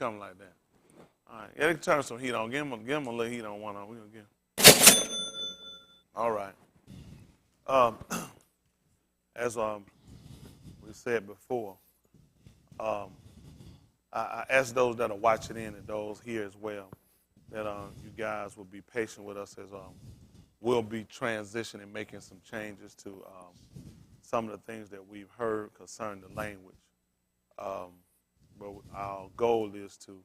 coming like that. All right, yeah, they can turn some heat on. Give them a little heat on one on. We're going to give. All right. As we said before, I ask those that are watching in and those here as well that you guys will be patient with us as we'll be transitioning, making some changes to some of the things that we've heard concerning the language. But our goal is to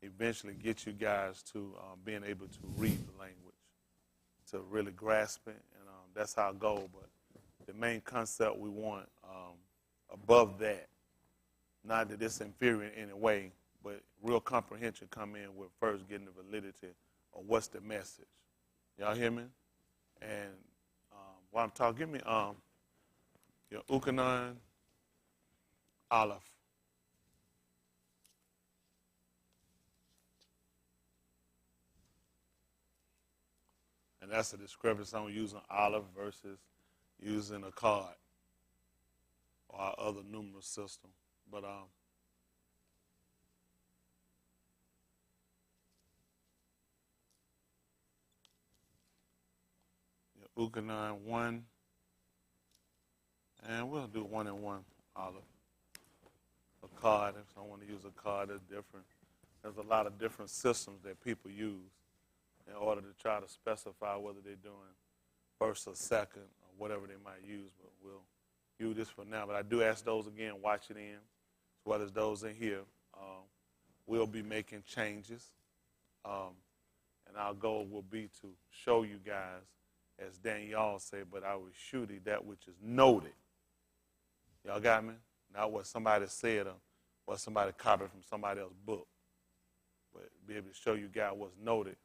eventually get you guys to being able to read the language, to really grasp it, and that's our goal. But the main concept we want above that, not that it's inferior in any way, but real comprehension come in with first getting the validity of what's the message. Y'all hear me? And while I'm talking, give me your Ukanon Aleph. And that's a discrepancy on using Aleph versus using a card or our other numeral system. But your Ukanon 1, and we'll do 1 and 1 Aleph. A card, if I want to use a card, that's different. There's a lot of different systems that people use in order to try to specify whether they're doing first or second or whatever they might use, but we'll use this for now. But I do ask those again, watching in, as well as those in here, we'll be making changes. And our goal will be to show you guys, as Daniel said, but I will show you that which is noted. Y'all got me? Not what somebody said or what somebody copied from somebody else's book, but be able to show you guys what's noted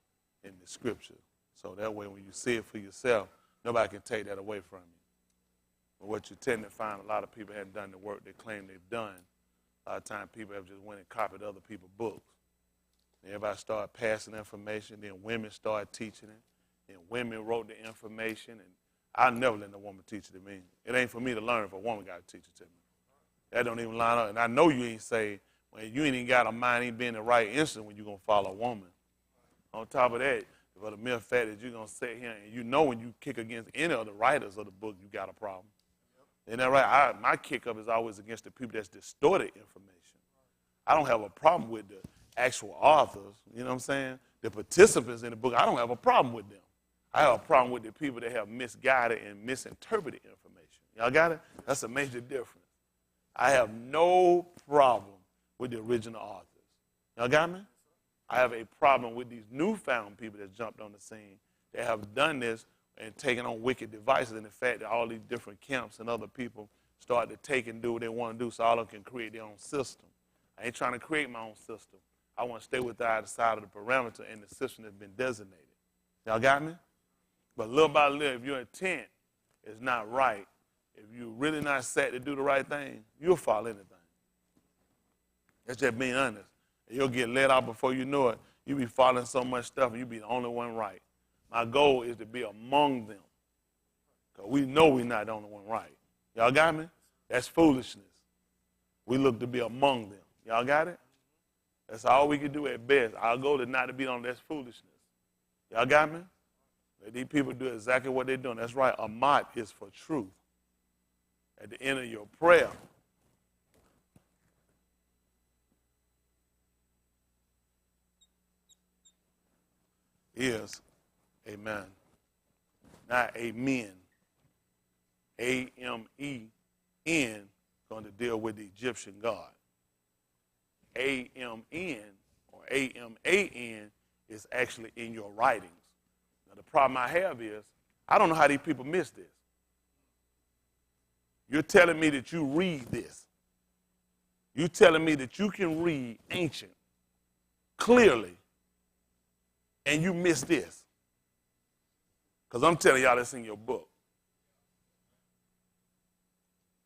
in the scripture. So that way when you see it for yourself, nobody can take that away from you. But what you tend to find, a lot of people haven't done the work they claim they've done. A lot of times people have just went and copied other people's books. And everybody started passing information, then women started teaching it, and women wrote the information, and I never let no woman teach it to me. It ain't for me to learn if a woman got to teach it to me. That don't even line up. And I know you ain't say, well, you ain't even got a mind, ain't been the right instant when you're going to follow a woman. On top of that, for the mere fact that you're going to sit here and you know when you kick against any of the writers of the book, you got a problem. Isn't that right? My kick up is always against the people that's distorted information. I don't have a problem with the actual authors, you know what I'm saying? The participants in the book, I don't have a problem with them. I have a problem with the people that have misguided and misinterpreted information. Y'all got it? That's a major difference. I have no problem with the original authors. Y'all got me? I have a problem with these newfound people that jumped on the scene that have done this and taken on wicked devices, and the fact that all these different camps and other people start to take and do what they want to do so all of them can create their own system. I ain't trying to create my own system. I want to stay with the other side of the parameter and the system that's been designated. Y'all got me? But little by little, if your intent is not right, if you're really not set to do the right thing, you'll follow anything. That's just being honest. You'll get let out before you know it. You'll be following so much stuff and you'll be the only one right. My goal is to be among them. Because we know we're not the only one right. Y'all got me? That's foolishness. We look to be among them. Y'all got it? That's all we can do at best. Our goal is not to be on that's foolishness. Y'all got me? Let these people do exactly what they're doing. That's right. Amat is for truth. At the end of your prayer, is amen. Not amen. A-M-E-N going to deal with the Egyptian God. A-M-N or A-M-A-N is actually in your writings. Now the problem I have is I don't know how these people miss this. You're telling me that you read this. You're telling me that you can read ancient clearly and you miss this. Because I'm telling y'all that's in your book.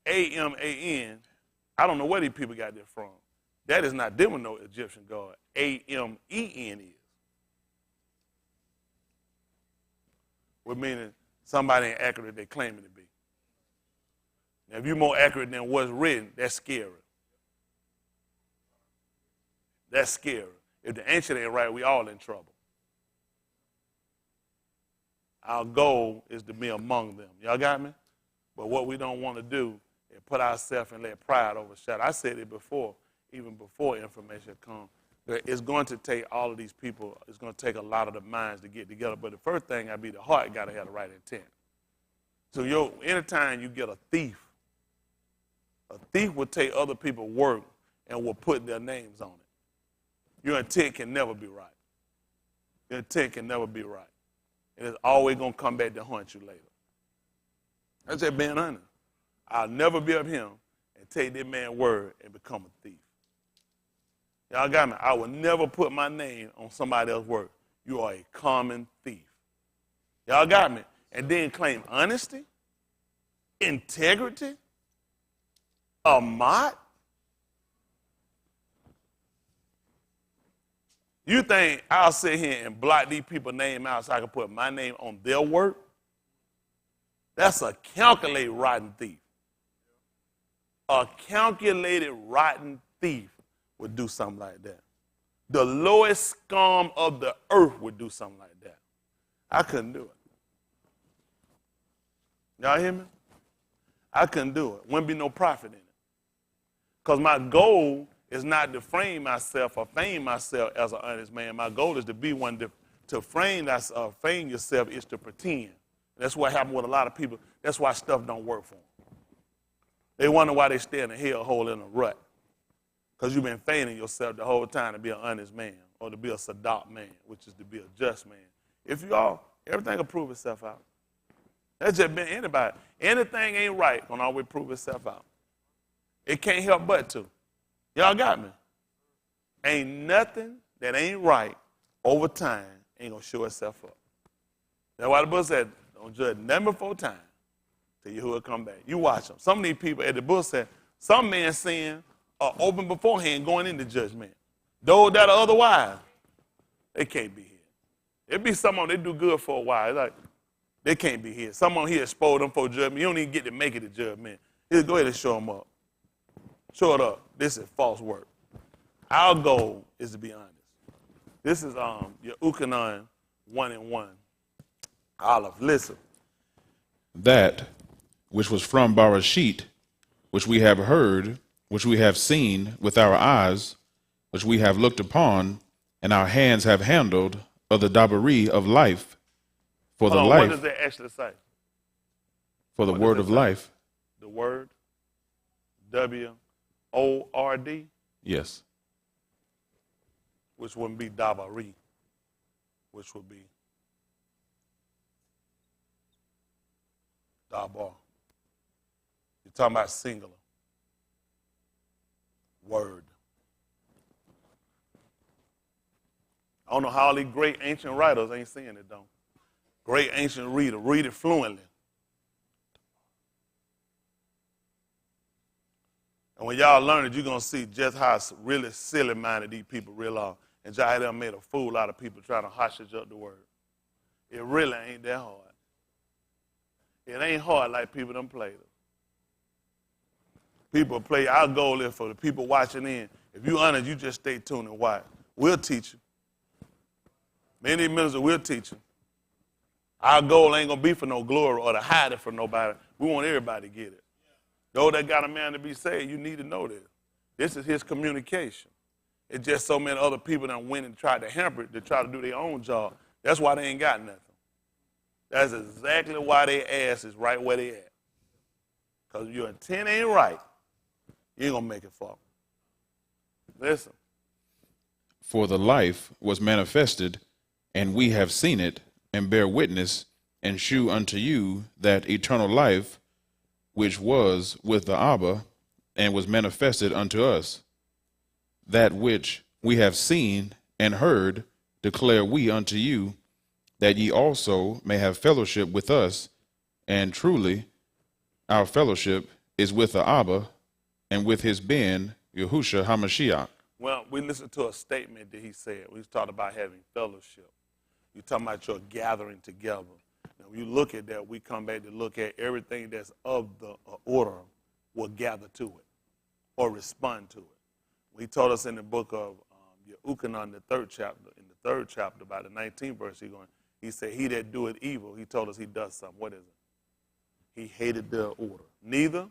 A-M-A-N, I don't know where these people got that from. That is not them with no Egyptian God. A-M-E-N is. What meaning somebody ain't accurate they claiming to be. Now, if you're more accurate than what's written, that's scary. That's scary. If the ancient ain't right, we all in trouble. Our goal is to be among them. Y'all got me? But what we don't want to do is put ourselves and let pride overshadow. I said it before, even before information comes. It's going to take all of these people, it's going to take a lot of the minds to get together. But the first thing the heart got to have the right intent. So anytime you get a thief will take other people's work and will put their names on it. Your intent can never be right. Your intent can never be right. And it's always going to come back to haunt you later. That's just being honest. I'll never be up him and take this man's word and become a thief. Y'all got me? I will never put my name on somebody else's work. You are a common thief. Y'all got me? And then claim honesty, integrity, a mot. You think I'll sit here and block these people's name out so I can put my name on their work? That's a calculated rotten thief. A calculated rotten thief would do something like that. The lowest scum of the earth would do something like that. I couldn't do it. Y'all hear me? I couldn't do it. Wouldn't be no profit in it. Because my goal is not to frame myself or fame myself as an honest man. My goal is to be one to frame yourself is to pretend. That's what happened with a lot of people. That's why stuff don't work for them. They wonder why they stay in a hellhole in a rut. Because you've been feigning yourself the whole time to be an honest man or to be a sadat man, which is to be a just man. If you are, everything will prove itself out. That's just been anybody. Anything ain't right gonna always prove itself out. It can't help but to. Y'all got me? Ain't nothing that ain't right over time ain't gonna show itself up. That's why the book said, don't judge nothing before time till you will come back. You watch them. Some of these people at the book said, some men sin are open beforehand going into judgment. Those that are otherwise, they can't be here. It be someone they do good for a while. It's like, they can't be here. Someone here expose them for judgment. You don't even get to make it a judgment. Just go ahead and show them up. Show it up. This is false work. Our goal is to be honest. This is your Ukanon 1-1. Olive, listen. That which was from Barashit, which we have heard, which we have seen with our eyes, which we have looked upon, and our hands have handled, of the Abary of life, for the life. What does that actually say? For the word of life. The word? W-O-R-D? Yes. Which wouldn't be Abary, which would be Dabar. You're talking about singular. Word. I don't know how all these great ancient writers ain't saying it, though. Great ancient reader, read it fluently. And when y'all learn it, you're going to see just how really silly-minded these people really are. And Jai done made a fool out of people trying to hostage up the word. It really ain't that hard. It ain't hard like people done played it. People play. Our goal is for the people watching in. If you honest, you just stay tuned and watch. We'll teach you. Many ministers will teach you. Our goal ain't going to be for no glory or to hide it from nobody. We want everybody to get it. Those that got a man to be saved, you need to know this. This is his communication. It's just so many other people that went and tried to hamper it to try to do their own job. That's why they ain't got nothing. That's exactly why their ass is right where they at. Because if your intent ain't right, you ain't going to make it far. Listen. For the life was manifested, and we have seen it, and bear witness, and shew unto you that eternal life, which was with the Abba, and was manifested unto us. That which we have seen and heard declare we unto you, that ye also may have fellowship with us, and truly our fellowship is with the Abba, and with his Ben, Yahushua HaMashiach. Well, we listened to a statement that he said. We was talking about having fellowship. You're talking about your gathering together. Now, when you look at that, we come back to look at everything that's of the order will gather to it or respond to it. He told us in the book of Ukanon in the third chapter, by the 19th verse, he said, he that doeth evil, he told us he does something. What is it? He hated the order. Neither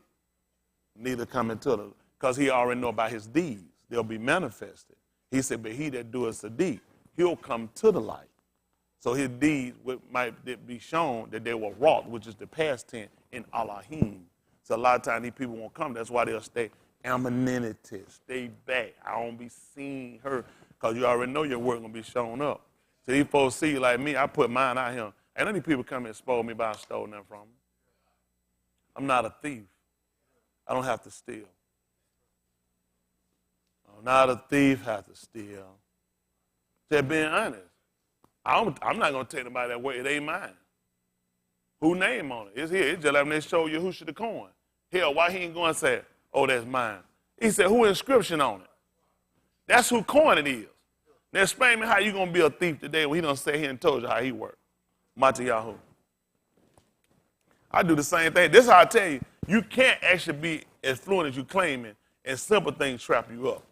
come into it, because he already know about his deeds. They'll be manifested. He said, but he that doeth a deed, he'll come to the light. So his deeds might be shown that they were wrought, which is the past tense, in Elohim. So a lot of times these people won't come. That's why they'll stay anonymity, stay back. I don't be seen, heard, because you already know your work going to be shown up. So these folks see you like me, I put mine out here. Ain't any people come and expose me by I stole nothing from them. I'm not a thief. I don't have to steal. I'm not a thief, have to steal. Just being honest. I'm not going to take nobody that way. It ain't mine. Who name on it? It's here. It's just like when they show you who should have coined. Hell, why he ain't going to say, oh, that's mine? He said, who inscription on it? That's who coin it is. Now explain me how you going to be a thief today when he done sat here and told you how he worked. Matayahu. I do the same thing. This is how I tell you, you can't actually be as fluent as you claiming, and simple things trap you up.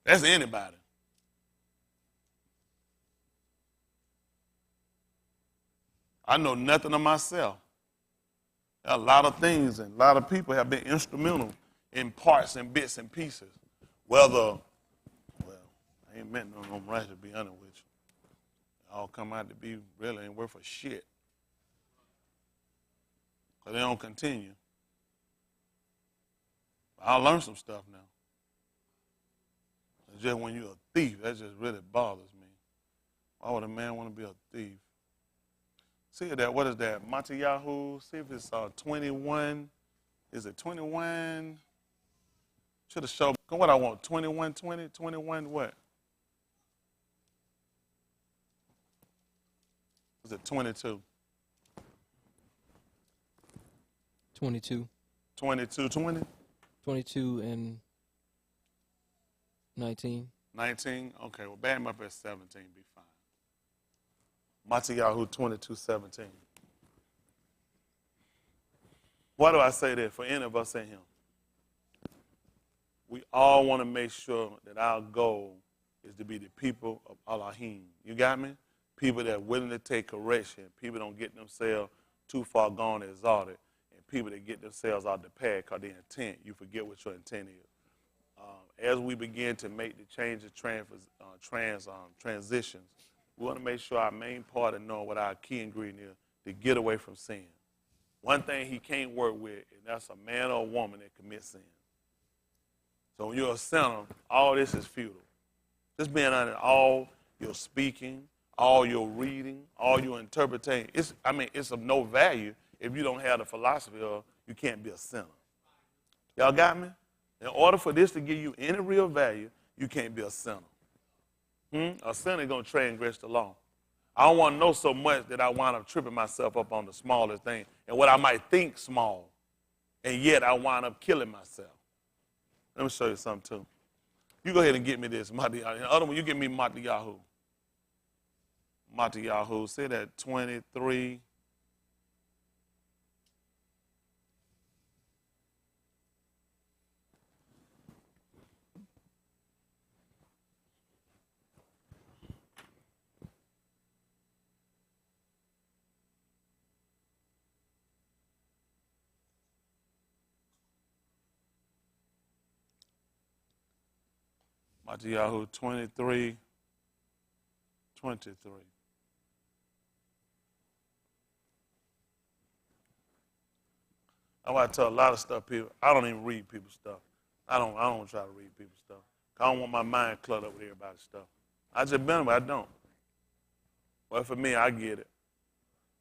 That's anybody. I know nothing of myself. A lot of things and a lot of people have been instrumental in parts and bits and pieces. I ain't meant no them right to be honest with you. They all come out to be really ain't worth a shit. Because they don't continue. I'll learn some stuff now. It's just when you're a thief, that just really bothers me. Why would a man want to be a thief? See that, what is that? Matayahu, see if it's 21. Is it 21? Should have showed me what I want, 21, 20, 21 what? Is it 22? 22. 22, 20? 22 and 19. 19? Okay, well, bam up at 17, be fine. Matayahu 22:17. Why do I say that? For any of us in here, we all want to make sure that our goal is to be the people of Elohim. You got me? People that are willing to take correction. People don't get themselves too far gone and exalted. And people that get themselves out the path because their intent, you forget what your intent is. As we begin to make the changes, transitions, we want to make sure our main part of knowing what our key ingredient is to get away from sin. One thing he can't work with, and that's a man or a woman that commits sin. So when you're a sinner, all this is futile. Just being honest, all your speaking, all your reading, all your interpreting, it's of no value if you don't have the philosophy of you can't be a sinner. Y'all got me? In order for this to give you any real value, you can't be a sinner. A sinner is going to transgress the law. I don't want to know so much that I wind up tripping myself up on the smallest thing and what I might think small, and yet I wind up killing myself. Let me show you something, too. You go ahead and get me this. The other one, you give me Matayahu. Matayahu, say that 23. Matayahu 23:23. I want to tell a lot of stuff, people. I don't even read people's stuff. I don't try to read people's stuff. I don't want my mind cluttered up with everybody's stuff. I just been, but I don't. But for me, I get it.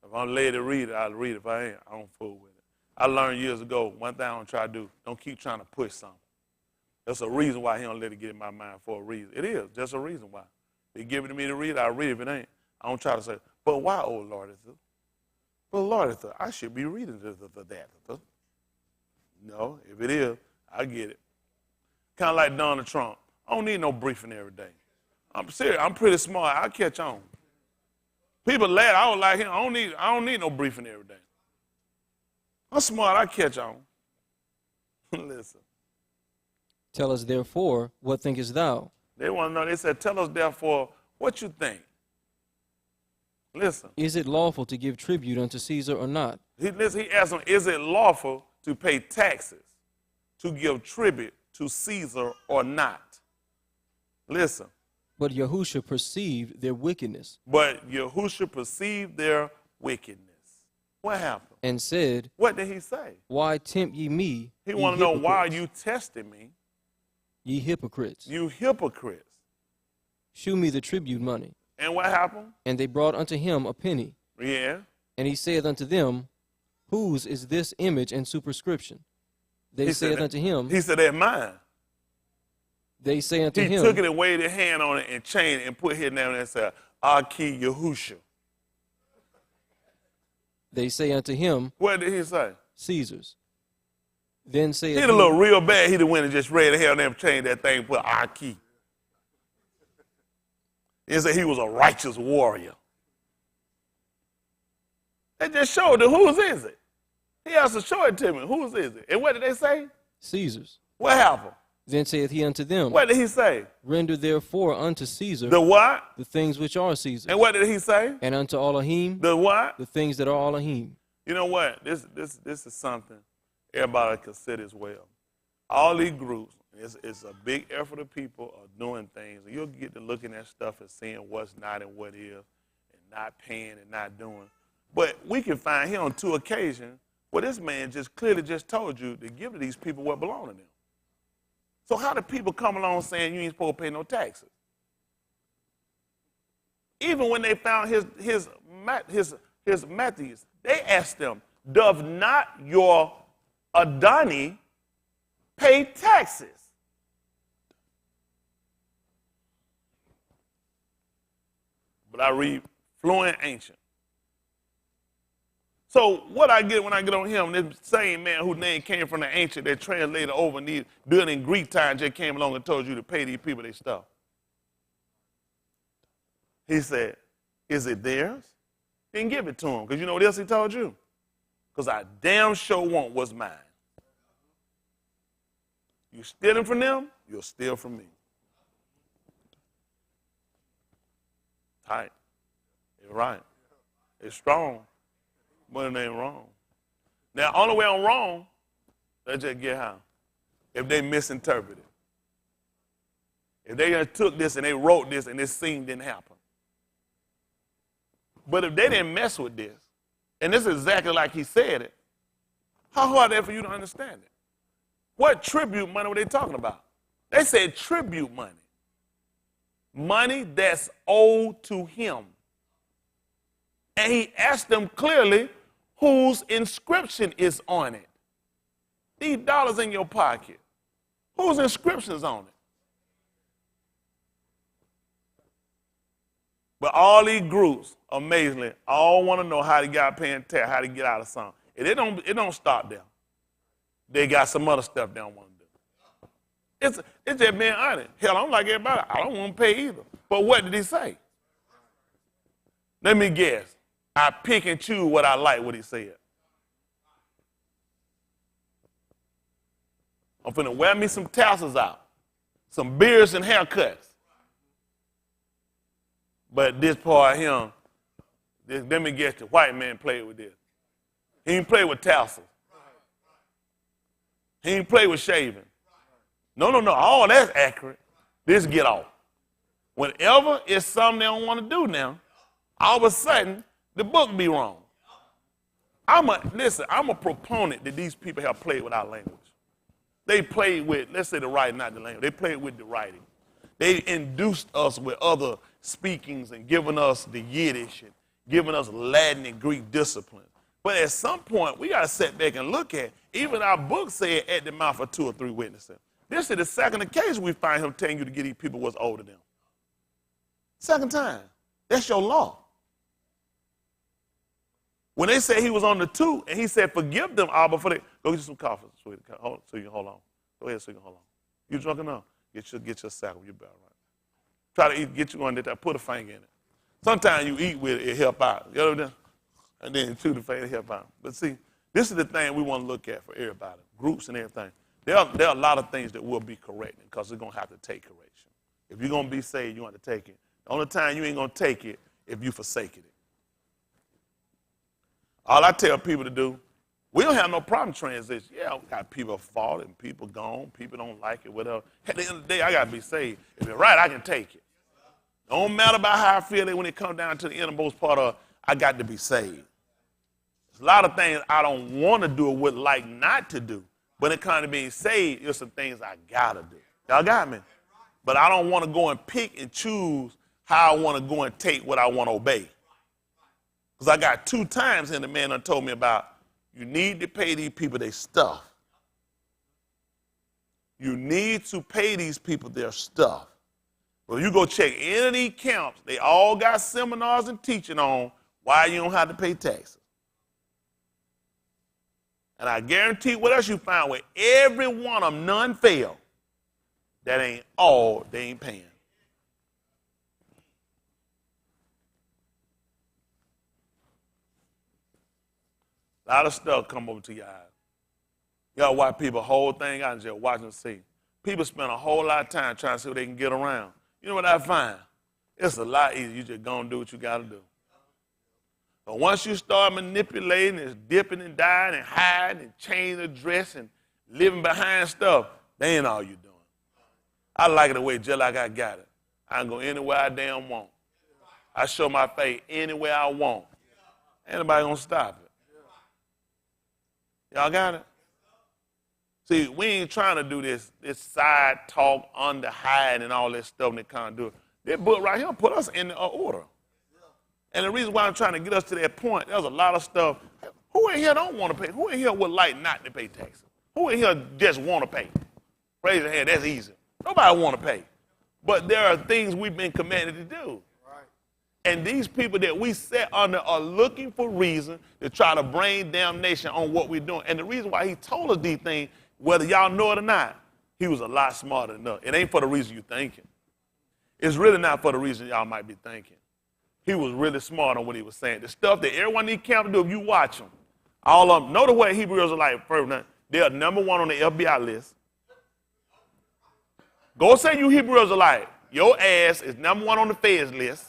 If I'm led to read it, I'll read it. If I ain't, I don't fool with it. I learned years ago, one thing I don't try to do, don't keep trying to push something. That's a reason why he don't let it get in my mind for a reason. It is, just a reason why. They give it to me to read, I'll read it. If it ain't, I don't try to say, but why, oh Lord, but Lord, I should be reading that. No, if it is, I get it. Kind of like Donald Trump. I don't need no briefing every day. I'm serious. I'm pretty smart. I'll catch on. People laugh. I don't like him. I don't need no briefing every day. I'm smart. I catch on. Listen. Tell us, therefore, what thinkest thou? They want to know. They said, tell us therefore what you think. Listen. Is it lawful to give tribute unto Caesar or not? He asked them, is it lawful to pay taxes, to give tribute to Caesar or not? Listen. But Yahusha perceived their wickedness. But Yahusha perceived their wickedness. What happened? And said, what did he say? Why tempt ye me? He want to know, why are you testing me? Ye hypocrites. You hypocrites. Shew me the tribute money. And what happened? And they brought unto him a penny. Yeah. And he saith unto them, Whose is this image and superscription? They saith unto him. He said, they're mine. They say unto him. He took it and waved his hand on it and chained it and put his name and said, Aki Yahusha. They say unto him. What did he say? Caesar's. Then saith he did a little real bad. He'd have went and just raised the hell and changed that thing and put Aki. He said he was a righteous warrior. They just showed it. Whose is it? He has to show it to me. Whose is it? And what did they say? Caesar's. What happened? Then saith he unto them. What did he say? Render therefore unto Caesar. The what? The things which are Caesar's. And what did he say? And unto Elohim. The what? The things that are Elohim. You know what? This is something everybody considers well. All these groups, it's a big effort of people are doing things. And you'll get to looking at stuff and seeing what's not and what is, and not paying and not doing. But we can find here on 2 occasions where this man just clearly just told you to give to these people what belongs to them. So how do people come along saying you ain't supposed to pay no taxes? Even when they found his Matthews, they asked them, does not your Adani pay taxes? But I read fluent ancient. So what I get when I get on him, this same man whose name came from the ancient that translated over and doing it in Greek time just came along and told you to pay these people their stuff. He said, is it theirs? Then give it to him. Because you know what else he told you? Because I damn sure want what's mine. You stealing from them, you'll steal from me. Tight. It's right. It's strong. But it ain't wrong. Now, only way I'm wrong, let's just get how. If they misinterpreted. If they just took this and they wrote this and this scene didn't happen. But if they didn't mess with this, and this is exactly like he said it, how hard is it for you to understand it? What tribute money were they talking about? They said tribute money. Money that's owed to him. And he asked them clearly whose inscription is on it. These dollars in your pocket, whose inscription is on it? But all these groups, amazingly, all want to know how they got paying tax, how to get out of something. And it don't stop there. They got some other stuff they don't want to do. It's just being honest. Hell, I'm like everybody. I don't want to pay either. But what did he say? Let me guess. I pick and choose what I like, what he said. I'm finna wear me some tassels out, some beards and haircuts. But this part of him, let me guess, the white man played with this. He didn't play with tassels. He didn't play with shaving. No, all that's accurate. This get off. Whenever it's something they don't want to do now, all of a sudden, the book be wrong. I'm a proponent that these people have played with our language. They played with, let's say the writing, not the language. They played with the writing. They induced us with other speakings and giving us the Yiddish and giving us Latin and Greek discipline. But at some point, we got to sit back and look at, even our book said at the mouth of 2 or 3 witnesses. This is the second occasion we find him telling you to give these people what's owed to them. Second time. That's your law. When they said he was on the 2, and he said, forgive them, Abba, for they. Go get you some coffee, sweetie, so you can hold on. Go ahead so you can hold on. You drunk enough? Get your sack with your bell, right? Try to eat, get you one that put a finger in it. Sometimes you eat with it, it help out. You know what I mean? And then you chew the finger, it help out. But see, this is the thing we want to look at for everybody, groups and everything. There are a lot of things that will be corrected because we're going to have to take correction. If you're going to be saved, you want to take it. The only time you ain't going to take it if you forsake it. All I tell people to do, we don't have no problem transition. Yeah, we got people falling, people gone, people don't like it, whatever. At the end of the day, I got to be saved. If it's right, I can take it. Don't matter about how I feel when it comes down to the innermost part of, I got to be saved. There's a lot of things I don't want to do or would like not to do. But when it comes to being saved, there's some things I got to do. Y'all got me? But I don't want to go and pick and choose how I want to go and take what I want to obey. Because I got 2 times and the man done told me about, you need to pay these people their stuff. You need to pay these people their stuff. Well, you go check any of these camps, they all got seminars and teaching on why you don't have to pay taxes. And I guarantee what else you find where every one of them, none fail. That ain't all they ain't paying. A lot of stuff come over to your eyes. Y'all watch people whole thing out and just watch and see. People spend a whole lot of time trying to see what they can get around. You know what I find? It's a lot easier. You just go and do what you got to do. But once you start manipulating and dipping and dying and hiding and changing the dress and living behind stuff, that ain't all you doing. I like it the way just like I got it. I can go anywhere I damn want. I show my face anywhere I want. Ain't nobody gonna stop it. Y'all got it? See, we ain't trying to do this side talk, under hide, and all that stuff that can't do it. This book right here put us in order. And the reason why I'm trying to get us to that point, there's a lot of stuff. Who in here don't want to pay? Who in here would like not to pay taxes? Who in here just want to pay? Raise your hand, that's easy. Nobody want to pay. But there are things we've been commanded to do. Right. And these people that we set under are looking for reason to try to bring damnation on what we're doing. And the reason why he told us these things, whether y'all know it or not, he was a lot smarter than us. It ain't for the reason you're thinking. It's really not for the reason y'all might be thinking. He was really smart on what he was saying. The stuff that everyone in camp do, if you watch them, all of them, know the way Hebrews are like, they're number 1 on the FBI list. Go say you Hebrew Israelite. Your ass is number 1 on the feds list.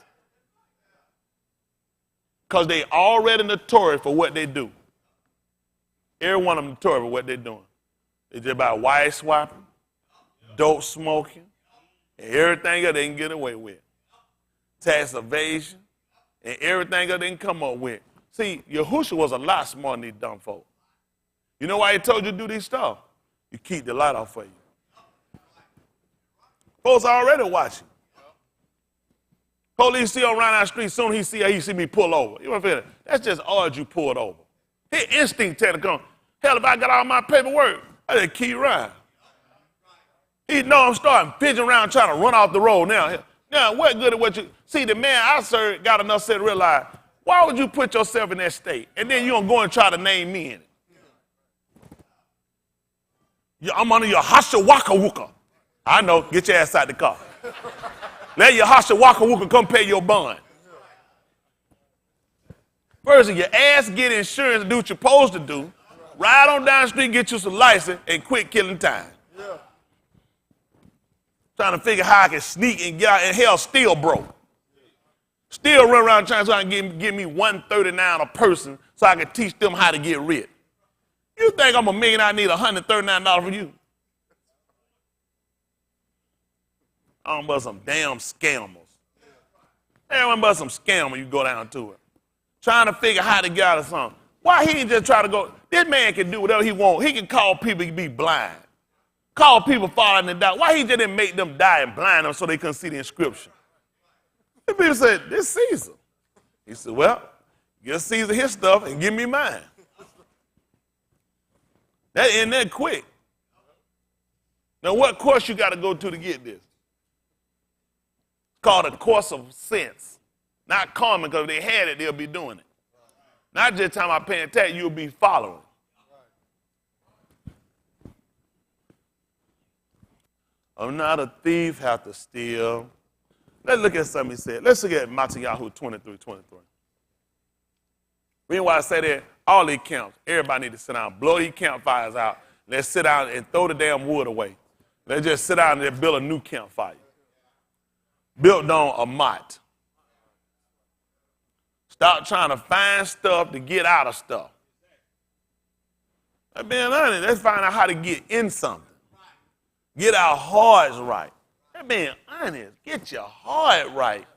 Because they already notorious for what they do. Every one of them notorious for what they're doing. They just about wife swapping, dope smoking, and everything else they can get away with. Tax evasion, and everything else they can come up with. See, Yahushua was a lot smarter than these dumb folk. You know why he told you to do these stuff? You keep the light off for you. Folks already watching. Police see him around our street, soon he see me pull over. You know what I'm saying? That's just odd you pulled over. His instinct tell him to come. Hell, if I got all my paperwork, I just keep riding. He know I'm starting fidgeting around trying to run off the road now. Now, what good at what you... See, the man I served got enough sense to realize, why would you put yourself in that state? And then you don't go and try to name me in it. I'm under your Hasha Waka Wuka. I know, get your ass out the car. Let your Hasha Waka Wuka come pay your bond. First, your ass get insurance and do what you're supposed to do. Ride on down the street, get you some license, and quit killing time. Yeah. Trying to figure how I can sneak and get out, and hell, still broke. Still run around trying to give me $139 a person so I can teach them how to get rich. You think I'm a million, I need $139 from you? I'm but some damn scammers. Everyone but some scammer, you go down to it. Trying to figure how to get out of something. Why he ain't just try to go? This man can do whatever he want. He can call people to be blind. Call people falling and die. Why he just didn't make them die and blind them so they couldn't see the inscription? The people said, this Caesar. He said, well, give Caesar his stuff and give me mine. That ended that quick. Now what course you got to go to get this? It's called a course of sense. Not common, because if they had it, they'll be doing it. Not just time I paying tax, you'll be following. I'm not a thief, have to steal. Let's look at something he said. Let's look at Matthieu 23:23. Reason why I say that, all these camps, everybody need to sit down, blow these campfires out. Let's sit down and throw the damn wood away. Let's just sit down and build a new campfire. built on a mott. Stop trying to find stuff to get out of stuff. Like being honest, let's find out how to get in something. Get our hearts right. That being honest, get your heart right.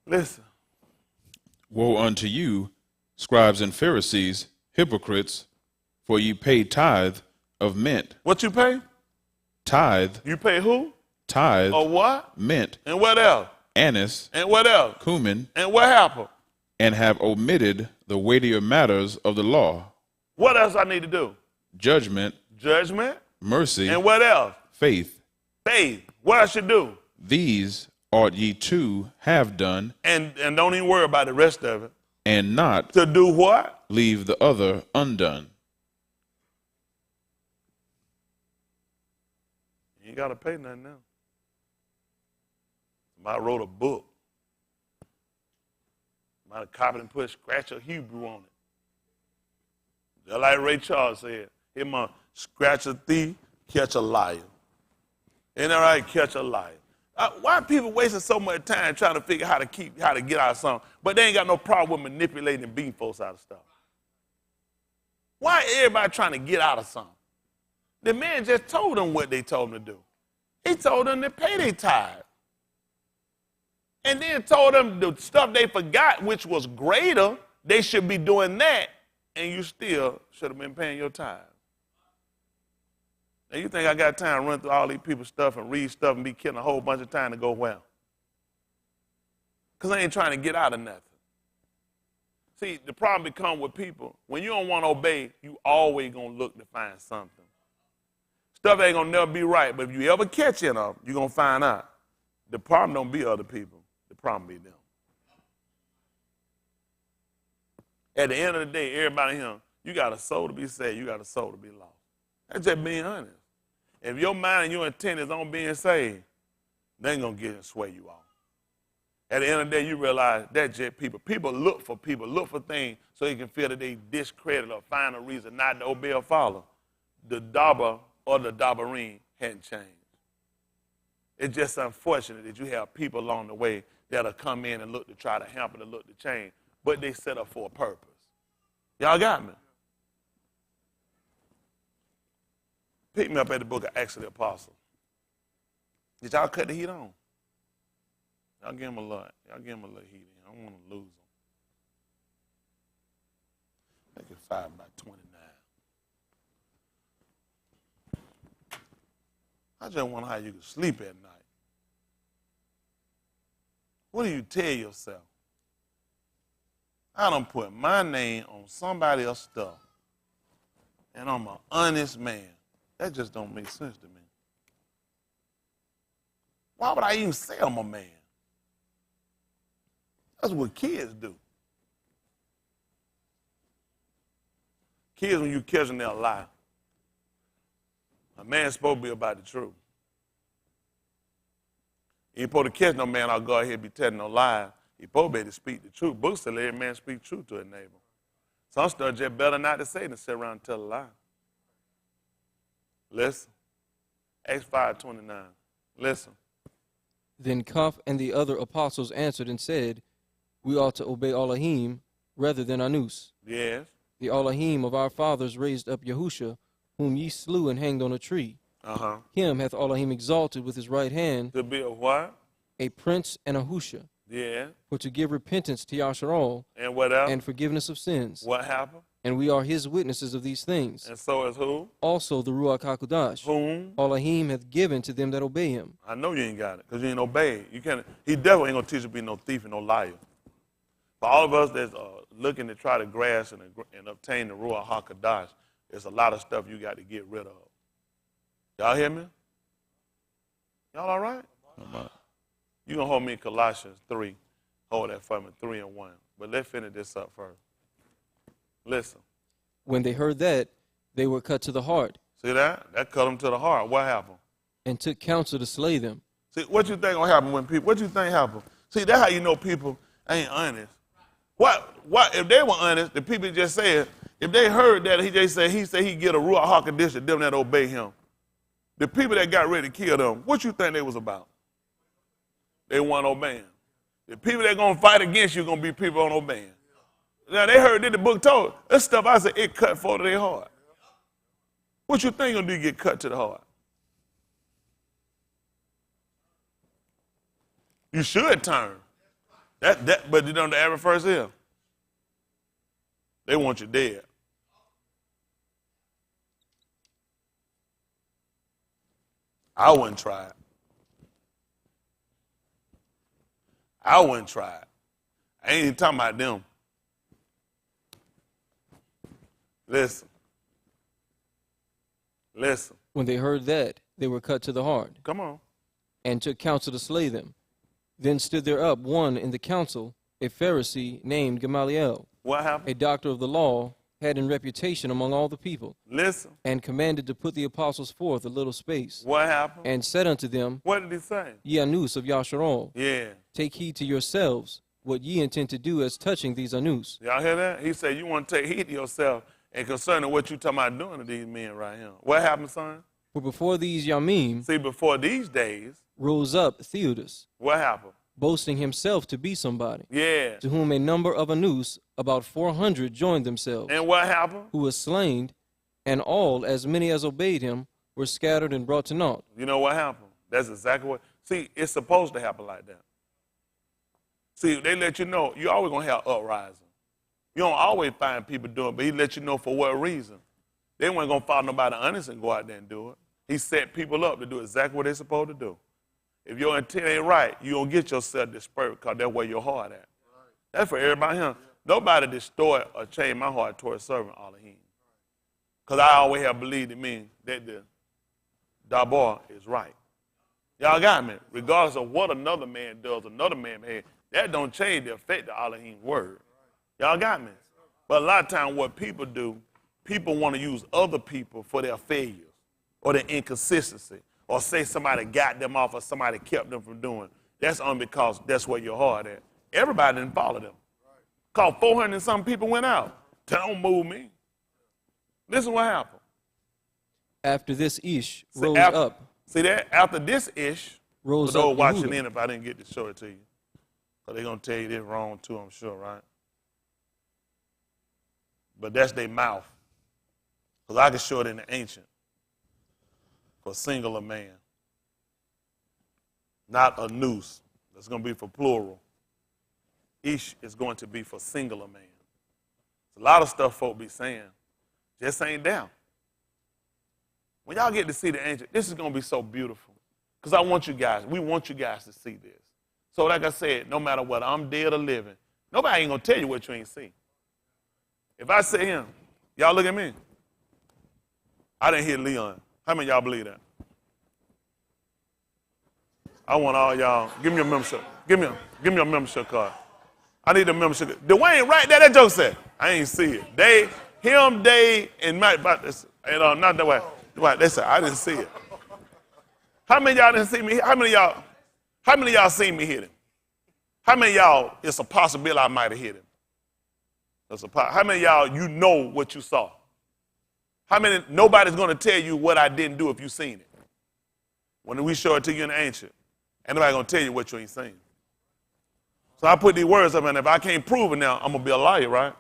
Listen. Woe unto you, scribes and Pharisees, hypocrites, for ye pay tithe of mint. What you pay? Tithe. You pay who? Tithe. Or what? Mint. And what else? Anise. And what else? Cumin. And what happened? And have omitted the weightier matters of the law. What else I need to do? Judgment. Judgment. Mercy. And what else? Faith. Faith. What I should do? These ought ye to have done. And don't even worry about the rest of it. And not to do what? Leave the other undone. You ain't got to pay nothing now. Somebody wrote a book. Somebody copied and put scratch a Hebrew on it. Just like Ray Charles said, him scratch a thief, catch a liar. Ain't that right? Catch a liar. Why are people wasting so much time trying to figure out how to get out of something, but they ain't got no problem with manipulating and beating folks out of stuff? Why everybody trying to get out of something? The man just told them what they told him to do. He told them to pay their tithe. And then told them the stuff they forgot, which was greater, they should be doing that, and you still should have been paying your tithe. Now you think I got time to run through all these people's stuff and read stuff and be killing a whole bunch of time to go well? Because I ain't trying to get out of nothing. See, the problem becomes with people, when you don't want to obey, you always going to look to find something. Stuff ain't going to never be right, but if you ever catch it up, you're going to find out. The problem don't be other people. The problem be them. At the end of the day, everybody here, you got a soul to be saved, you got a soul to be lost. That's just being honest. If your mind and your intent is on being saved, they ain't going to get and sway you off. At the end of the day, you realize that's just people. People look for things so they can feel that they discredit or find a reason not to obey or follow. The Daba or the Dabarine hadn't changed. It's just unfortunate that you have people along the way that'll come in and look to try to hamper and look to change, but they set up for a purpose. Y'all got me? Pick me up at the book of Acts of the Apostles. Did y'all cut the heat on? Y'all give him a little heat in. I don't want to lose them. Make it 5 by 29. I just wonder how you can sleep at night. What do you tell yourself? I done put my name on somebody else's stuff, and I'm an honest man. That just don't make sense to me. Why would I even say I'm a man? That's what kids do. Kids, when you catch them, they'll lie. A man's supposed to be about the truth. You ain't supposed to catch no man, I'll go ahead and be telling no lies. You're supposed to be able to speak the truth. Books say every man speak truth to his neighbor. Some stuff just better not to say than sit around and tell a lie. Listen. Acts 5:29. Listen. Then Koph and the other apostles answered and said, we ought to obey Elohim rather than Anus. Yes. The Elohim of our fathers raised up Yahusha, whom ye slew and hanged on a tree. Uh-huh. Him hath Elohim exalted with his right hand. To be a what? A prince and a Husha. Yeah. For to give repentance to Yasharal. And what else? And forgiveness of sins. What happened? And we are his witnesses of these things. And so is who? Also the Ruach HaKodesh. Whom? Elohim hath given to them that obey him. I know you ain't got it, because you ain't obeyed. You can't. He definitely ain't going to teach you to be no thief and no liar. For all of us that's looking to try to grasp and obtain the Ruach HaKodesh, there's a lot of stuff you got to get rid of. Y'all hear me? Y'all all right? You going to hold me in Colossians 3. Hold that for me, 3 and 1. But let's finish this up first. Listen. When they heard that, they were cut to the heart. See that? That cut them to the heart. What happened? And took counsel to slay them. See, what you think going to happen when people, what you think happened? See, that's how you know people ain't honest. What if they were honest, the people just said, if they heard that he said he get a Ruach HaKodesh to them that obey him, the people that got ready to kill them, what you think they was about? they weren't obeying. The people that going to fight against you are going to be people on obeying. Now, they heard that the book told. That stuff I said, it cut for their heart. What you think going to do to get cut to the heart? You should turn. But you know the average first is? They want you dead. I wouldn't try it. I wouldn't try it. I ain't even talking about them. Listen. When they heard that, they were cut to the heart, Come on. and took counsel to slay them. Then stood there up one in the council, a Pharisee named Gamaliel, What happened? a doctor of the law, had in reputation among all the people, Listen. and commanded to put the apostles forth a little space, What happened? and said unto them, What did he say? Ye Anus of Yasharal, Yeah. take heed to yourselves what ye intend to do as touching these Anus. Y'all hear that? He said you want to take heed to yourself and concerning what you talking about doing to these men right here. What happened, son? For before these Yamim See, before these days, rose up Theodas, what happened? boasting himself to be somebody, Yeah. to whom a number of Anus, about 400, joined themselves, And what happened? who was slain, and all, as many as obeyed him, were scattered and brought to naught. You know what happened? That's exactly what. See, it's supposed to happen like that. See, they let you know you always going to have uprising. You don't always find people doing it, but he let you know for what reason. They weren't going to follow nobody honest and go out there and do it. He set people up to do exactly what they're supposed to do. If your intent ain't right, you don't get yourself dispersed because that's where your heart at. That's for everybody here. Nobody destroy or change my heart towards serving Elohim. Because I always have believed in me that the Dabar is right. Y'all got me? Regardless of what another man does, another man may, that don't change the effect of Elohim's word. Y'all got me? But a lot of times what people do, people want to use other people for their failures or their inconsistency or say somebody got them off or somebody kept them from doing. That's only because that's where your heart at. Everybody didn't follow them. Because 400 and some people went out. Don't move me. Listen what happened. After this Ish See, rose after, up, See that? After this ish, rose for those up watching Yehuda, in, if I didn't get to show it to you. Because they're going to tell you this wrong too, I'm sure, right? But that's their mouth. Because I can show it in the ancient. For singular man. Not a noose. That's going to be for plural. Ish is going to be for singular man. There's a lot of stuff folk be saying. Just ain't down. When y'all get to see the ancient, this is going to be so beautiful. Because we want you guys to see this. So like I said, no matter what, I'm dead or living, nobody ain't going to tell you what you ain't see. If I say him, y'all look at me. I didn't hear Leon. How many of y'all believe that? I want all y'all, give me a membership. Give me a membership card. I need a membership. Dwayne, right there, that joke said. I ain't see it. They, and Mike, not that way. They said, I didn't see it. How many of y'all didn't see me? How many of y'all seen me hit him? How many of y'all, it's a possibility I might have hit him? How many of y'all, you know what you saw? How many, nobody's going to tell you what I didn't do if you seen it. When we show it to you in the ancient, ain't nobody going to tell you what you ain't seen. So I put these words up, and if I can't prove it now, I'm going to be a liar, right?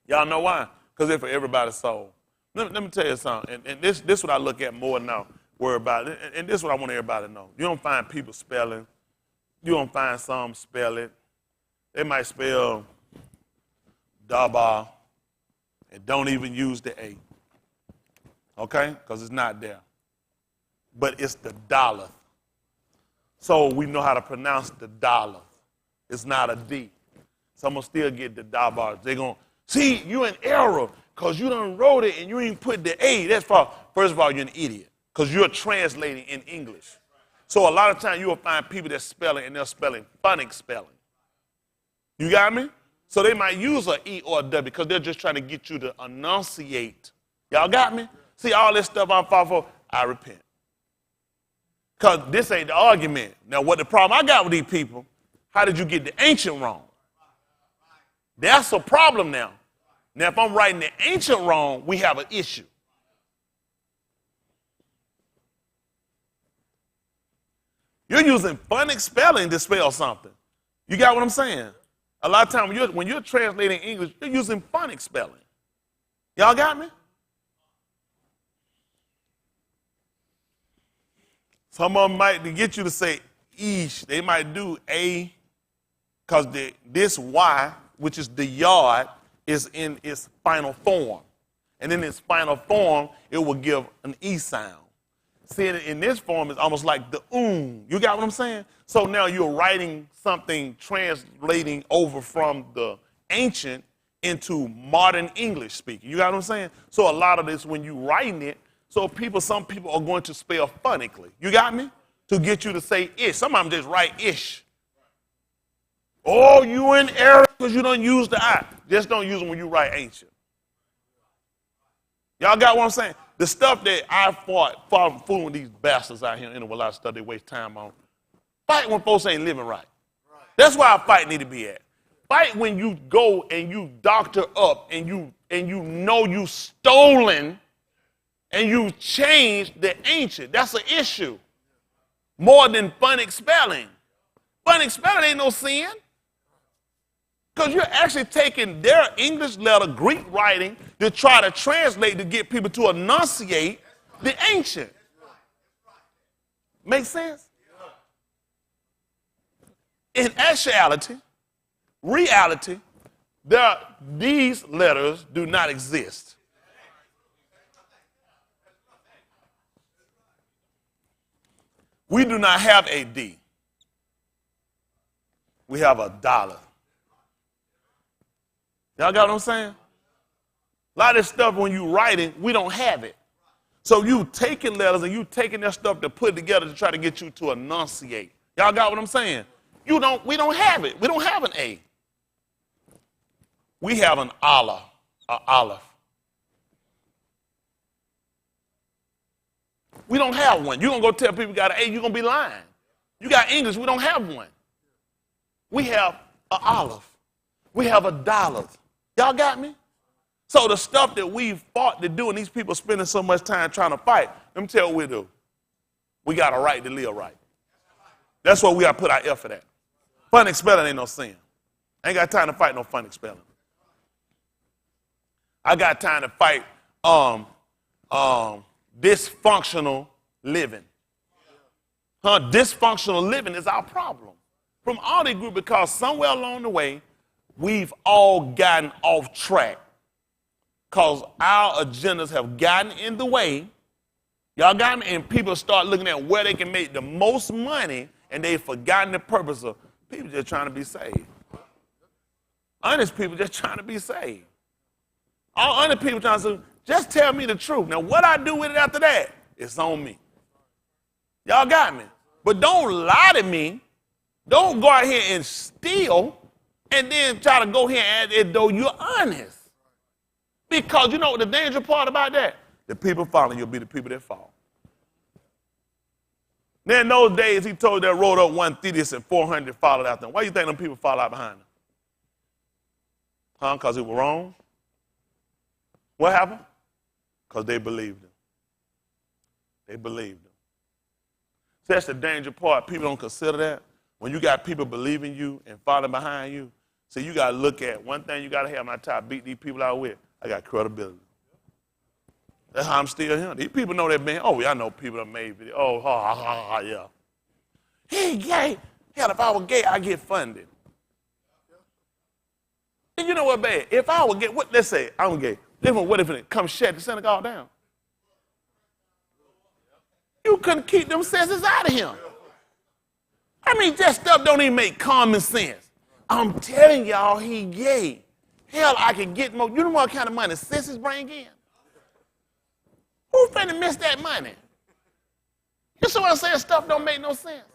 Y'all know why? Because it's for everybody's soul. Let me tell you something, and this is what I look at more now, worry about it, and this is what I want everybody to know. You don't find people spelling. You don't find some spell it. They might spell Daba and don't even use the A, okay? Because it's not there. But it's the dollar. So we know how to pronounce the dollar. It's not a D. So I'm going to still get the Daba. They're going to, see, you in error because you done wrote it and you ain't put the A. That's for, first of all, you're an idiot because you're translating in English. So a lot of times you'll find people that spell it and they're spelling phonic spelling. You got me? So they might use an E or a W because they're just trying to get you to enunciate. Y'all got me? See, all this stuff I'm fought for, I repent. Because this ain't the argument. Now, what the problem I got with these people, how did you get the ancient wrong? That's a problem now. Now, if I'm writing the ancient wrong, we have an issue. You're using phonic spelling to spell something. You got what I'm saying? A lot of times when you're translating English, you're using phonic spelling. Y'all got me? Some of them might, to get you to say ish, they might do a, because this Y, which is the yard, is in its final form. And in its final form, it will give an E sound. See, in this form, it's almost like the You got what I'm saying? So now you're writing something, translating over from the ancient into modern English speaking. You got what I'm saying? So a lot of this, when you're writing it, so some people are going to spell phonically. You got me? To get you to say ish. Some of them just write ish. Oh, you in error because you don't use the I. Just don't use them when you write ancient. Y'all got what I'm saying? The stuff that I fought fooling with these bastards out here, a lot of stuff they waste time on. Fight when folks ain't living right. That's why a fight need to be at. Fight when you go and you doctor up and you know you stolen and you changed the ancient. That's an issue. More than phonic spelling. Phonic spelling ain't no sin. Because you're actually taking their English letter, Greek writing, to try to translate to get people to enunciate the ancient. Make sense? In actuality, reality, these letters do not exist. We do not have a D. We have a dollar. Y'all got what I'm saying? A lot of this stuff when you writing, we don't have it. So you taking letters and you taking that stuff to put together to try to get you to enunciate. Y'all got what I'm saying? We don't have it. We don't have an A. We have an Allah, an Aleph. We don't have one. You're going to go tell people you got an A, you're going to be lying. You got English, we don't have one. We have an Aleph. We have a dollar. Y'all got me? So the stuff that we've fought to do and these people spending so much time trying to fight, let me tell you what we do. We got a right to live right. That's why we got to put our effort at. Phonic spelling ain't no sin. I ain't got time to fight no phonic spelling. I got time to fight dysfunctional living. Dysfunctional living is our problem. From all the group, because somewhere along the way, we've all gotten off track. Because our agendas have gotten in the way. Y'all got me? And people start looking at where they can make the most money, and they've forgotten the purpose of people just trying to be saved. Honest people just trying to be saved. All honest people trying to say, just tell me the truth. Now, what I do with it after that, it's on me. Y'all got me? But don't lie to me. Don't go out here and steal and then try to go here and act as though you're honest. Because you know what the dangerous part about that? The people following you'll be the people that fall. Then in those days, he told that rode up 130 and 400 followed after him. Why do you think them people followed out behind him? Because he was wrong? What happened? Because they believed him. They believed him. So that's the dangerous part. People don't consider that. When you got people believing you and following behind you, so you got to look at one thing you got to have when I try to beat these people out with. I got credibility. That's how I'm still here. These people know that, man. Oh, yeah, I know people that made videos. Oh, ha, ha, ha, yeah. He gay. Hell, if I were gay, I'd get funded. And you know what, man? If I were gay, let's say I'm gay. What if it comes shut the synagogue down? You couldn't keep them senses out of him. I mean, that stuff don't even make common sense. I'm telling y'all, he gay. Hell, I can get more. You know what kind of money senses bring in? Who finna miss that money? You see what I'm saying? Stuff don't make no sense.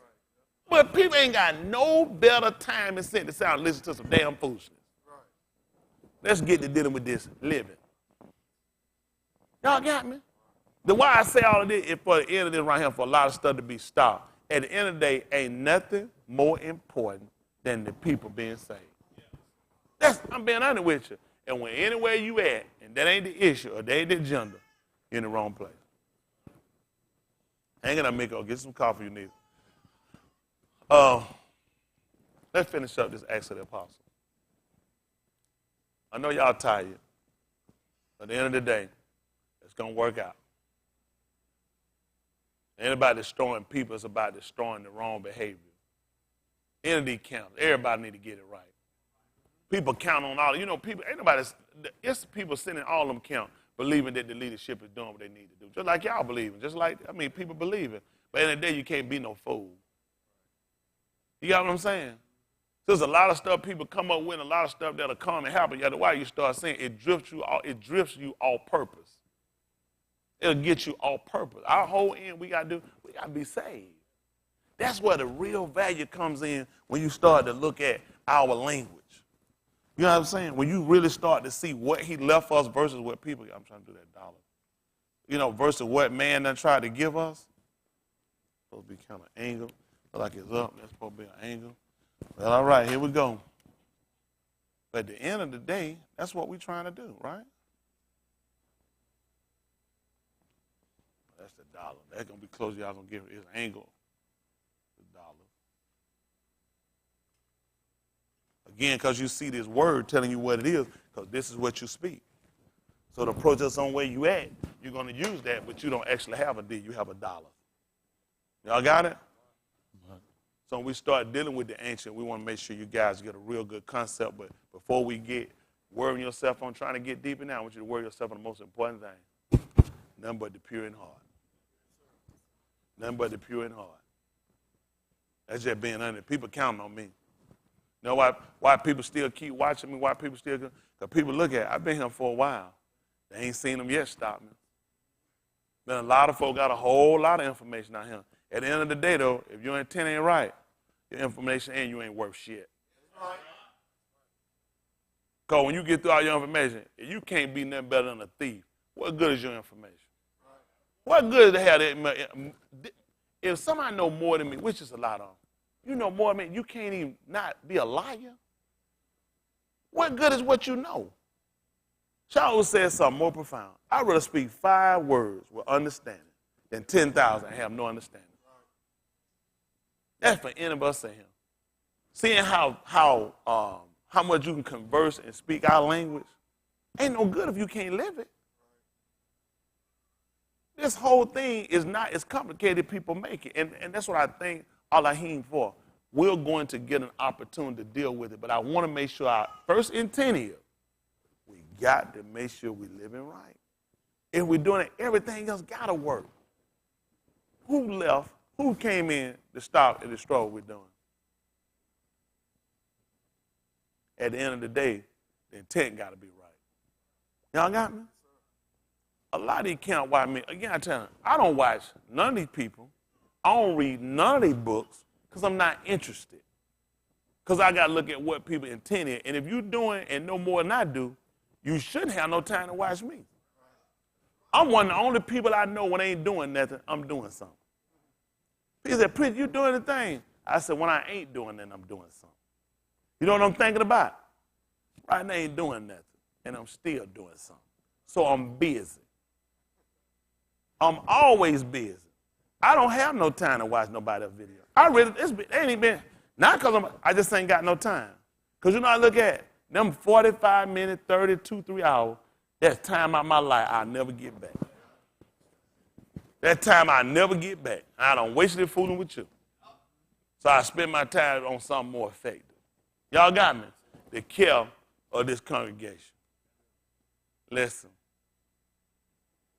But people ain't got no better time and sense to sit down and listen to some damn foolishness. Let's get to dealing with this living. Y'all got me? The why I say all of this is for the end of this right here, for a lot of stuff to be stopped. At the end of the day, ain't nothing more important than the people being saved. I'm being honest with you. And when anywhere you at, and that ain't the issue, or that ain't the agenda, you're in the wrong place. Hang it up, Miko. Get some coffee you need. Let's finish up this Acts of the Apostle. I know y'all tired. At the end of the day, it's going to work out. Anybody destroying people is about destroying the wrong behavior. Entity counts. Everybody need to get it right. People count on all. You know, people. Ain't nobody. It's people sitting in all of them count, believing that the leadership is doing what they need to do. Just like y'all believing. Just like people believe it. But at the end of the day, you can't be no fool. You got what I'm saying? There's a lot of stuff people come up with, a lot of stuff that'll come and happen. That's why you start saying it drifts you all purpose. It'll get you all purpose. Our whole end we gotta be saved. That's where the real value comes in when you start to look at our language. You know what I'm saying? When you really start to see what he left us versus what people, I'm trying to do that dollar. You know, versus what man done tried to give us. Supposed to be kind of angle. Like it's up, that's supposed to be an angle. Well, all right, here we go. But at the end of the day, that's what we're trying to do, right? That's the dollar. That's going to be close. Y'all going to give it. It's angle. The dollar. Again, because you see this word telling you what it is, because this is what you speak. So to approach us on where you at, you're going to use that, but you don't actually have a D. You have a dollar. Y'all got it? So when we start dealing with the ancient, we want to make sure you guys get a real good concept. But before we get worrying yourself on trying to get deeper now, I want you to worry yourself on the most important thing. Nothing but the pure in heart. Nothing but the pure in heart. That's just being honest. People counting on me. You know why people still keep watching me? Why people still? Because people look at it. I've been here for a while. They ain't seen them yet stop me. Then a lot of folk got a whole lot of information out here. At the end of the day, though, if your intent ain't right, your information and you ain't worth shit. Because when you get through all your information, you can't be nothing better than a thief. What good is your information? What good is to have that? If somebody know more than me, which is a lot of them, you know more than me, you can't even not be a liar. What good is what you know? Charles said something more profound. I'd rather speak 5 words with understanding than 10,000 and have no understanding. That's for any of us in here. Seeing how much you can converse and speak our language ain't no good if you can't live it. This whole thing is not as complicated people make it. And that's what I thank Elohim for. We're going to get an opportunity to deal with it. But I want to make sure our first intent is we got to make sure we're living right. If we're doing it, everything else got to work. Who left? Who came in to stop and destroy what we're doing? At the end of the day, the intent got to be right. Y'all got me? A lot of these can't watch me. Again, I tell you, I don't watch none of these people. I don't read none of these books because I'm not interested. Because I got to look at what people intended. And if you're doing and no more than I do, you shouldn't have no time to watch me. I'm one of the only people I know when I ain't doing nothing, I'm doing something. People said, Prince, you doing the thing? I said, when I ain't doing nothing, I'm doing something. You know what I'm thinking about? Right now I ain't doing nothing, and I'm still doing something. So I'm busy. I'm always busy. I don't have no time to watch nobody else's video. It ain't been, not because I just ain't got no time. Because you know I look at them 45 minutes, 32, 3 hours, that's time out of my life I'll never get back. That time I never get back. I don't waste it fooling with you. So I spend my time on something more effective. Y'all got me? The care of this congregation. Listen.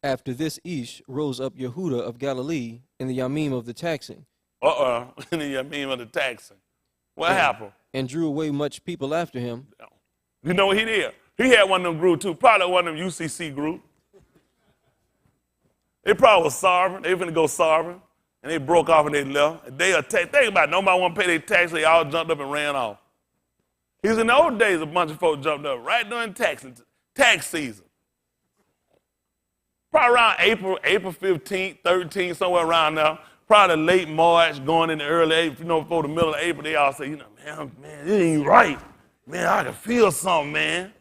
After this Ish rose up Yehuda of Galilee in the Yamim of the taxing. In the Yamim of the taxing. What happened? And drew away much people after him. You know what he did? He had one of them groups too. Probably one of them UCC group. They probably was starving. They were going to go starving. And they broke off and they left. Think about it. Nobody want to pay their tax. They all jumped up and ran off. He was in the old days, a bunch of folks jumped up right during tax season. Probably around April 15th, 13th, somewhere around there. Probably late March, going into early April, before the middle of April, they all say, man, it ain't right. Man, I can feel something, man.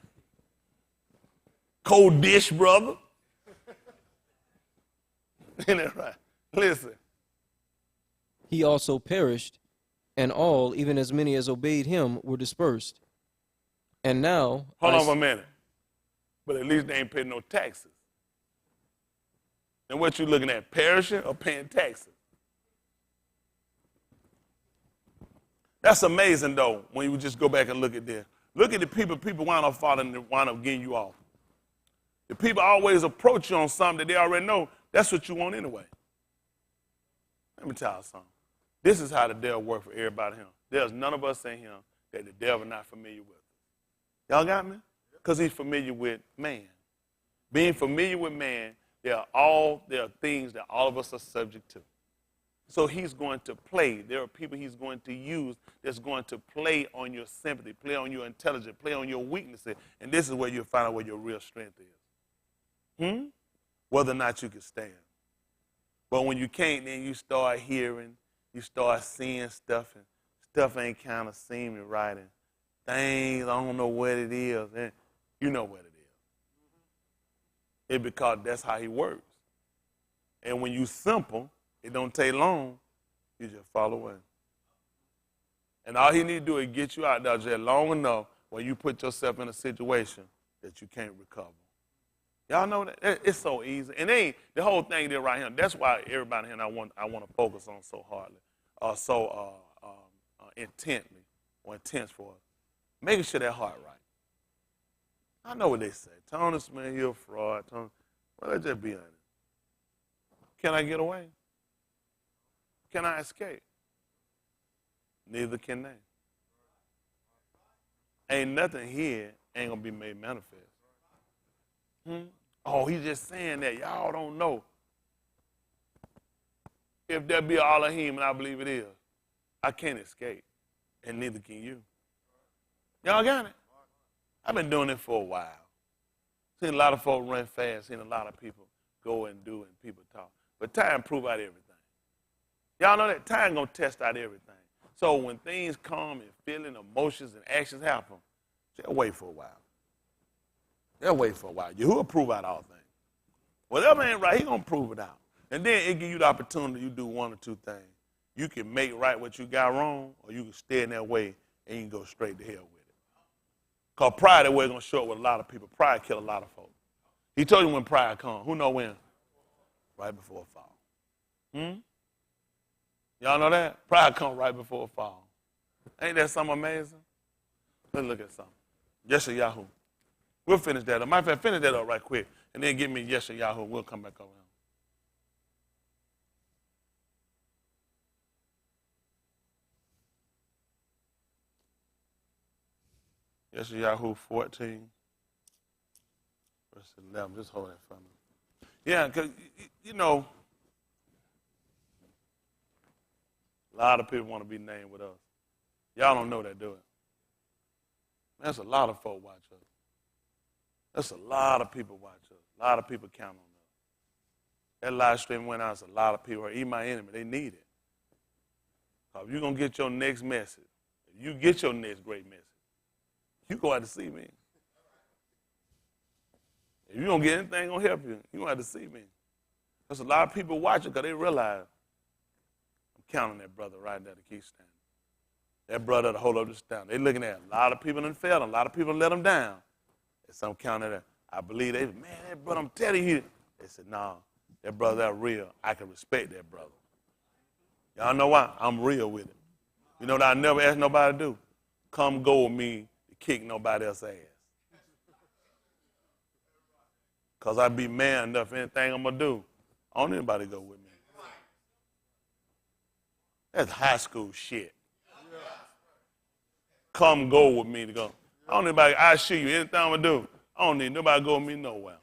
Cold dish, brother. Isn't that right? Listen. He also perished, and all, even as many as obeyed him, were dispersed. And now, Hold on for a minute. But at least they ain't paying no taxes. And what you looking at, perishing or paying taxes? That's amazing, though, when you just go back and look at this. Look at the people wind up falling and wind up getting you off. The people always approach you on something that they already know that's what you want anyway. Let me tell you something. This is how the devil works for everybody here. There's none of us in here that the devil not familiar with. Y'all got me? Because he's familiar with man. Being familiar with man, there are things that all of us are subject to. So he's going to play. There are people he's going to use that's going to play on your sympathy, play on your intelligence, play on your weaknesses. And this is where you'll find out where your real strength is. Whether or not you can stand. But when you can't, then you start hearing, you start seeing stuff, and stuff ain't kind of seeming right. And things, I don't know what it is. And you know what it is. It's because that's how he works. And when you simple, it don't take long, you just fall away. And all he need to do is get you out there just long enough when you put yourself in a situation that you can't recover. Y'all know that? It's so easy. And the whole thing there right here, that's why everybody here I want to focus on so hardly, intently or intense for us. Making sure that heart right. I know what they say. Tony Smith, you're a fraud. Well, let's just be honest. Can I get away? Can I escape? Neither can they. Ain't nothing here ain't going to be made manifest. Oh, he's just saying that. Y'all don't know. If there be Elohim, and I believe it is, I can't escape, and neither can you. Y'all got it? I've been doing it for a while. Seen a lot of folks run fast, seen a lot of people go and do and people talk. But time prove out everything. Y'all know that time gonna test out everything. So when things come and feeling, emotions, and actions happen, just wait for a while. Just wait for a while. He'll prove out all things. Whatever ain't right, he gonna prove it out. And then it give you the opportunity you do one or two things. You can make right what you got wrong, or you can stay in that way and you can go straight to hell with it. Because pride is where it's gonna show up with a lot of people. Pride kill a lot of folks. He told you when pride comes. Who know when? Right before a fall. Y'all know that? Pride comes right before a fall. Ain't that something amazing? Let's look at something. Yes or Yahoo. We'll finish that up. Matter of fact, finish that up right quick, and then give me yes or Yahoo. We'll come back around. Yes or Yahoo 14, verse 11. Just hold that for me. Yeah, because, you know, a lot of people want to be named with us. Y'all don't know that, do it? There's a lot of folk watch us. There's a lot of people watch us. A lot of people count on us. That live stream went out, there's a lot of people, or even my enemy, they need it. If you're going to get your next message, if you get your next great message, you go out to see me. If you don't get anything going to help you, you going to have to see me. There's a lot of people watching because they realize I'm counting that brother right there to keep standing. That brother to hold up the stand. They looking at a lot of people done failed, a lot of people let them down. And some counting that. I believe they, man, that brother, I'm telling you. They said, no, that brother, that real. I can respect that brother. Y'all know why? I'm real with it. You know what I never ask nobody to do? Come go with me to kick nobody else's ass. Because I be man enough, anything I'm going to do, I don't need anybody to go with me. That's high school shit. Come go with me to go. I don't need anybody, I show you anything I'm going to do. I don't need nobody to go with me nowhere.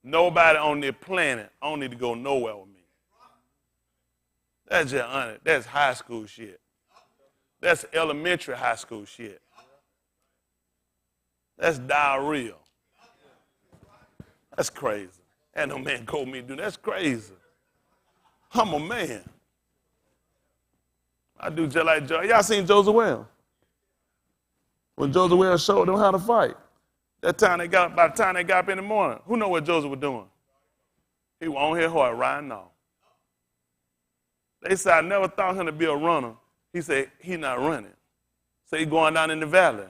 Nobody on this planet, I don't need to go nowhere with me. That's just honest. That's high school shit. That's elementary high school shit. That's diarrhea. That's crazy. Ain't no man go with me to do that. That's crazy. I'm a man. I do just like Joe. Y'all seen Joseph Wells? When Joseph Wells showed them how to fight. By the time they got up in the morning, who know what Joseph was doing? He was on his horse riding off. They said, I never thought him to be a runner. He said, he not running. So he going down in the valley.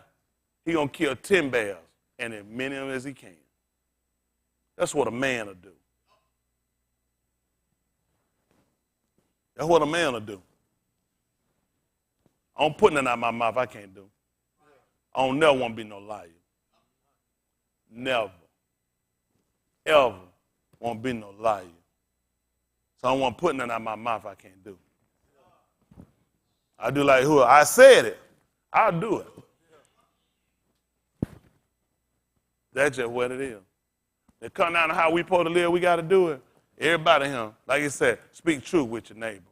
He going to kill 10 bears and as many of them as he can. That's what a man will do. That's what a man will do. I don't put nothing out of my mouth I can't do. I don't never want to be no liar. Never. Ever want to be no liar. So I don't want to put nothing out of my mouth I can't do. I do like who? I said it. I'll do it. That's just what it is. They come down to how we supposed to live, we got to do it. Everybody here, like you said, speak truth with your neighbor.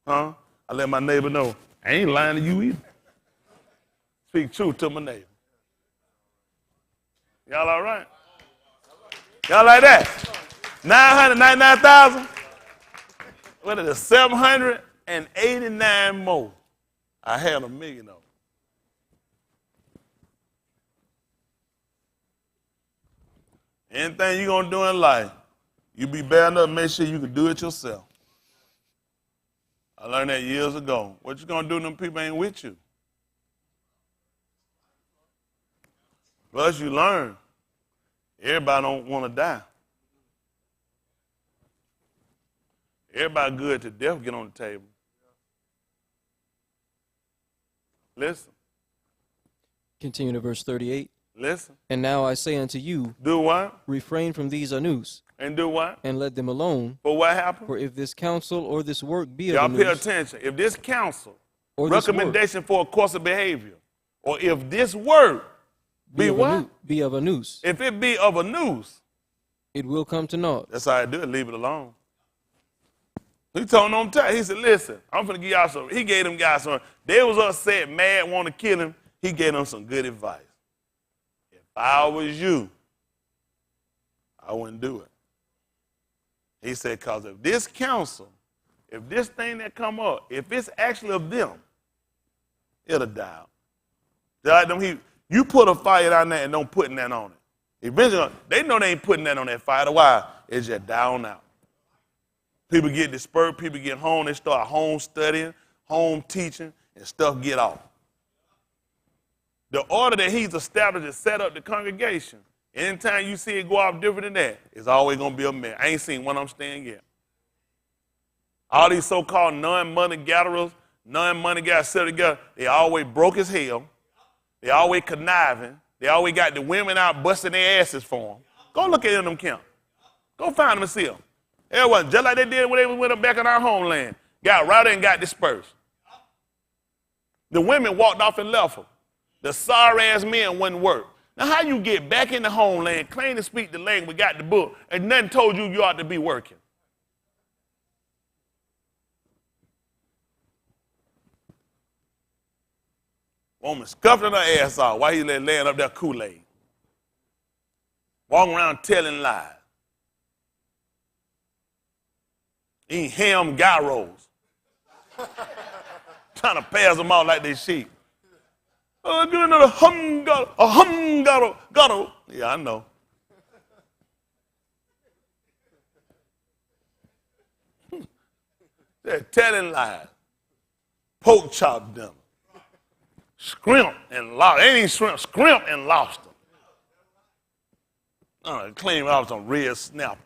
Huh? I let my neighbor know, I ain't lying to you either. Speak truth to my neighbor. Y'all all right? Y'all like that? 999,000? What is it, 789 more. I had 1 million of them. Anything you're going to do in life, you be bad enough to make sure you can do it yourself. I learned that years ago. What you going to do when them people ain't with you? Plus you learn. Everybody don't want to die. Everybody good to death get on the table. Listen. Continue to verse 38. Listen. And now I say unto you, do what? Refrain from these anus. And do what? And let them alone. For what happened? For if this counsel or this work be of y'all anus, pay attention. If this counsel, or recommendation this for a course of behavior, or if this word be what? Be of a noose. If it be of a noose, it will come to naught. That's how I do it. Leave it alone. He told them, he said, listen, I'm going to give y'all some. He gave them guys some. They was upset, mad, want to kill him. He gave them some good advice. If I was you, I wouldn't do it. He said, because if this counsel, if this thing that come up, if it's actually of them, it'll die out. Like them, you put a fire down there and don't put that on it. Eventually, they know they ain't putting that on that fire. Why? It's just down out. People get dispersed, people get home, they start home studying, home teaching, and stuff get off. The order that he's established to set up the congregation, anytime you see it go off different than that, it's always going to be a mess. I ain't seen one of them stand yet. All these so-called non-money gatherers, set together, they always broke as hell. They always conniving. They always got the women out busting their asses for them. Go look at them camp. Go find them and see them. Everyone, just like they did when they went back in our homeland, got routed and got dispersed. The women walked off and left them. The sorry-ass men wouldn't work. Now, how you get back in the homeland, claim to speak the language, got the book, and nothing told you you ought to be working? Woman scuffing her ass off while he laying up there Kool-Aid. Walking around telling lies. Eating ham gyros. Trying to pass them out like they sheep. Oh, do another garo. Yeah, I know. They're telling lies. Pork chop them. Scrimp and lobster. Ain't even shrimp, scrimp and lobster. Claim I was some red snapper.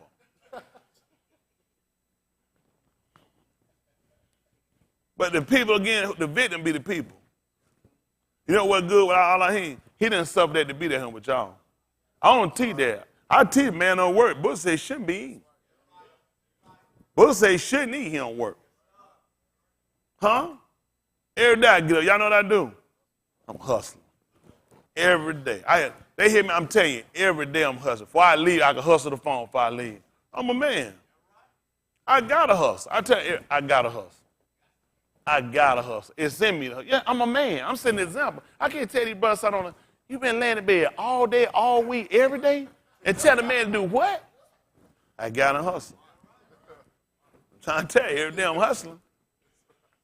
But the people, again, the victim be the people. You know what good with Elohim? He didn't suffer that to be there with y'all. I don't teach that. I teach man don't work. Book say shouldn't be eating. Book say shouldn't eat, he don't work. Huh? Every day I get up. Y'all know what I do? I'm hustling. Every day. They hear me, I'm telling you, every day I'm hustling. Before I leave, I can hustle the phone before I leave. I'm a man. I gotta hustle. I tell you, I gotta hustle. I gotta hustle. It's in me. Yeah, I'm a man. I'm setting an example. I can't tell these brothers, you've been laying in bed all day, all week, every day, and tell the man to do what? I gotta hustle. I'm trying to tell you, every day I'm hustling.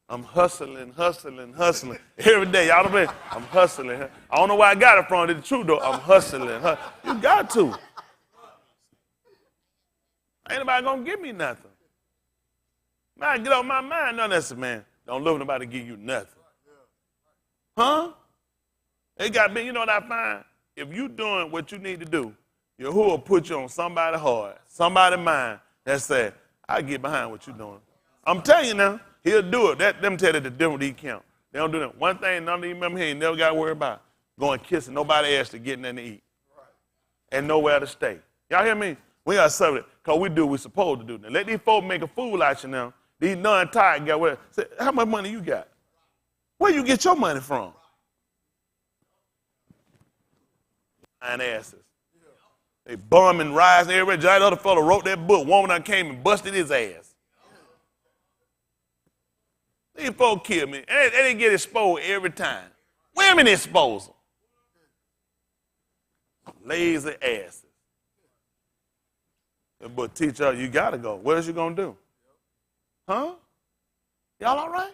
I'm hustling. Every day, y'all know I'm hustling. I don't know where I got it from. It's the truth, though. I'm hustling. You got to. Ain't nobody gonna give me nothing. Man, get off my mind. None of that, man. Don't love nobody to give you nothing. Huh? It got me, you know what I find? If you doing what you need to do, Yahuwah will put you on somebody's heart, somebody's mind that said, I get behind what you're doing. I'm telling you now, he'll do it. Them tell you the difference he count. They don't do that. One thing none of you remember he ain't never got to worry about, going kissing nobody else to get nothing to eat. And nowhere to stay. Y'all hear me? We got to serve it because we do what we're supposed to do. Now let these folks make a fool out you now. These non-tired guys, whatever. Say, how much money you got? Where you get your money from? Lying asses. They bumming, rising, everybody. That other fellow wrote that book. Woman that came and busted his ass. These folks kill me. And they get exposed every time. Women expose them. Lazy asses. But teacher, you got to go. What else you going to do? Huh? Y'all all right?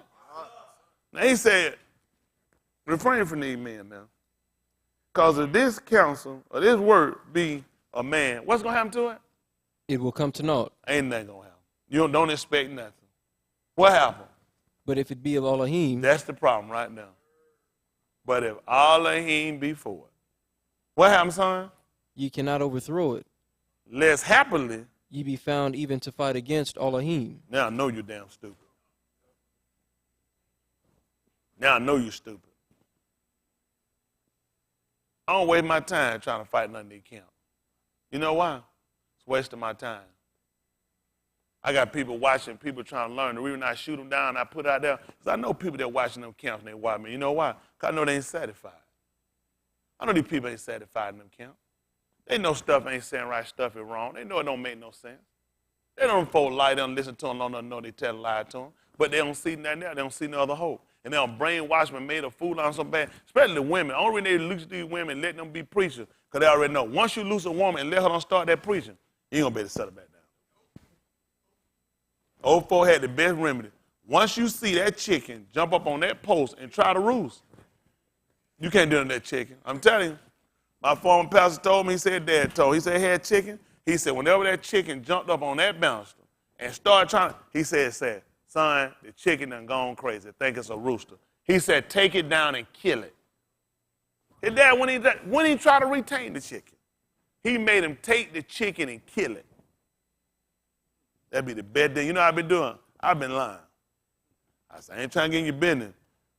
Now he said, refrain from these men now. Because if this counsel or this word be a man, what's going to happen to it? It will come to naught. Ain't nothing going to happen. You don't expect nothing. What happened? But if it be of Elohim, that's the problem right now. But if Elohim be for it, what happens, son? ye cannot overthrow it. Less happily, Ye be found even to fight against Elohim. now I know you're damn stupid. Now I know you're stupid. I don't waste my time trying to fight nothing that count. You know why? It's wasting my time. I got people watching, people trying to learn. The reason I shoot them down, I put it out there, because I know people that watching them counts and they watch me. You know why? Because I know they ain't satisfied. I know these people ain't satisfied in them counts. They know stuff ain't saying right, stuff is wrong. They know it don't make no sense. They don't folk lie, they don't listen to them, don't know they tell a lie to them. But they don't see nothing there. They don't see no other hope. And they don't brainwash them, made a fool out of them so bad, especially the women. The only reason they loose these women and let them be preachers, because they already know. Once you lose a woman and let her don't start that preaching, you ain't going to be able to settle back down. Old folk had the best remedy. Once you see that chicken jump up on that post and try to roost, you can't do nothing to that chicken. I'm telling you. My former pastor told me, he said, Dad told, he said he had chicken. He said whenever that chicken jumped up on that bouncer and started trying, he said, son, the chicken done gone crazy. Think it's a rooster. He said, take it down and kill it. His dad, when he tried to retain the chicken, he made him take the chicken and kill it. That'd be the best thing. You know what I've been doing? I've been lying. I said, I ain't trying to get in your business.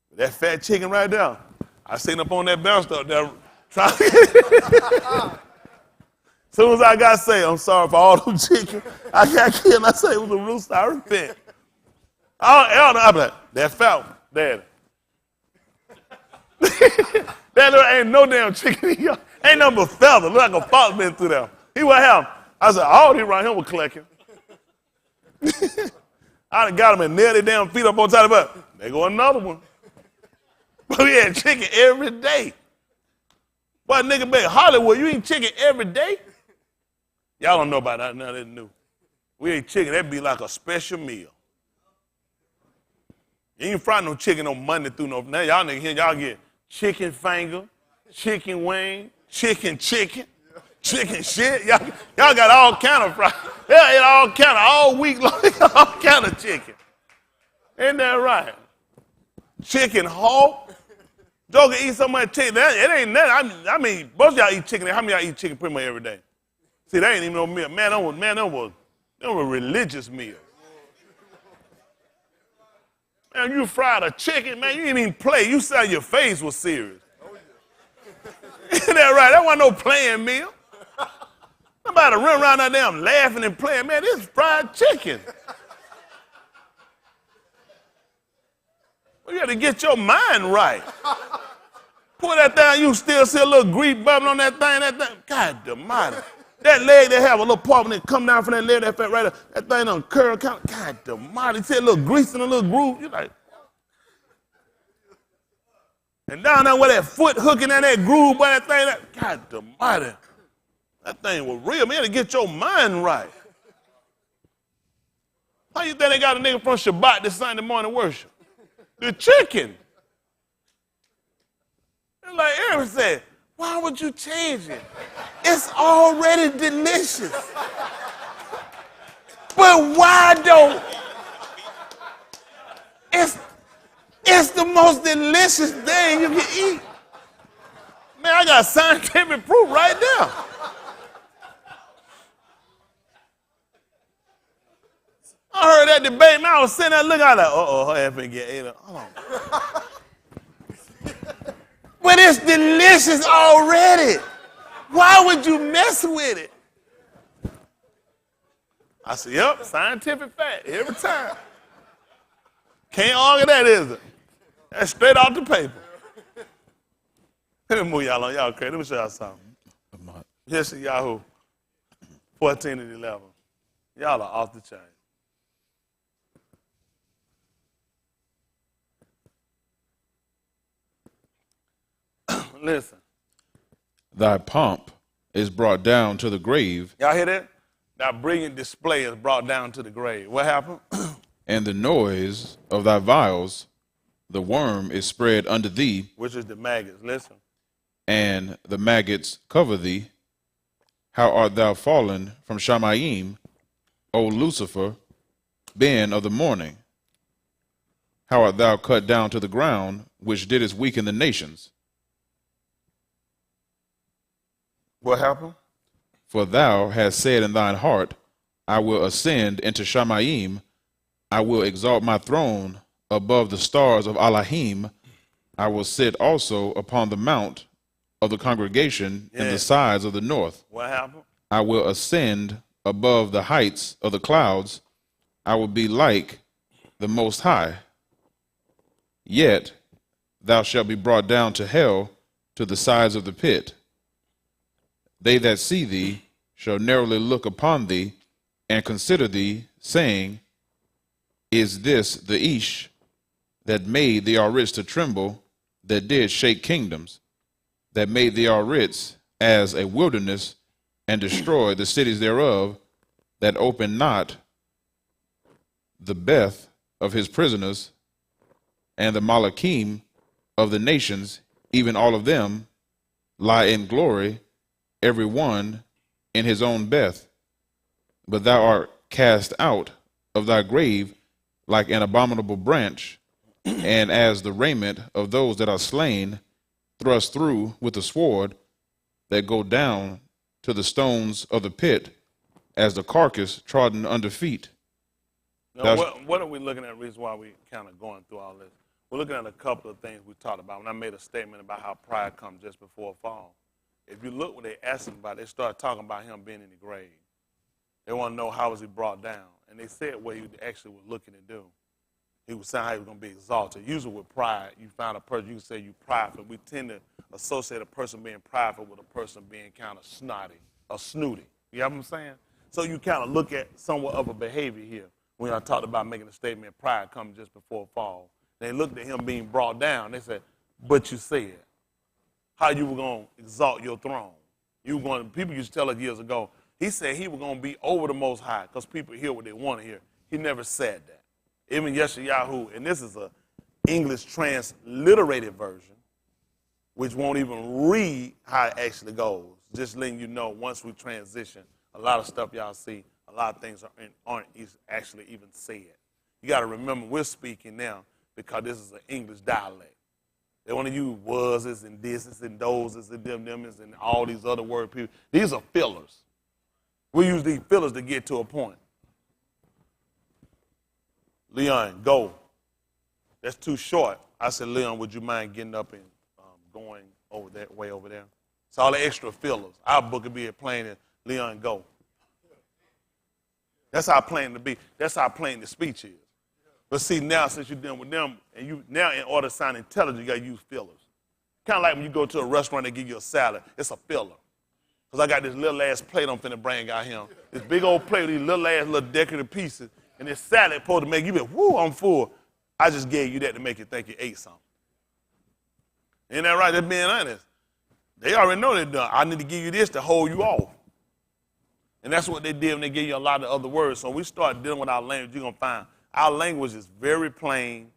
But that fat chicken right there, I seen up on that bouncer up there. As soon as I got to say, I'm sorry for all them chicken, I got killed. I say it was a rooster. I repent. I'm like, that fat one, Daddy. That ain't no damn chicken. Ain't nothing but feather. Look like a fox been through there. He what happened? I said, all these right here were collecting. I done got him and nailed their damn feet up on top of the butt. There go another one. But we had chicken every day. But nigga, baby, Hollywood, you eat chicken every day? Y'all don't know about that. Now that's new. We ate chicken. That'd be like a special meal. You ain't fry no chicken on Monday through no. Now y'all niggas here, y'all get chicken finger, chicken wing, chicken shit. Y'all got all kind of fry. Y'all ate all kind of, all week long, all kind of chicken. Ain't that right? Chicken hawk. Joker eat so much chicken. It ain't nothing. I mean, most of y'all eat chicken. How many of y'all eat chicken pretty much every day? See, that ain't even no meal. Man, that was a religious meal. Man, you fried a chicken, man, you didn't even play. You said your face was serious. Isn't that right? That wasn't no playing meal. Nobody run around that damn laughing and playing. Man, this is fried chicken. You got to get your mind right. Pull that thing, you still see a little grease bubbling on that thing. God almighty. That leg that have a little part when it come down from that leg, that fat right there, that thing on curl, God almighty. See a little grease in a little groove. You're like, and down there where that foot hooking in that groove, boy, that thing, God almighty. That thing was real. Man, to get your mind right. How you think they got a nigga from Shabbat this Sunday morning worship? The chicken. And like Aaron said, why would you change it? It's already delicious. But why don't It's the most delicious thing you can eat. Man, I got scientific proof right there. I heard that debate, man. I was sitting there looking, I was like, uh-oh, her ass finna get ate up. Hold on. But it's delicious already. Why would you mess with it? I said, yep, scientific fact, every time. Can't argue that, is it? That's straight off the paper. Let me move y'all on. Y'all crazy. Let me show y'all something. Here's Yahoo 14 and 11. Y'all are off the chain. Listen. Thy pomp is brought down to the grave, Y'all hear that? That brilliant display is brought down to the grave. What happened? and the noise of thy vials, the worm is spread under thee, Which is the maggots. Listen. and the maggots cover thee. How art thou fallen from Shamayim, O Lucifer, Ben of the morning? How art thou cut down to the ground, which didst weaken the nations? What happened? For thou hast said in thine heart, I will ascend into Shamayim, I will exalt my throne above the stars of Elohim, I will sit also upon the mount of the congregation in the sides of the north. What happened? I will ascend above the heights of the clouds, I will be like the Most High. Yet thou shalt be brought down to hell, to the sides of the pit. They that see thee shall narrowly look upon thee and consider thee, saying, Is this the Ish that made the Aritz to tremble, that did shake kingdoms, that made the Aritz as a wilderness and destroyed the cities thereof, that opened not the Beth of his prisoners, and the Malachim of the nations, even all of them, lie in glory, every one in his own Beth. But thou art cast out of thy grave like an abominable branch, and as the raiment of those that are slain, thrust through with the sword, that go down to the stones of the pit, as the carcass trodden under feet. Now, what are we looking at? The reason why we kind of going through all this. We're looking at a couple of things we talked about. When I made a statement about how pride comes just before a fall. If you look what they asked him about, they started talking about him being in the grave. They want to know how was he brought down. And they said what he actually was looking to do. He was saying how he was going to be exalted. Usually with pride, you find a person, you can say you prideful. We tend to associate a person being prideful with a person being kind of snotty or snooty. You know what I'm saying? So you kind of look at somewhat of a behavior here when I talked about making a statement, pride comes just before a fall. They looked at him being brought down. They said, but you said how you were going to exalt your throne. You were going to, people used to tell us years ago, he said he was going to be over the Most High because people hear what they want to hear. He never said that. Even Yeshayahu, and this is a English transliterated version, which won't even read how it actually goes. Just letting you know, once we transition, a lot of stuff y'all see, a lot of things aren't actually even said. You got to remember, we're speaking now because this is an English dialect. They want to use wases and thises and thoses and them's and all these other word people. These are fillers. We use these fillers to get to a point. Leon, go. That's too short. I said, Leon, would you mind getting up and going over that way over there? It's all the extra fillers. Our book would be a plain as Leon, go. That's how plain to be. That's how plain the speech is. But see, now since you're dealing with them, and you now in order to sound intelligent, you got to use fillers. Kind of like when you go to a restaurant, they give you a salad. It's a filler. Because I got this little ass plate I'm finna bring out here. This big old plate with these little ass little decorative pieces. And this salad supposed to make you be, whoo, I'm full. I just gave you that to make you think you ate something. Ain't that right? They're being honest. They already know they're done. I need to give you this to hold you off. And that's what they did when they gave you a lot of other words. So when we start dealing with our language, you're going to find our language is very plain,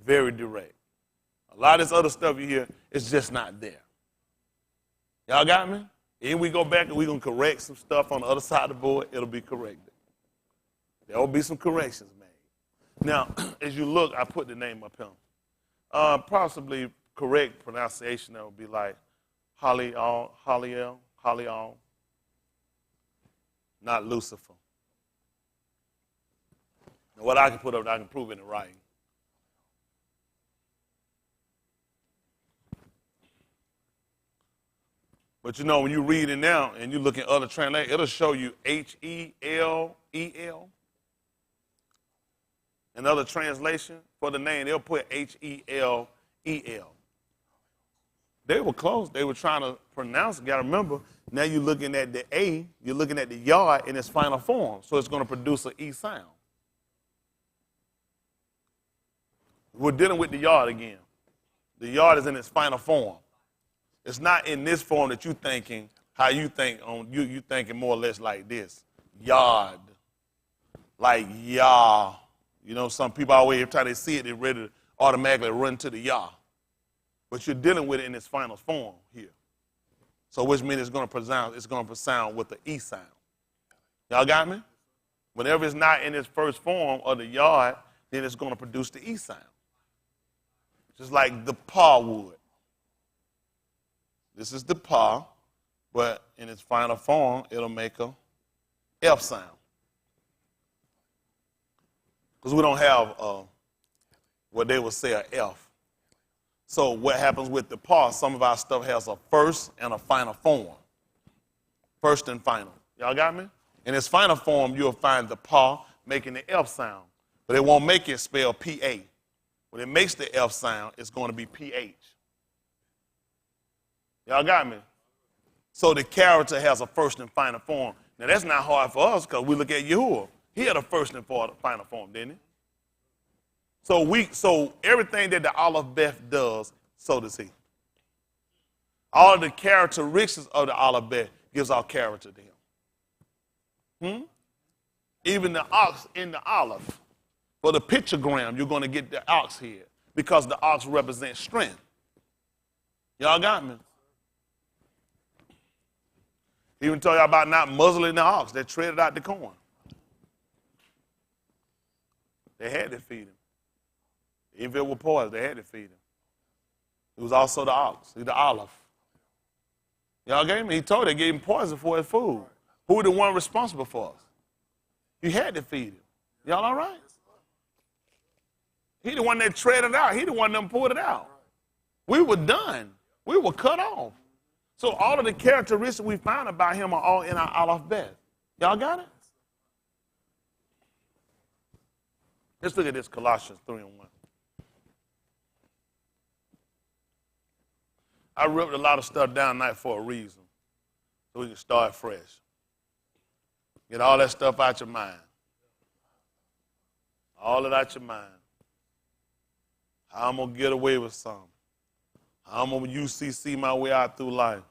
very direct. A lot of this other stuff you hear is just not there. Y'all got me? And we go back and we're going to correct some stuff on the other side of the board. It'll be corrected. There will be some corrections made. Now, as you look, I put the name up here. Possibly correct pronunciation that would be like Haliel, not Lucifer. Now, what I can put up, I can prove it in writing. But you know, when you read it now and you look at other translations, it'll show you Helel. Another translation for the name, they'll put Helel. They were close. They were trying to pronounce it. You got to remember, now you're looking at the A, you're looking at the yod in its final form. So it's going to produce an E sound. We're dealing with the yod again. The yod is in its final form. It's not in this form that you're thinking, how you think on you thinking more or less like this. Yod. Like Yah. You know, some people always, every time they see it, they're ready to automatically run to the Yah. But you're dealing with it in its final form here. So which means it's going to sound with the E sound. Y'all got me? Whenever it's not in its first form of the yod, then it's going to produce the E sound. Just like the paw would. This is the paw, but in its final form, it'll make a F sound. Because we don't have what they would say an F. So what happens with the paw, some of our stuff has a first and a final form. First and final. Y'all got me? In its final form, you'll find the paw making the F sound. But it won't make it spell P-A. When it makes the F sound, it's going to be P-H. Y'all got me? So the character has a first and final form. Now, that's not hard for us because we look at Yahuwah. He had a first and final form, didn't he? So everything that the Aleph Beth does, so does he. All of the characteristics of the Aleph Beth gives our character to him. Even the ox in the Aleph. For the pictogram, you're going to get the ox here because the ox represents strength. Y'all got me? Even told y'all about not muzzling the ox that treaded out the corn. They had to feed him. Even if it was poison, they had to feed him. It was also the ox, the olive. Y'all gave me? He told they gave him poison for his food. Who was the one responsible for us? You had to feed him. Y'all all right? He the one that treaded out. He the one that pulled it out. We were done. We were cut off. So all of the characteristics we found about him are all in our Aleph Beth. Y'all got it? Let's look at this Colossians 3:1. I ripped a lot of stuff down tonight for a reason, so we can start fresh. Get all that stuff out your mind. All it out your mind. How I'm going to get away with something. How I'm going to UCC my way out through life.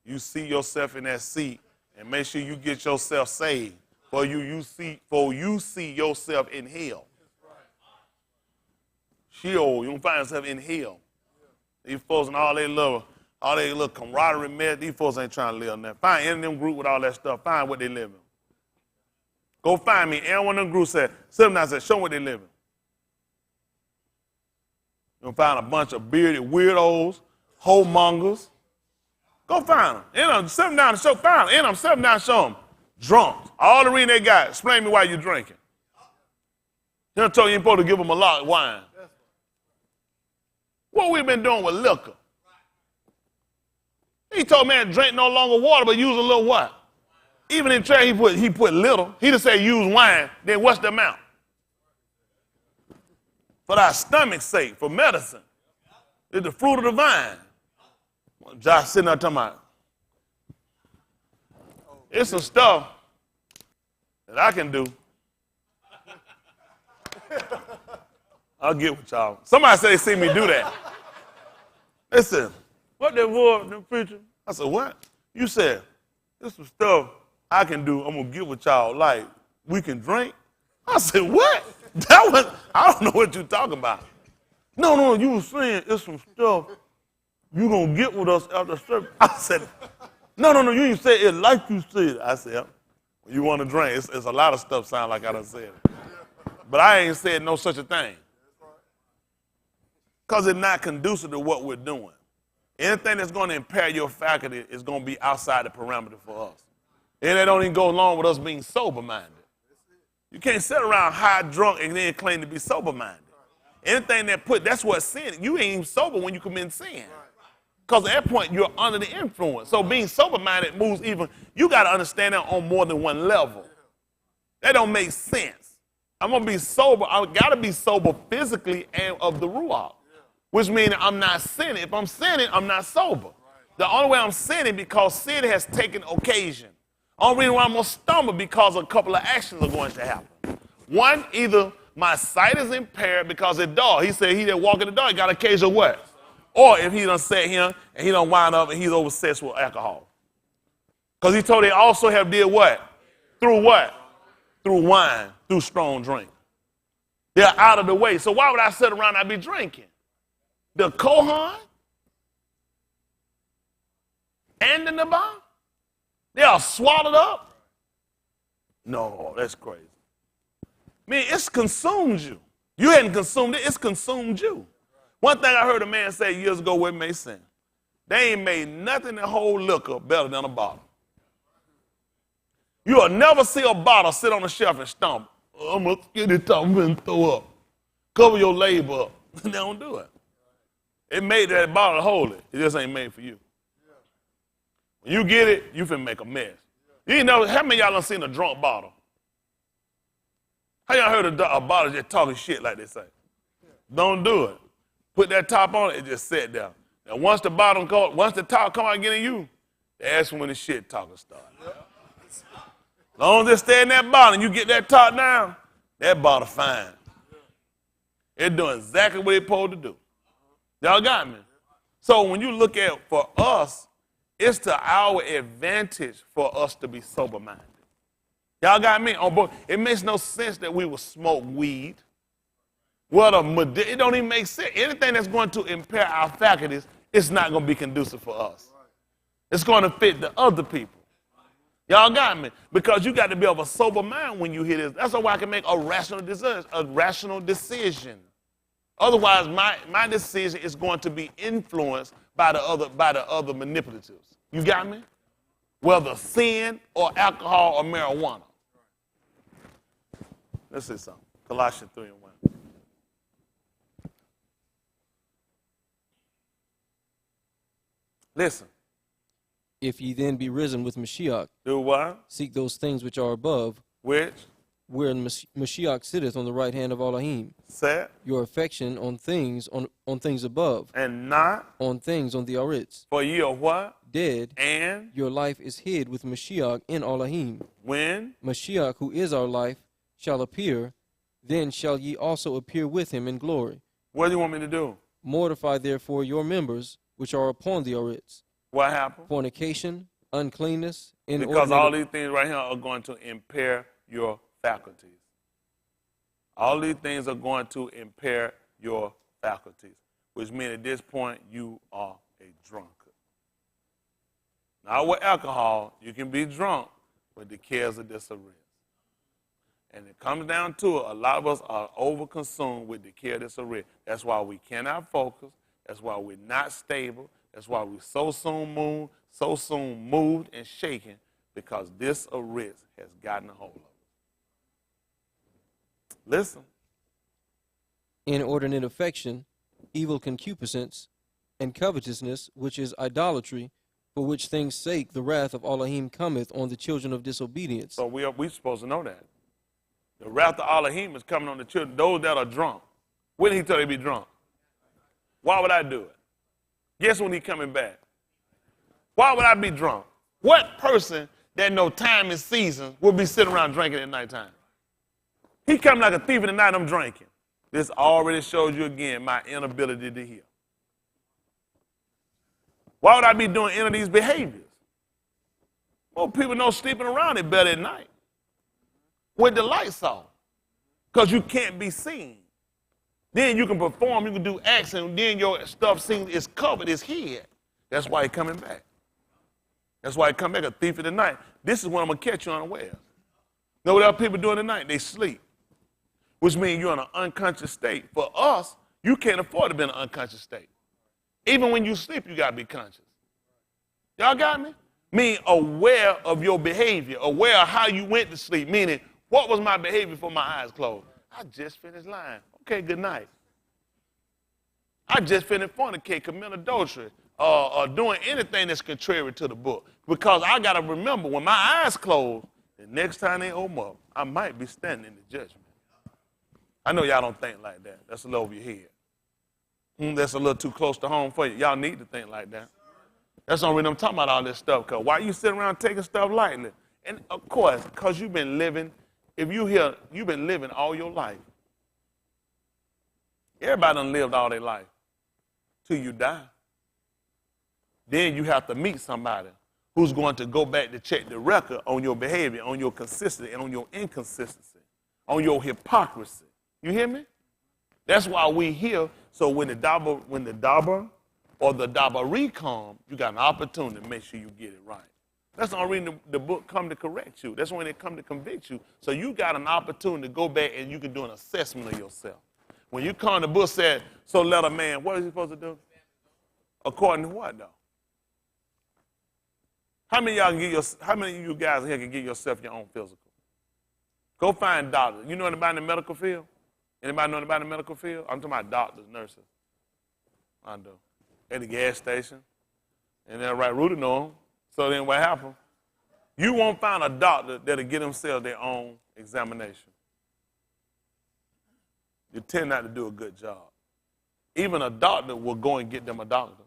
You see yourself in that seat and make sure you get yourself saved before you see yourself in hell. Sheol, you don't find yourself in hell. These folks and all they little camaraderie mess, these folks ain't trying to live in that. Find any of them group with all that stuff. Find what they live in. Go find me. And one of them groups said, sit down and said, show them what they live in. You'll find a bunch of bearded weirdos, homongers. Go find them. Sit them down and show, find them. Sit them down and show them. Drunk. All the reason they got. Explain to me why you're drinking. He'll tell you ain't supposed to give them a lot of wine. What we been doing with liquor? He told man drink no longer water, but use a little what? Even in church, he put little. He just said use wine. Then what's the amount? For our stomach's sake, for medicine. It's the fruit of the vine. Josh sitting there talking about. It's some stuff that I can do. I'll get with y'all. Somebody said they see me do that. They said, what that was, them preacher? I said, what? You said, there's some stuff I can do. I'm going to get with y'all. Like, we can drink. I said, what? I don't know what you're talking about. No, you were saying it's some stuff you going to get with us after service. I said, no, you didn't say it like you said. I said, you want to drink. It's a lot of stuff sound like I done said it. But I ain't said no such a thing. Because it's not conducive to what we're doing. Anything that's going to impair your faculty is going to be outside the parameter for us. And that don't even go along with us being sober-minded. You can't sit around high drunk and then claim to be sober-minded. Anything that's what sin. You ain't even sober when you commit sin. Because at that point, you're under the influence. So being sober-minded moves even, you got to understand that on more than one level. That don't make sense. I'm going to be sober. I got to be sober physically and of the ruach, which means I'm not sinning. If I'm sinning, I'm not sober. The only way I'm sinning because sin has taken occasion. Only reason why I'm going to stumble because a couple of actions are going to happen. One, either my sight is impaired because it's dark. He said he that walk in the dark got occasion what? Or if he done sat here and he done wind up and he's obsessed with alcohol. Because he told they also have did what? Through what? Through wine, through strong drink. They're out of the way. So why would I sit around and I be drinking? The Kohan and the Nabal? They are swallowed up? No, that's crazy. I mean, it's consumed you. You hadn't consumed it, it's consumed you. One thing I heard a man say years ago what made sense. They ain't made nothing that hold liquor better than a bottle. You'll never see a bottle sit on the shelf and stomp. I'm going to get it up and throw up. Cover your labor up. They don't do it. It made that bottle to hold it. It just ain't made for you. When you get it, you finna make a mess. You know, how many of y'all done seen a drunk bottle? How y'all heard a bottle just talking shit like they say? Don't do it. Put that top on it, it just sit down. Now once the top come out getting you, that's when the shit talking starts. As long as it stay in that bottle and you get that top down, that bottle fine. It's doing exactly what it's supposed to do. Y'all got me? So when you look at, for us, it's to our advantage for us to be sober-minded. Y'all got me on board? It makes no sense that we will smoke weed. It don't even make sense. Anything that's going to impair our faculties, it's not going to be conducive for us. It's going to fit the other people. Y'all got me? Because you got to be of a sober mind when you hear this. That's why I can make a rational decision. Otherwise, my decision is going to be influenced by the other manipulatives. You got me? Whether sin or alcohol or marijuana. Let's see something. Colossians 3:1. Listen. If ye then be risen with Mashiach, Do what? seek those things which are above, Which? where Mashiach sitteth on the right hand of Elohim. Set. Your affection on things above, And not. on things on the Aritz. For ye are what? Dead, And. your life is hid with Mashiach in Elohim. When? Mashiach, who is our life, shall appear, then shall ye also appear with him in glory. What do you want me to do? Mortify therefore your members which are upon the Aritz. What happened? Fornication, uncleanness, Because all these things right here are going to impair your faculties. All these things are going to impair your faculties, which means at this point you are a drunkard. Now with alcohol, you can be drunk with the cares of this arrest. And it comes down to it, a lot of us are overconsumed with the care of this arrest. That's why we cannot focus. That's why we're not stable. That's why we're so soon moved and shaken, because this arrest has gotten a hold of us. Listen. inordinate affection, evil concupiscence, and covetousness, which is idolatry, for which things' sake the wrath of Elohim cometh on the children of disobedience. So we're supposed to know that. The wrath of Elohim is coming on the children, those that are drunk. When did he tell you to be drunk? Why would I do it? Guess when he coming back? Why would I be drunk? What person that know time and season will be sitting around drinking at nighttime? He come like a thief in the night, I'm drinking. This already shows you again my inability to hear. Why would I be doing any of these behaviors? Well, people know sleeping around it better at night with the lights off, because you can't be seen. Then you can perform, you can do acts, and then your stuff seen is covered, it's hid. That's why he's coming back. That's why he come back a thief in the night. This is when I'm going to catch you unawares. Know what other people do in the night? They sleep, which means you're in an unconscious state. For us, You can't afford to be in an unconscious state. Even when you sleep, you got to be conscious. Y'all got me? Meaning aware of your behavior, aware of how you went to sleep, meaning what was my behavior before my eyes closed? I just finished lying. Okay, good night. I just finished fornicating, committing adultery, or doing anything that's contrary to the book. Because I got to remember, when my eyes close, the next time they open up, I might be standing in the judgment. I know y'all don't think like that. That's a little over your head. That's a little too close to home for you. Y'all need to think like that. That's the only reason I'm talking about all this stuff, because why you sitting around taking stuff lightly? And, of course, because you've been living, if you hear, you've been living all your life. Everybody done lived all their life till you die. Then you have to meet somebody who's going to go back to check the record on your behavior, on your consistency, and on your inconsistency, on your hypocrisy. You hear me? That's why we here. So when the Daba or the Dabari come, you got an opportunity to make sure you get it right. That's the only reason the book come to correct you. That's when it come to convict you. So you got an opportunity to go back and you can do an assessment of yourself. When you come, the book said, so let a man, what is he supposed to do? According to what, though? How many of you guys here can get yourself your own physical? Go find doctors. You know anybody in the medical field? Anybody know anybody in the medical field? I'm talking about doctors, nurses. I do. At the gas station. And they're right, Rudy know them. So then what happened? You won't find a doctor that'll get themselves their own examination. You tend not to do a good job. Even a doctor will go and get them a doctor.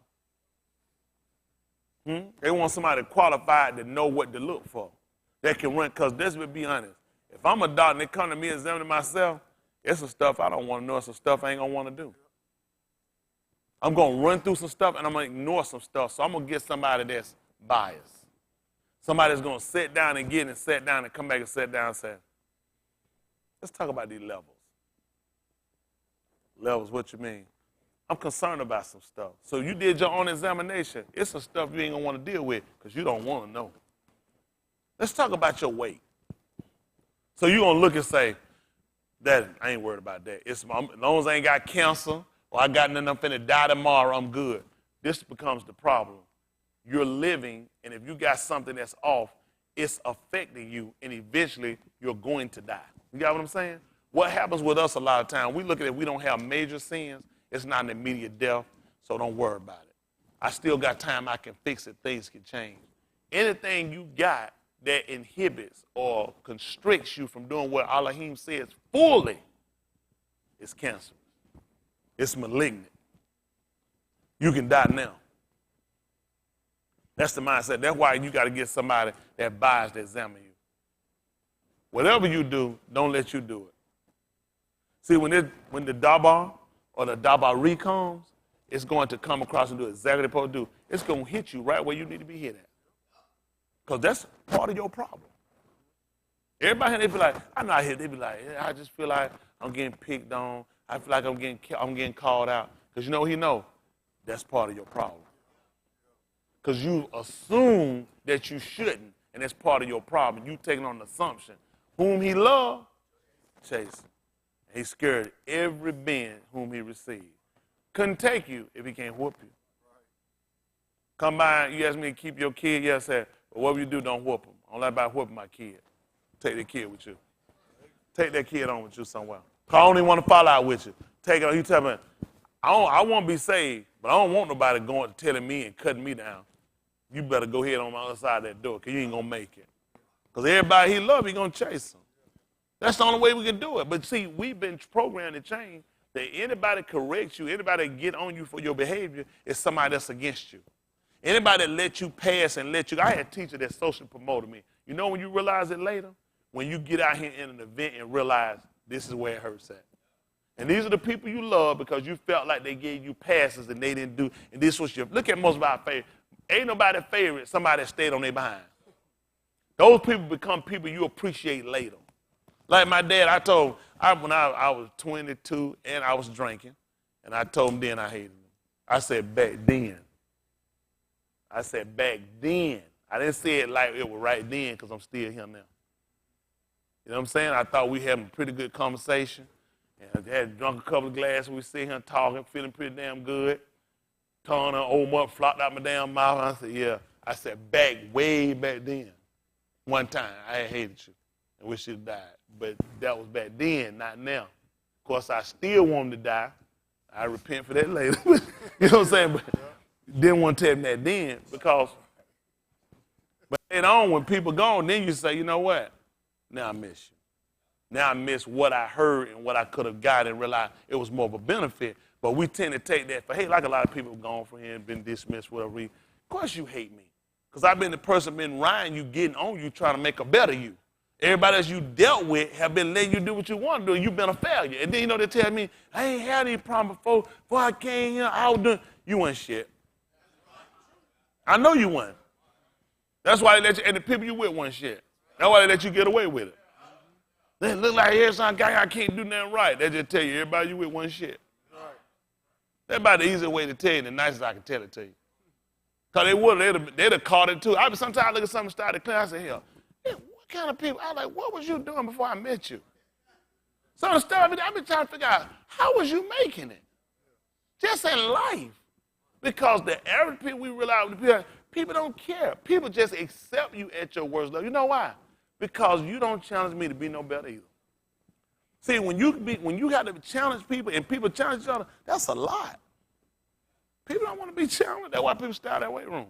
They want somebody qualified to know what to look for. That can run, because let's be honest. If I'm a doctor and they come to me examining myself, it's some stuff I don't want to know. It's some stuff I ain't going to want to do. I'm going to run through some stuff and I'm going to ignore some stuff. So I'm going to get somebody that's biased. Somebody that's going to sit down and get and sit down and come back and sit down and say, let's talk about these levels. Levels, what you mean? I'm concerned about some stuff. So you did your own examination. It's some stuff you ain't going to want to deal with because you don't want to know. Let's talk about your weight. So you're going to look and say, that I ain't worried about that. As long as I ain't got cancer or I got nothing, I'm finna die tomorrow, I'm good. This becomes the problem. You're living, and if you got something that's off, it's affecting you, and eventually you're going to die. You got what I'm saying? What happens with us a lot of times, we look at it, we don't have major sins. It's not an immediate death, so don't worry about it. I still got time, I can fix it, things can change. Anything you got that inhibits or constricts you from doing what Elohim says fully is cancerous. It's malignant. You can die now. That's the mindset. That's why you got to get somebody that biased to examine you. Whatever you do, don't let you do it. See, when the Dabar or the Dabari comes, it's going to come across and do exactly what it's supposed to do. It's going to hit you right where you need to be hit at. Because that's part of your problem. Everybody here, they be like, I'm not here. They be like, yeah, I just feel like I'm getting picked on. I feel like I'm getting called out. Because you know what he know? That's part of your problem. Because you assume that you shouldn't, and that's part of your problem. You taking on an assumption. Whom he loved, chase. He's scared every man whom he received. Couldn't take you if he can't whoop you. Come by, you ask me to keep your kid, yes, sir. But whatever you do, don't whoop them. I don't like about whooping my kid. Take the kid with you. Take that kid on with you somewhere. I don't even want to fall out with you. Take it on. You tell me, I won't be saved, but I don't want nobody going telling me and cutting me down. You better go ahead on the other side of that door because you ain't going to make it. Because everybody he loves, he's going to chase him. That's the only way we can do it. But see, we've been programmed to change that anybody corrects you, anybody get on you for your behavior is somebody that's against you. Anybody that let you pass and let you, I had a teacher that socially promoted me. You know when you realize it later? When you get out here in an event and realize this is where it hurts at. And these are the people you love because you felt like they gave you passes and they didn't do, and this was your, look at most of our favorite. Ain't nobody favorite somebody that stayed on their behind. Those people become people you appreciate later. Like my dad, I told him, when I was 22 and I was drinking, and I told him then I hated him. I said back then. I said back then. I didn't say it like it was right then because I'm still here now. You know what I'm saying? I thought we had a pretty good conversation. And I had drunk a couple of glasses. We sit here talking, feeling pretty damn good. Tongue opened up, flopped out my damn mouth. And I said, yeah. I said, way back then. One time, I had hated you and wish you'd died. But that was back then, not now. Of course, I still want him to die. I repent for that later. You know what I'm saying? But didn't want to tell him that then because, but later on, when people gone, then you say, you know what? Now I miss you. Now I miss what I heard and what I could have got and realized it was more of a benefit. But we tend to take that for hate, like a lot of people have gone from here and been dismissed for whatever reason. Of course you hate me. Because I've been the person been riding you, getting on you, trying to make a better you. Everybody else you dealt with have been letting you do what you want to do, and you've been a failure. And then, they tell me, I ain't had any problem before I came here, I was doing, you wasn't shit. I know you weren't. That's why they let you, and the people you with weren't shit. That's why they let you get away with it. They look like here's some guy I can't do nothing right. They just tell you everybody you with one shit. That's about the easiest way to tell you, the nicest I can tell it to you. Because they'd have caught it too. Sometimes I look at something started clear, I say, hell, what kind of people? I like, what was you doing before I met you? Some of the stuff I've been trying to figure out, how was you making it? Just in life. Because the average people we realize, people don't care. People just accept you at your worst level. You know why? Because you don't challenge me to be no better either. See, when you got to challenge people and people challenge each other, that's a lot. People don't want to be challenged. That's why people stay out of that weight room.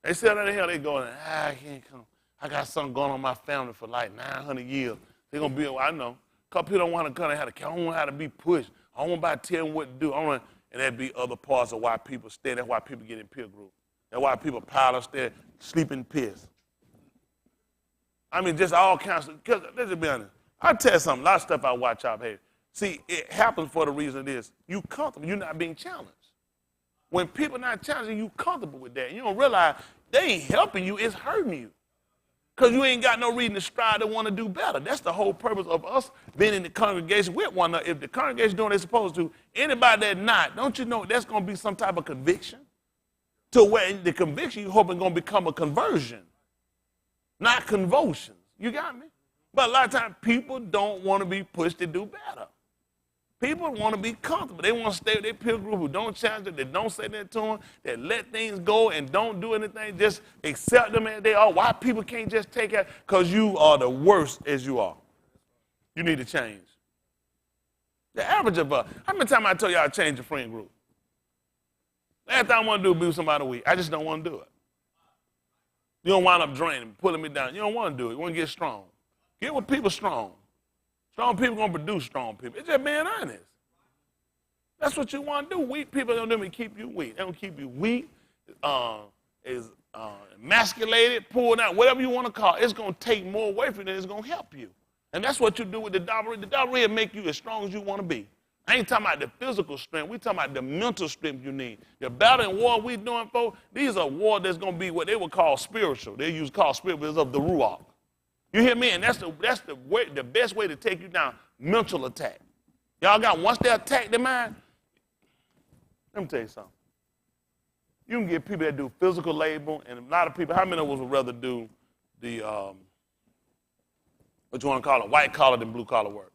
They sit out of hell, they go, I can't come. I got something going on in my family for like 900 years. They're going to be, I know. Because people don't want to come and have to, I don't want how to be pushed. I don't want nobody to tell them what to do. And that'd be other parts of why people stay. That's why people get in peer group. That's why people pile up there, sleeping piss. I mean, just all kinds of, because let's just be honest. I'll tell you something, a lot of stuff I watch out here. See, it happens for the reason it is. You comfortable, you're not being challenged. When people not challenging you, comfortable with that. You don't realize they ain't helping you, it's hurting you. Because you ain't got no reason to strive to want to do better. That's the whole purpose of us being in the congregation with one another. If the congregation doing what they're supposed to, anybody that not, don't you know that's going to be some type of conviction? To where the conviction you hoping going to become a conversion, not convulsions. You got me? But a lot of times people don't want to be pushed to do better. People want to be comfortable. They want to stay with their peer group who don't challenge them, that don't say that to them, that let things go and don't do anything, just accept them as they are. Why people can't just take it? Because you are the worst as you are. You need to change. The average of us, how many times I tell y'all I change your friend group? Last thing I want to do is be with somebody weak. I just don't want to do it. You don't wind up draining, pulling me down. You don't want to do it. You want to get strong. Get with people strong. Strong people going to produce strong people. It's just being honest. That's what you want to do. Weak people don't do me keep you weak. They don't keep you weak, emasculated, pulled out, whatever you want to call it. It's going to take more away from you than it's going to help you. And that's what you do with the Abary. The Abary will make you as strong as you want to be. I ain't talking about the physical strength. We talking about the mental strength you need. The battle and war we doing, folks, these are war that's going to be what they would call spiritual. They use call spiritual of the Ruach. You hear me? And that's the best way to take you down, mental attack. Y'all got, once they attack the mind, let me tell you something. You can get people that do physical labor, and a lot of people, how many of us would rather do the, what you want to call it, white collar than blue collar work?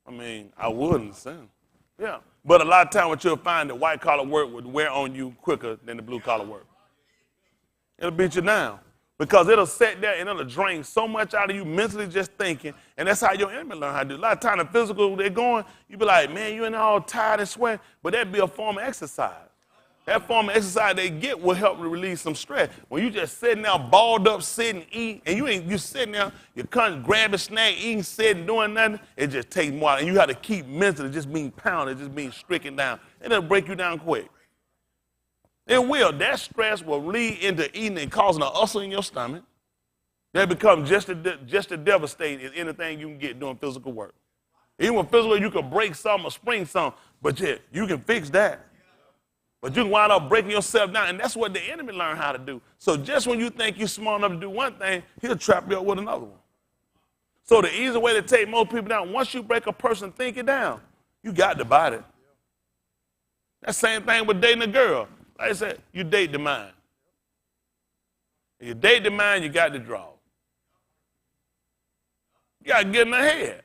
I mean, I wouldn't say. Yeah. But a lot of time what you'll find, the white collar work would wear on you quicker than the blue collar work. It'll beat you down. Because it'll sit there and it'll drain so much out of you mentally just thinking, and that's how your enemy learn how to do it. A lot of time the physical, they're going, you be like, man, you in there all tired and sweating, but that'd be a form of exercise. That form of exercise they get will help release some stress. When you just sitting there balled up, sitting, eating, and you sitting there, you can't grab a snack, eating, sitting, doing nothing, it just takes more out. And you have to keep mentally just being pounded, just being stricken down, and it'll break you down quick. It will. That stress will lead into eating and causing an ulcer in your stomach. That becomes just as devastating as anything you can get doing physical work. Even with physical work, you can break something or spring something, but yeah, you can fix that. But you can wind up breaking yourself down, and that's what the enemy learned how to do. So just when you think you're smart enough to do one thing, he'll trap you up with another one. So the easy way to take most people down, once you break a person thinking down, you got the body. That same thing with dating a girl. Like I said, you date the mind. If you date the mind, you got to draw. You got to get in the head.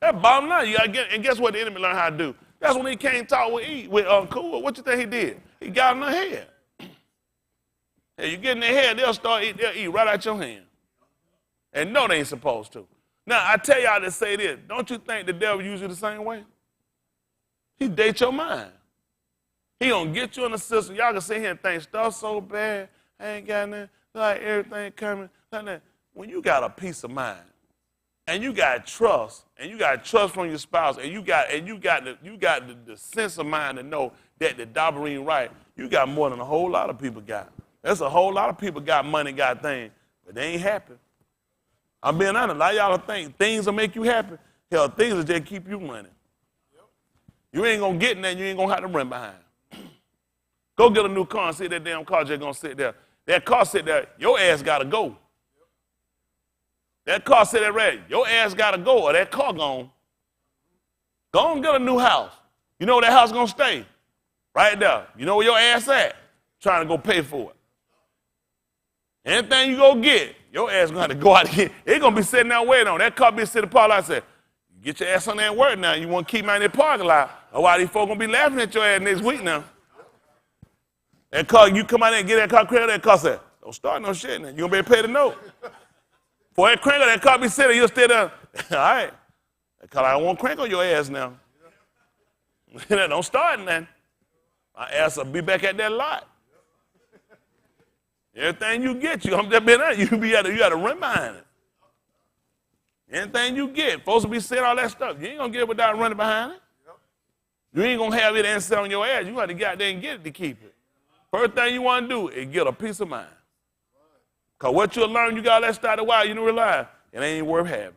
That bottom line, you gotta get. And guess what the enemy learned how to do? That's when he came talk with Eve, with Cool. What you think he did? He got in her head. And you get in their head, they'll eat right out your hand. And no, they ain't supposed to. Now, I tell y'all to say this. Don't you think the devil uses you the same way? He dates your mind. He gonna get you in the system. Y'all can sit here and think stuff so bad, I ain't got nothing, like everything coming, like that. When you got a peace of mind, and you got trust, and you got trust from your spouse, and you got the sense of mind to know that the Abary right, you got more than a whole lot of people got. There's a whole lot of people got money, got things, but they ain't happy. I'm being honest. A lot of y'all think things will make you happy. Hell, things will just keep you money. You ain't gonna get nothing. You ain't gonna have to run behind. Go get a new car and see that damn car just gonna sit there. That car sit there. Your ass gotta go. That car sit there ready. Your ass gotta go, or that car gone. Go and get a new house. You know where that house gonna stay? Right there. You know where your ass at? Trying to go pay for it. Anything you go get, your ass gonna have to go out and get. It gonna be sitting there waiting on. That car be sitting in the parking lot and say, get your ass on that work now. You want to keep me in that parking lot. Or why these folks gonna be laughing at your ass next week now? That car, you come out there and get that car crank, that car say, don't start no shit now. You gonna be pay the note. For that crank, that car be sitting, you'll stay there. All right. That car, I won't crank on your ass now. Don't start nothing. My ass will be back at that lot. Everything you get, I'm just being honest, you gotta run behind it. Anything you get, folks will be saying all that stuff. You ain't gonna get it without running behind it. You ain't gonna have it and sit on your ass. You got to get out there and get it to keep it. First thing you want to do is get a peace of mind. Because what you'll learn, you got that started a while, you don't realize it ain't worth having.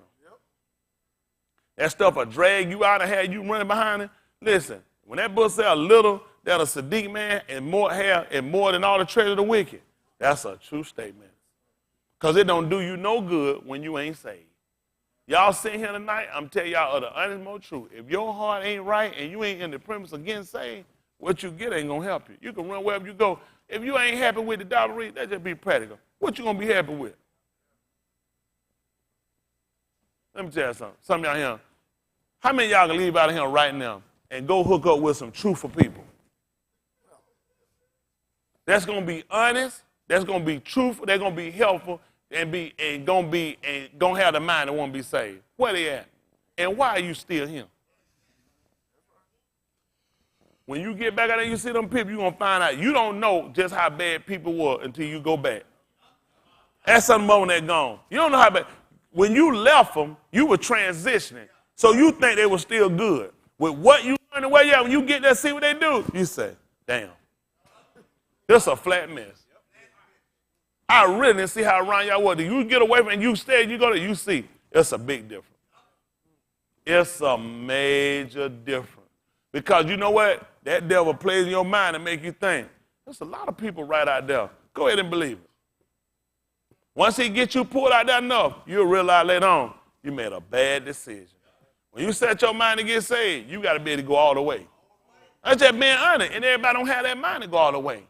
That stuff will drag you out and have you running behind it. Listen, when that book says a little that a Sadiq man and more have and more than all the treasure of the wicked, that's a true statement. Because it don't do you no good when you ain't saved. Y'all sitting here tonight, I'm telling y'all the honest most truth. If your heart ain't right and you ain't in the premise of getting saved, what you get ain't going to help you. You can run wherever you go. If you ain't happy with the Abary, that just be practical. What you going to be happy with? Let me tell you something. Some of y'all here, how many of y'all can leave out of here right now and go hook up with some truthful people? That's going to be honest. That's going to be truthful. They're going to be helpful and gonna have the mind that want to be saved. Where they at? And why are you still here? When you get back out there, you see them people, you're going to find out you don't know just how bad people were until you go back. That's something more than that gone. You don't know how bad. When you left them, you were transitioning. So you think they were still good. With what you learned the way you are, when you get there, see what they do, you say, damn, this a flat mess. I really didn't see how around y'all was. You get away from it and you stay and you go there, you see, it's a big difference. It's a major difference. Because you know what? That devil plays in your mind and make you think. There's a lot of people right out there. Go ahead and believe it. Once he gets you pulled out there enough, you'll realize later on you made a bad decision. When you set your mind to get saved, you got to be able to go all the way. That's just being honest, and everybody don't have that mind to go all the way.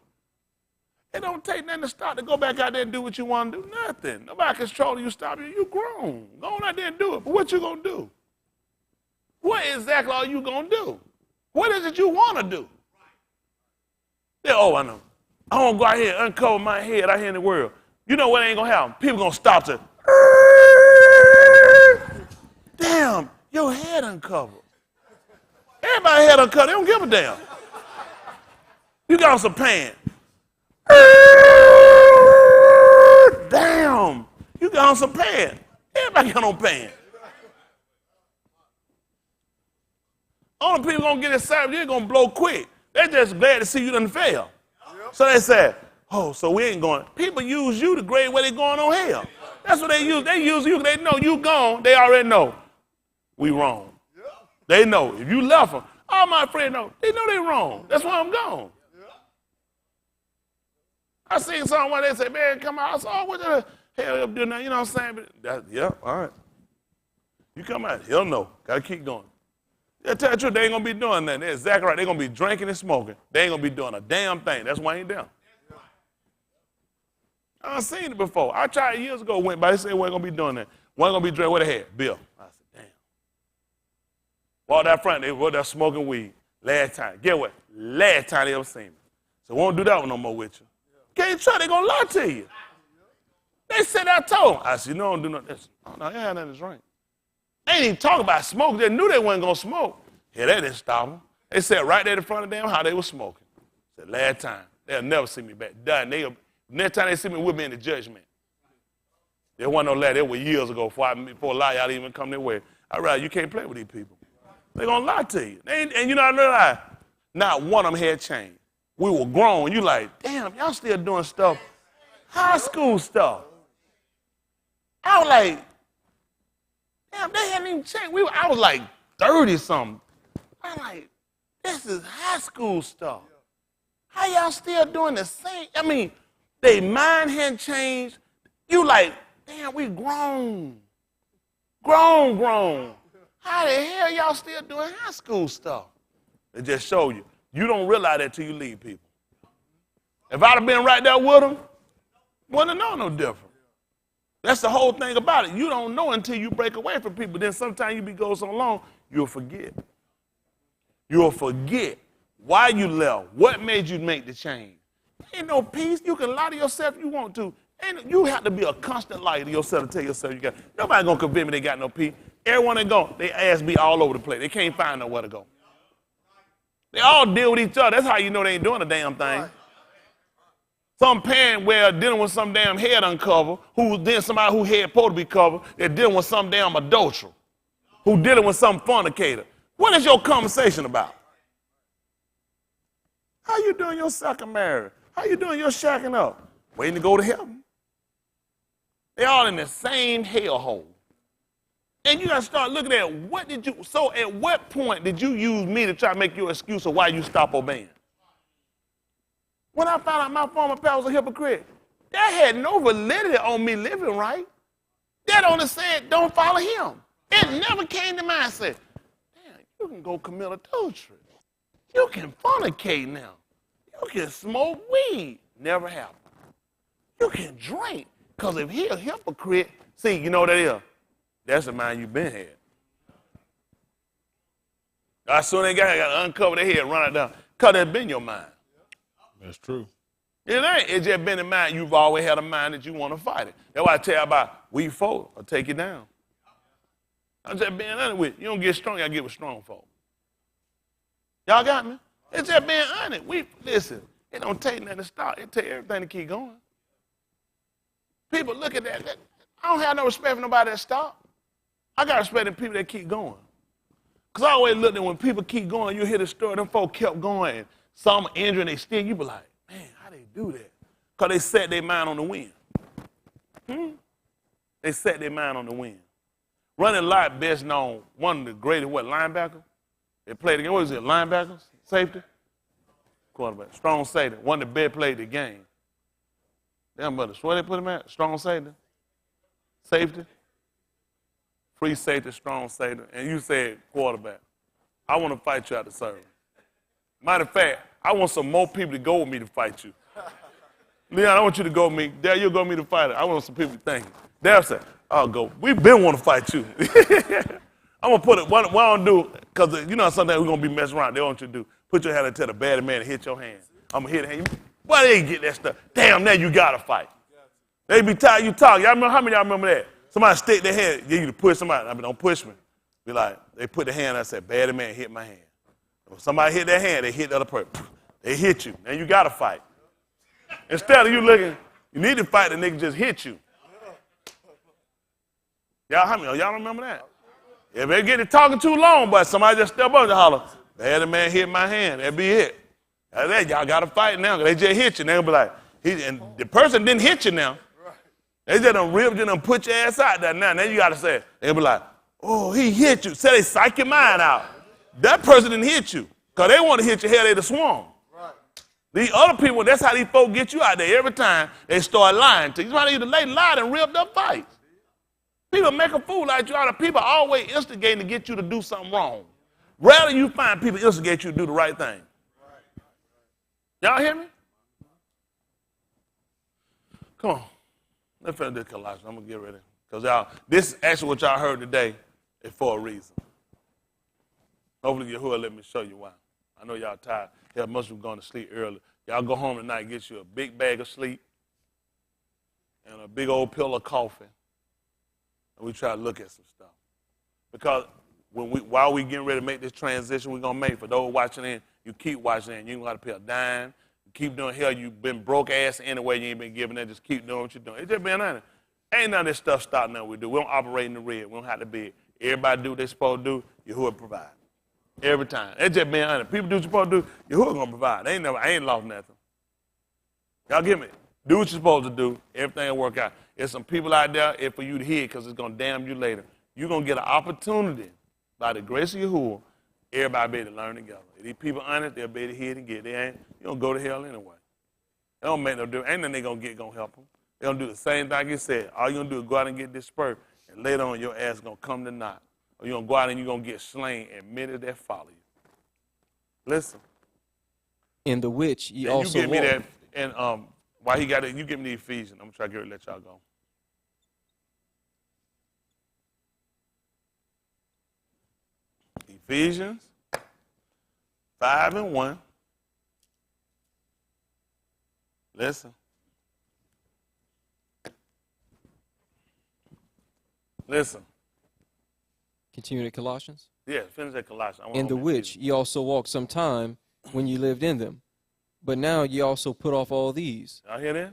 It don't take nothing to stop to go back out there and do what you want to do. Nothing. Nobody controlling you, stop you. You grown. Go on out there and do it. But what you going to do? What exactly are you going to do? What is it you want to do? Oh, I know. I want to go out here and uncover my head out here in the world. You know what ain't going to happen? People going to stop to, damn, your head uncovered. Everybody head uncovered. They don't give a damn. You got on some pants. Damn, you got on some pants. Everybody got on pants. Only people gonna get excited, you're gonna blow quick. They're just glad to see you done fail. Yep. So they say, oh, so we ain't going. People use you to grade where they going on hell. That's what they use. They use you. They know you gone. They already know we wrong. Yep. They know. If you left them, all my friends know. They know they wrong. That's why I'm gone. I seen someone, they say, man, come out. I said, oh, what the hell you doing now? You know what I'm saying? But yeah, all right. You come out, he'll know. Got to keep going. They tell the truth, they ain't going to be doing that. They're exactly right. They're going to be drinking and smoking. They ain't going to be doing a damn thing. That's why I ain't down. I've seen it before. I tried years ago, went by, they said, we ain't going to be doing that. We ain't going to be drinking. What the hell? Bill. I said, damn. Walked out front, they were there smoking weed. Last time. Get what? Last time they ever seen me. So won't do that one no more with you. Can't try, they gonna lie to you. They said I told them. I said, you know, don't do nothing. Oh, no, they had nothing to drink. They ain't even talk about smoke. They knew they wasn't gonna smoke. Yeah, that didn't stop them. They said right there in front of them how they was smoking. Said last time. They'll never see me back. Done. Next time they see me, we'll be in the judgment. There wasn't no lie. That was years ago before a lie y'all even come their way. All right, you can't play with these people. They're going to lie to you. And you know, I realized not one of them had changed. We were grown. You like, damn, y'all still doing stuff, high school stuff. I was like, damn, they hadn't even changed. I was like 30-something. I'm like, this is high school stuff. How y'all still doing the same? I mean, they mind hadn't changed. You like, damn, we grown. Grown. How the hell y'all still doing high school stuff? It just show you. You don't realize that till you leave people. If I'd have been right there with them, wouldn't have known no different. That's the whole thing about it. You don't know until you break away from people. Then sometimes you be going so long, you'll forget. You'll forget why you left. What made you make the change? Ain't no peace. You can lie to yourself if you want to. And you have to be a constant liar to yourself to tell yourself you got. Nobody gonna convince me they got no peace. Everyone that go, they ass be all over the place. They can't find nowhere to go. They all deal with each other. That's how you know they ain't doing a damn thing. Some parent dealing with some damn head uncovered, then somebody who head supposed to be covered, they're dealing with some damn adulterer, who dealing with some fornicator. What is your conversation about? How you doing your second marriage? How you doing your shacking up? Waiting to go to heaven. They all in the same hellhole. And you got to start looking at at what point did you use me to try to make your excuse of why you stop obeying? When I found out my former pastor was a hypocrite, that had no validity on me living right. That only said, don't follow him. It never came to mind. Said, damn, you can go commit adultery. You can fornicate now. You can smoke weed. Never happened. You can drink. Because if he a hypocrite, see, you know what that is? That's the mind you've been had. As soon as they got to uncover their head, run it down. Because that's been your mind. That's true. It ain't. It's just been in mind. You've always had a mind that you want to fight it. That's why I tell you about we folk or take it down. I'm just being honest with you. You don't get strong, you get with strong folk. Y'all got me? It's just being honest. Listen, it don't take nothing to stop. It take everything to keep going. People look at that. I don't have no respect for nobody that stop. I got respect for people that keep going. Because I always look at when people keep going, you hear the story, them folk kept going, and some injured and they still, you be like, man, how they do that? Because they set their mind on the win. They set their mind on the win. Running light, best known, one of the greatest, linebackers? They played the game. What is it, linebackers? Safety? Quarterback. Strong safety. One of the best played the game. Damn, brother, where they put him at? Strong safety? Safety? Free safety, strong safety. And you said quarterback. I want to fight you out the service. Matter of fact, I want some more people to go with me to fight you. Leon, I want you to go with me. Dad, you'll go with me to fight it. I want some people to think. Dad said, I'll go. We've been wanting to fight you. I'm going to put it, what I don't do, because you know sometimes we're going to be messing around. They want you to do, put your hand and tell the bad man to hit your hand. I'm going to hit the hand. Why they get that stuff? Damn, now you got to fight. They be tired you talk. Y'all remember, how many of y'all remember that? Somebody stick their hand, get you to push somebody. I mean, don't push me. Be like, they put their hand, I said, bad man hit my hand. If somebody hit their hand, they hit the other person. They hit you. Now you got to fight. Instead of you looking, you need to fight the nigga just hit you. Y'all, how many of y'all remember that? If they get to talking too long, but somebody just step up and holler, bad man hit my hand. That'd be it. After that, y'all got to fight now. They just hit you. They'll be like, and the person didn't hit you now. They just done ripped you and put your ass out there now. Now you got to say, they'll be like, oh, he hit you. Say they psych your mind out. That person didn't hit you. Because they want to hit your head, they'd have swarm. Right. These other people, that's how these folks get you out there every time they start lying to you. That's why they lied and ripped up fights. People make a fool out of you out of people always instigating to get you to do something wrong. Rather you find people instigate you to do the right thing. Y'all hear me? Come on. Let's finish this Colossians. I'm going to get ready. Because y'all, this is actually what y'all heard today is for a reason. Hopefully Yahuwah let me show you why. I know y'all tired. Hell, most of you going to sleep early. Y'all go home tonight and get you a big bag of sleep and a big old pill of coffee, and we try to look at some stuff. Because while we getting ready to make this transition we're going to make, for those watching in, you keep watching in. You ain't got to pay a dime. You keep doing hell. You've been broke ass anyway. You ain't been giving that. Just keep doing what you're doing. It's just being honest. Ain't none of this stuff stopping nothing we do. We don't operate in the red. We don't have to be. Everybody do what they supposed to do. Yahuwah provide. Every time. It's just being honest. People do what you're supposed to do. Yahuwah going to provide. I ain't lost nothing. Y'all get me? Do what you're supposed to do. Everything will work out. There's some people out there for you to hear because it's going to damn you later. You're going to get an opportunity by the grace of Yahuwah. Everybody be able to learn together. If these people honest, they'll be able to hear it and get it. They ain't, you don't go to hell anyway. It don't make no difference. Ain't nothing they going to get going to help them. They're going to do the same thing you said. All you're going to do is go out and get dispersed, and later on your ass is going to come to naught. Or you're going to go out and you're going to get slain and many that follow you. Listen. In the which ye and also you give me walk. that, and why he got it, you give me the Ephesians. I'm going to try to let y'all go. Ephesians 5:1. Listen. Listen. Continue to Colossians. Yeah, finish that Colossians. In the which ye also walked some time when ye lived in them. But now ye also put off all these. Y'all hear that?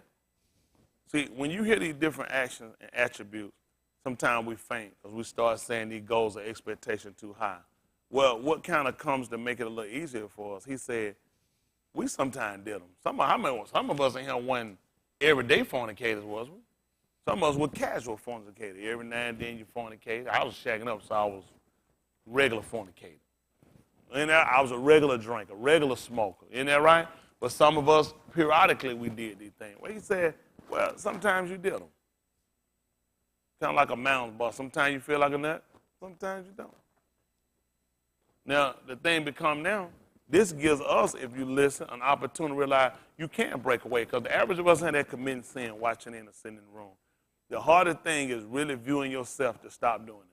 See, when you hear these different actions and attributes, sometimes we faint because we start saying these goals or expectation too high. Well, what kind of comes to make it a little easier for us? He said, we sometimes did them. Some of us in here weren't everyday fornicators, was we? Some of us were casual fornicators. Every now and then you fornicate. I was shacking up, so I was regular fornicator. And I was a regular drinker, regular smoker. Isn't that right? But some of us, periodically, we did these things. Well, he said, well, sometimes you did them. Kind of like a mountain boss. Sometimes you feel like a nut. Sometimes you don't. Now, the thing become now, this gives us, if you listen, an opportunity to realize you can't break away. Because the average of us ain't that committing sin, watching in or sitting in the room. The hardest thing is really viewing yourself to stop doing it.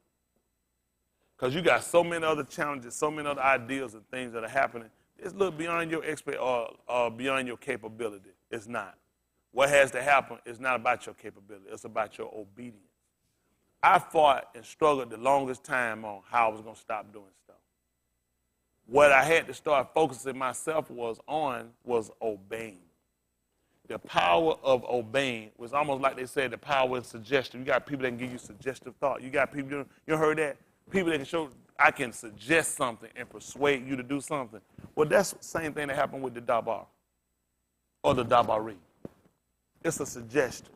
Because you got so many other challenges, so many other ideas and things that are happening. It's a little beyond your beyond your capability. It's not. What has to happen is not about your capability. It's about your obedience. I fought and struggled the longest time on how I was going to stop doing stuff. What I had to start focusing myself was obeying. The power of obeying was almost like they said the power of suggestion. You got people that can give you suggestive thought. You got people, you heard that? People that can show, I can suggest something and persuade you to do something. Well, that's the same thing that happened with the Dabar or the Dabari. It's a suggestion.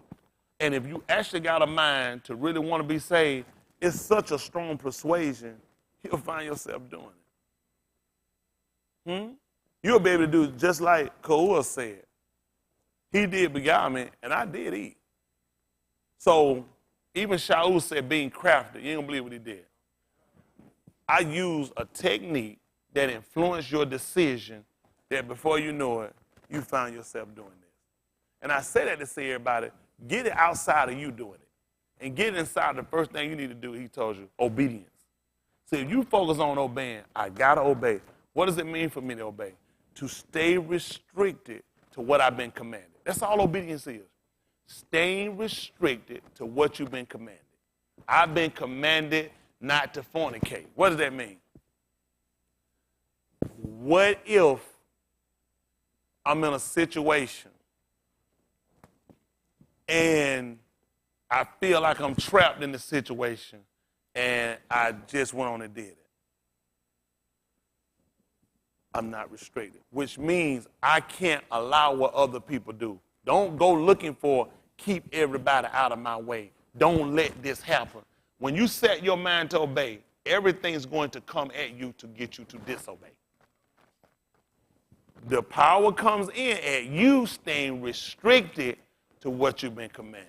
And if you actually got a mind to really want to be saved, it's such a strong persuasion, you'll find yourself doing it. You'll be able to do just like Kauah said. He did beguilement, and I did eat. So even Shaul said being crafty. You don't believe what he did. I use a technique that influenced your decision that before you know it, you found yourself doing this. And I say that to say everybody, get it outside of you doing it. And get it inside the first thing you need to do, he told you, obedience. So if you focus on obeying, I got to obey. What does it mean for me to obey? To stay restricted to what I've been commanded. That's all obedience is. Staying restricted to what you've been commanded. I've been commanded not to fornicate. What does that mean? What if I'm in a situation and I feel like I'm trapped in the situation and I just went on and did it? I'm not restricted, which means I can't allow what other people do. Don't go looking for keep everybody out of my way. Don't let this happen. When you set your mind to obey, everything's going to come at you to get you to disobey. The power comes in at you staying restricted to what you've been commanded.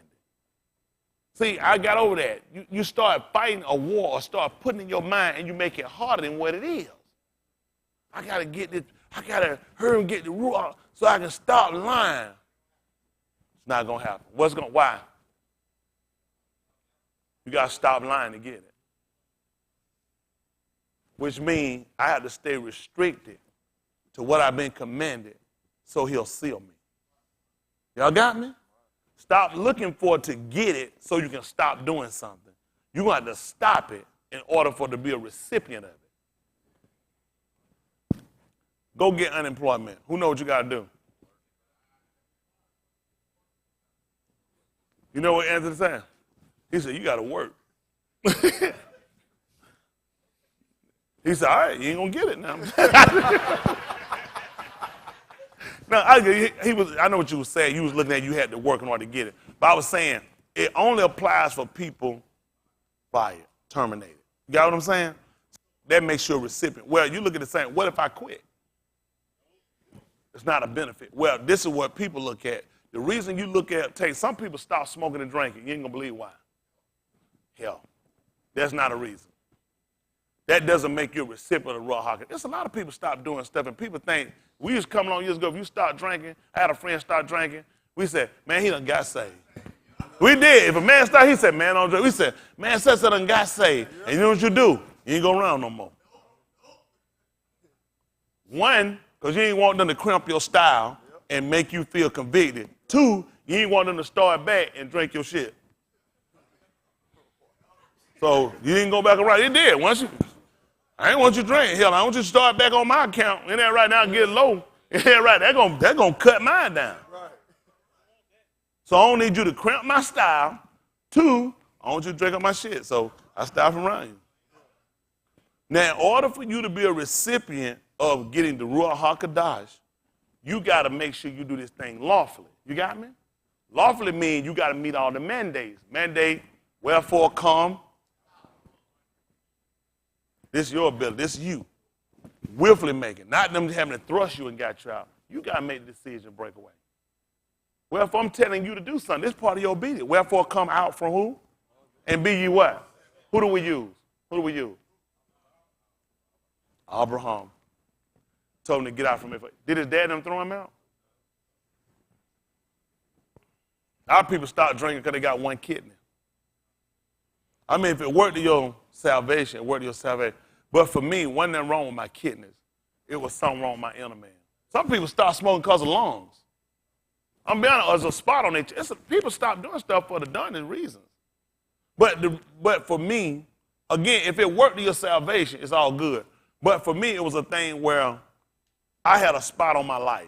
See, I got over that. You start fighting a war or start putting in your mind and you make it harder than what it is. I got to get this, I got to hurry and get the rule out so I can stop lying. It's not going to happen. Why? You got to stop lying to get it. which means I have to stay restricted to what I've been commanded so he'll seal me. Y'all got me? Stop looking for it to get it so you can stop doing something. You're going to have to stop it in order for it to be a recipient of it. Go get unemployment. Who knows what you got to do? You know what Anthony said? He said, you got to work. He said, all right, you ain't going to get it now. No, I know what you were saying. You was looking at you had to work in order to get it. But I was saying it only applies for people fired, terminated. You got what I'm saying? That makes you a recipient. Well, you look at it saying, what if I quit? It's not a benefit. Well, this is what people look at. The reason you look at, some people stop smoking and drinking. You ain't going to believe why. Hell, that's not a reason. That doesn't make you a recipient of the raw hockey. There's a lot of people stop doing stuff, and people think, we used to come along years ago, if you start drinking, I had a friend start drinking, we said, man, he done got saved. We did. If a man started, he said, man, don't drink. We said, man, such done got saved. And you know what you do? You ain't go around no more. One, because you ain't want them to cramp your style and make you feel convicted. Two, you ain't want them to start back and drink your shit. So you didn't go back around. You did. I ain't want you to drink. Hell, I want you to start back on my account. Ain't that right? Now I get low. Ain't that right? They're gonna cut mine down. Right. So I don't need you to cramp my style. Two, I want you to drink up my shit. So I stop from around you. Now, in order for you to be a recipient of getting the Ruach HaKodesh, you got to make sure you do this thing lawfully. You got me? Lawfully means you got to meet all the mandates. Mandate, wherefore come. This is your ability. This is you. Willfully making. Not them having to thrust you and got you out. You got to make the decision and break away. Wherefore I'm telling you to do something. This is part of your obedience. Wherefore come out from who? And be ye what? Who do we use? Who do we use? Abraham. Told him to get out from it. Did his dad them throw him out? Our people start drinking because they got one kidney. I mean, if it worked to your salvation, it worked to your salvation. But for me, wasn't nothing wrong with my kidneys. It was something wrong with my inner man. Some people start smoking because of lungs. I'm being honest, there's a spot on their chest. People stop doing stuff for the darndest reasons. But for me, again, if it worked to your salvation, it's all good. But for me, it was a thing where I had a spot on my life.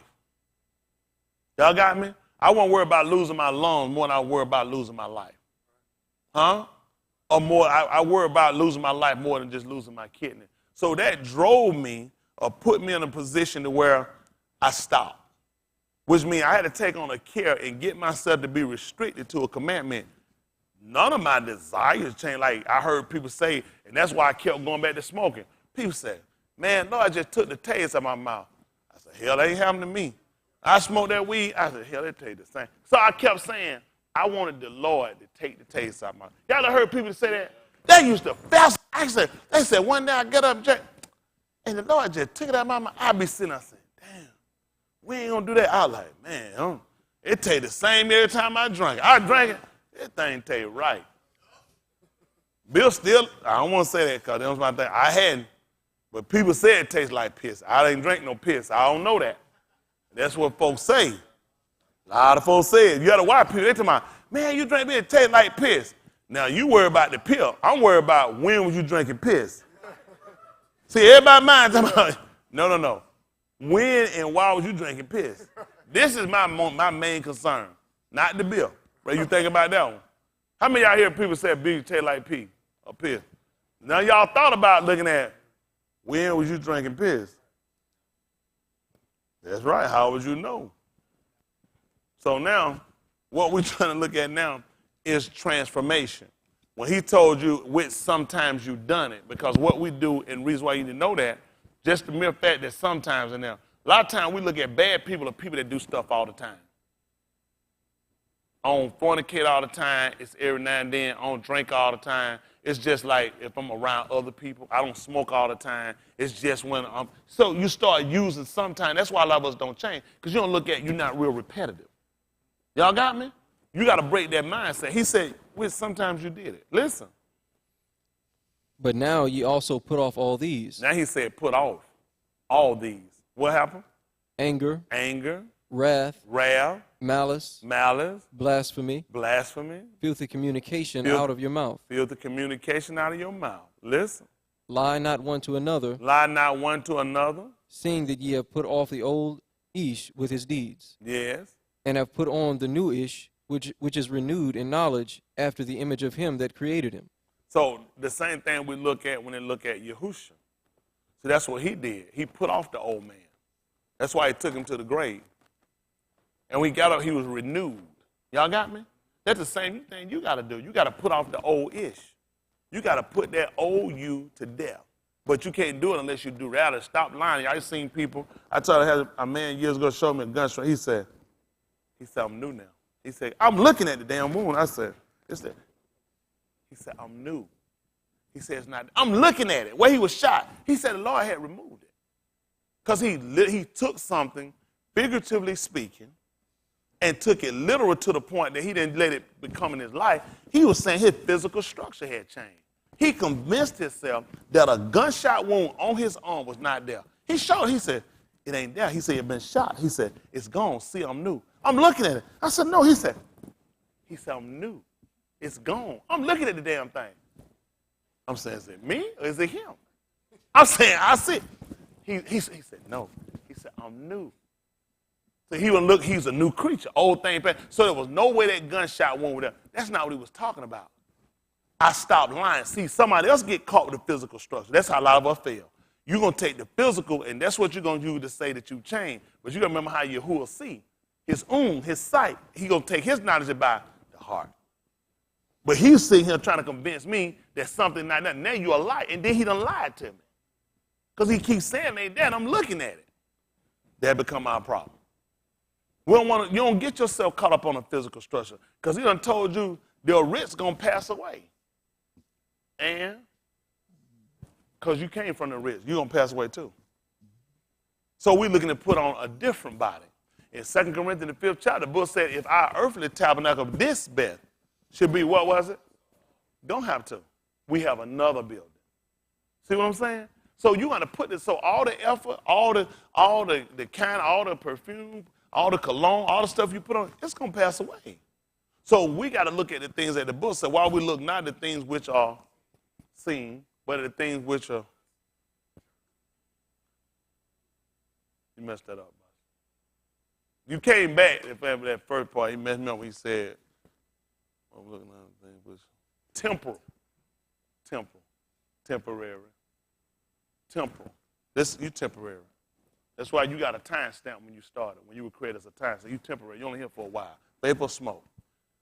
Y'all got me? I wasn't worried about losing my lungs more than I worried about losing my life. Huh? Or more, I worry about losing my life more than just losing my kidney. So that drove me or put me in a position to where I stopped, which means I had to take on a care and get myself to be restricted to a commandment. None of my desires changed. Like I heard people say, and that's why I kept going back to smoking. People said, man, no, I just took the taste out of my mouth. I said, hell, that ain't happened to me. I smoked that weed. I said, hell, that tastes the same. So I kept saying, I wanted the Lord to take the taste out of my mouth. Y'all have heard people say that? They used to fast. They said, one day I get up and drink, and the Lord just took it out of my mouth. I be sitting there saying, damn, we ain't going to do that. I was like, man, it tastes the same every time I drink. I drank it. That thing tastes right. Bill still, I don't want to say that because that was my thing. I hadn't. But people say it tastes like piss. I didn't drink no piss. I don't know that. That's what folks say. A lot of folks say it. You got to watch people. They tell me, man, you drink beer, it tastes like piss. Now, you worry about the pill. I'm worried about when was you drinking piss. See, everybody mind talking about, no. When and why was you drinking piss? This is my main concern, not the bill. What you think about that one? How many of y'all hear people say beer tastes like pee or piss? Now, y'all thought about looking at when was you drinking piss? That's right. How would you know? So now, what we're trying to look at now is transformation. When he told you which sometimes you've done it, because what we do, and the reason why you need to know that, just the mere fact that sometimes in there, a lot of times we look at bad people or people that do stuff all the time. I don't fornicate all the time. It's every now and then. I don't drink all the time. It's just like if I'm around other people. I don't smoke all the time. It's just when I'm. So you start using sometimes. That's why a lot of us don't change, because you don't look at, you're not real repetitive. Y'all got me? You got to break that mindset. He said, well, sometimes you did it. Listen. But now ye also put off all these: Now he said put off all these. What happened? anger, Anger, wrath, wrath, malice, malice, blasphemy, blasphemy, filthy communication out of your mouth. filthy communication out of your mouth. Listen. Lie not one to another, Lie not one to another. seeing that ye have put off the old Ish with his deeds, Yes. and have put on the new Ish, which is renewed in knowledge after the image of him that created him. So the same thing we look at when they look at Yahusha. So that's what he did. He put off the old man. That's why he took him to the grave. And we got up, he was renewed. Y'all got me? That's the same thing you got to do. You got to put off the old Ish. You got to put that old you to death. But you can't do it unless you do rather. Stop lying. I seen people. I told I had a man years ago show me a gun show. He said, I'm new now. He said, I'm looking at the damn wound. I said, he said, I'm new. He said, it's not. I'm looking at it. Where he was shot. He said the Lord had removed it. Because he took something, figuratively speaking, and took it literal to the point that he didn't let it become in his life. He was saying his physical structure had changed. He convinced himself that a gunshot wound on his arm was not there. He showed, he said, it ain't there. He said, it been shot. He said, it's gone. See, I'm new. I'm looking at it. I said, no. He said, I'm new. It's gone. I'm looking at the damn thing. I'm saying, is it me or is it him? I'm saying, I see. He said, no. He said, I'm new. So he would look, he's a new creature, old thing. So there was no way that gunshot wound was there. That's not what he was talking about. I stopped lying. See, somebody else get caught with the physical structure. That's how a lot of us fail. You're going to take the physical, and that's what you're going to use to say that you changed. But you got to remember how Yahuwah see. His his sight, he going to take his knowledge by the heart. But he's sitting here trying to convince me that something not that. Now you're a lie, and then he done lied to me. Because he keeps saying ain't that, I'm looking at it. That become our problem. You don't get yourself caught up on a physical structure. Because he done told you the rich going to pass away. And because you came from the rich, you're going to pass away too. So we're looking to put on a different body. In 2 Corinthians, the 5th chapter, the book said, if our earthly tabernacle of this bed should be, what was it? Don't have to. We have another building. See what I'm saying? So you got to put this, so all the effort, all the perfume, all the cologne, all the stuff you put on, it's going to pass away. So we got to look at the things that the book said. While we look not at the things which are seen, but at the things which are. You messed that up, boss. You came back, if ever that first part, he messed me up when he said, I'm looking at the things which temporal. Temporary. You temporary. That's why you got a time stamp when you started. When you were created as a time stamp, you temporary. You're only here for a while. Vapor, smoke.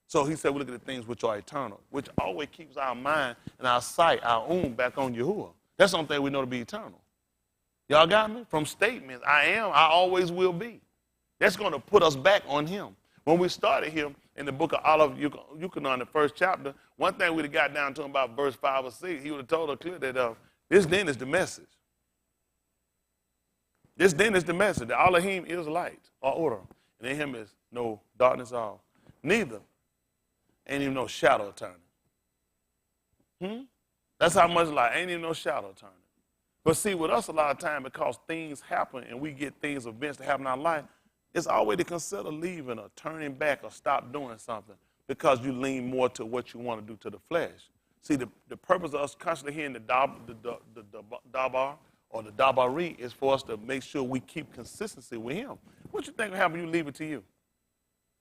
So he said we look at the things which are eternal, which always keeps our mind and our sight, our own back on Yahuwah. That's the only thing we know to be eternal. Y'all got me? From statements, I am, I always will be. That's going to put us back on him. When we started here in the book of Olive, Yukonon, the first chapter, one thing we'd have got down to him about verse 5 or 6, he would have told us clear that this then is the message. This then is the message. The Elohim is light or order. And in him is no darkness at all. Neither. Ain't even no shadow of turning. That's how much light. Ain't even no shadow of turning. But see, with us a lot of time, because things happen and we get things, events that happen in our life, it's always to consider leaving or turning back or stop doing something because you lean more to what you want to do to the flesh. See, the purpose of us constantly hearing the dabar or the dabari is for us to make sure we keep consistency with him. What you think will happen when you leave it to you?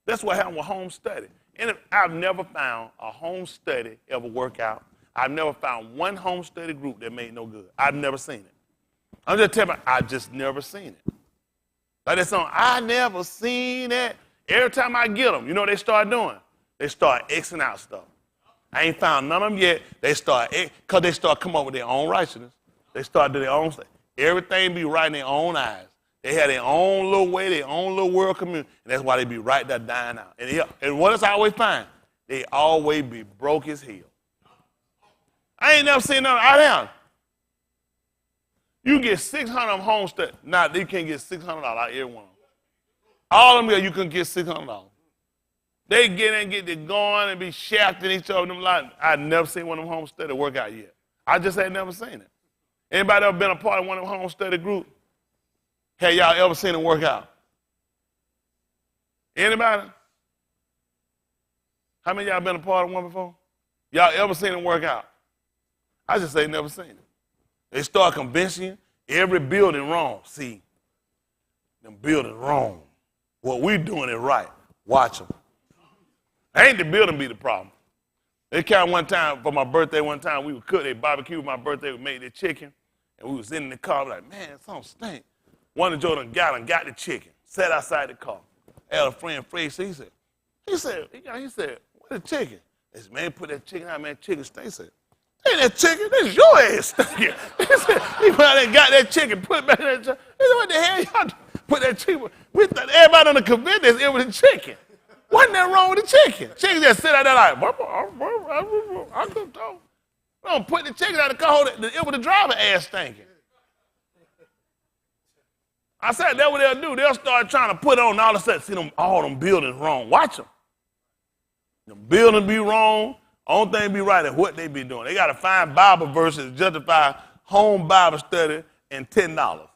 That's what happened with home study. And I've never found a home study ever work out. I've never found one home study group that made no good. I've never seen it. I'm just telling you, I just never seen it. Like that song, I never seen it. Every time I get them, you know what they start doing? They start Xing out stuff. I ain't found none of them yet. They start, because they start coming up with their own righteousness. They start doing their own stuff. Everything be right in their own eyes. They have their own little way, their own little world community, and that's why they be right there dying out. And what I always find, they always be broke as hell. I ain't never seen nothing out there. You get 600 of them home study. Nah, you can't get $600 out of every one of them. All of them, you can get $600. They get in and get to going and be shafting each other. I've never seen one of them home study work out yet. I just ain't never seen it. Anybody ever been a part of one of them home study groups? Have y'all ever seen it work out? Anybody? How many of y'all been a part of one before? Y'all ever seen it work out? I just ain't never seen it. They start convincing you every building wrong. See, them buildings wrong. What we doing is right. Watch them. Ain't the building be the problem. They came one time for my birthday. One time we would cook. They barbecued my birthday. We made the chicken, and we was in the car. Like, man, something stink. One of Jordan got the chicken. Sat outside the car. I had a friend, Fred. He said, what the chicken? I said, man, put that chicken out, man. Chicken stink. He said, ain't that chicken? This is your ass stinking. He said, he went out and got that chicken, put it back in that chicken. He said, what the hell y'all do? Put that chicken. We thought everybody on the convention it was the chicken. Wasn't that wrong with the chicken? Chicken just sit out there like, I couldn't talk. Don't put the chicken out of the car, it was the driver ass stinking. I said, that's what they'll do. They'll start trying to put on, all of a sudden, see all them buildings wrong. Watch them. The buildings be wrong. Only thing be right is what they be doing. They got to find Bible verses to justify home Bible study and $10.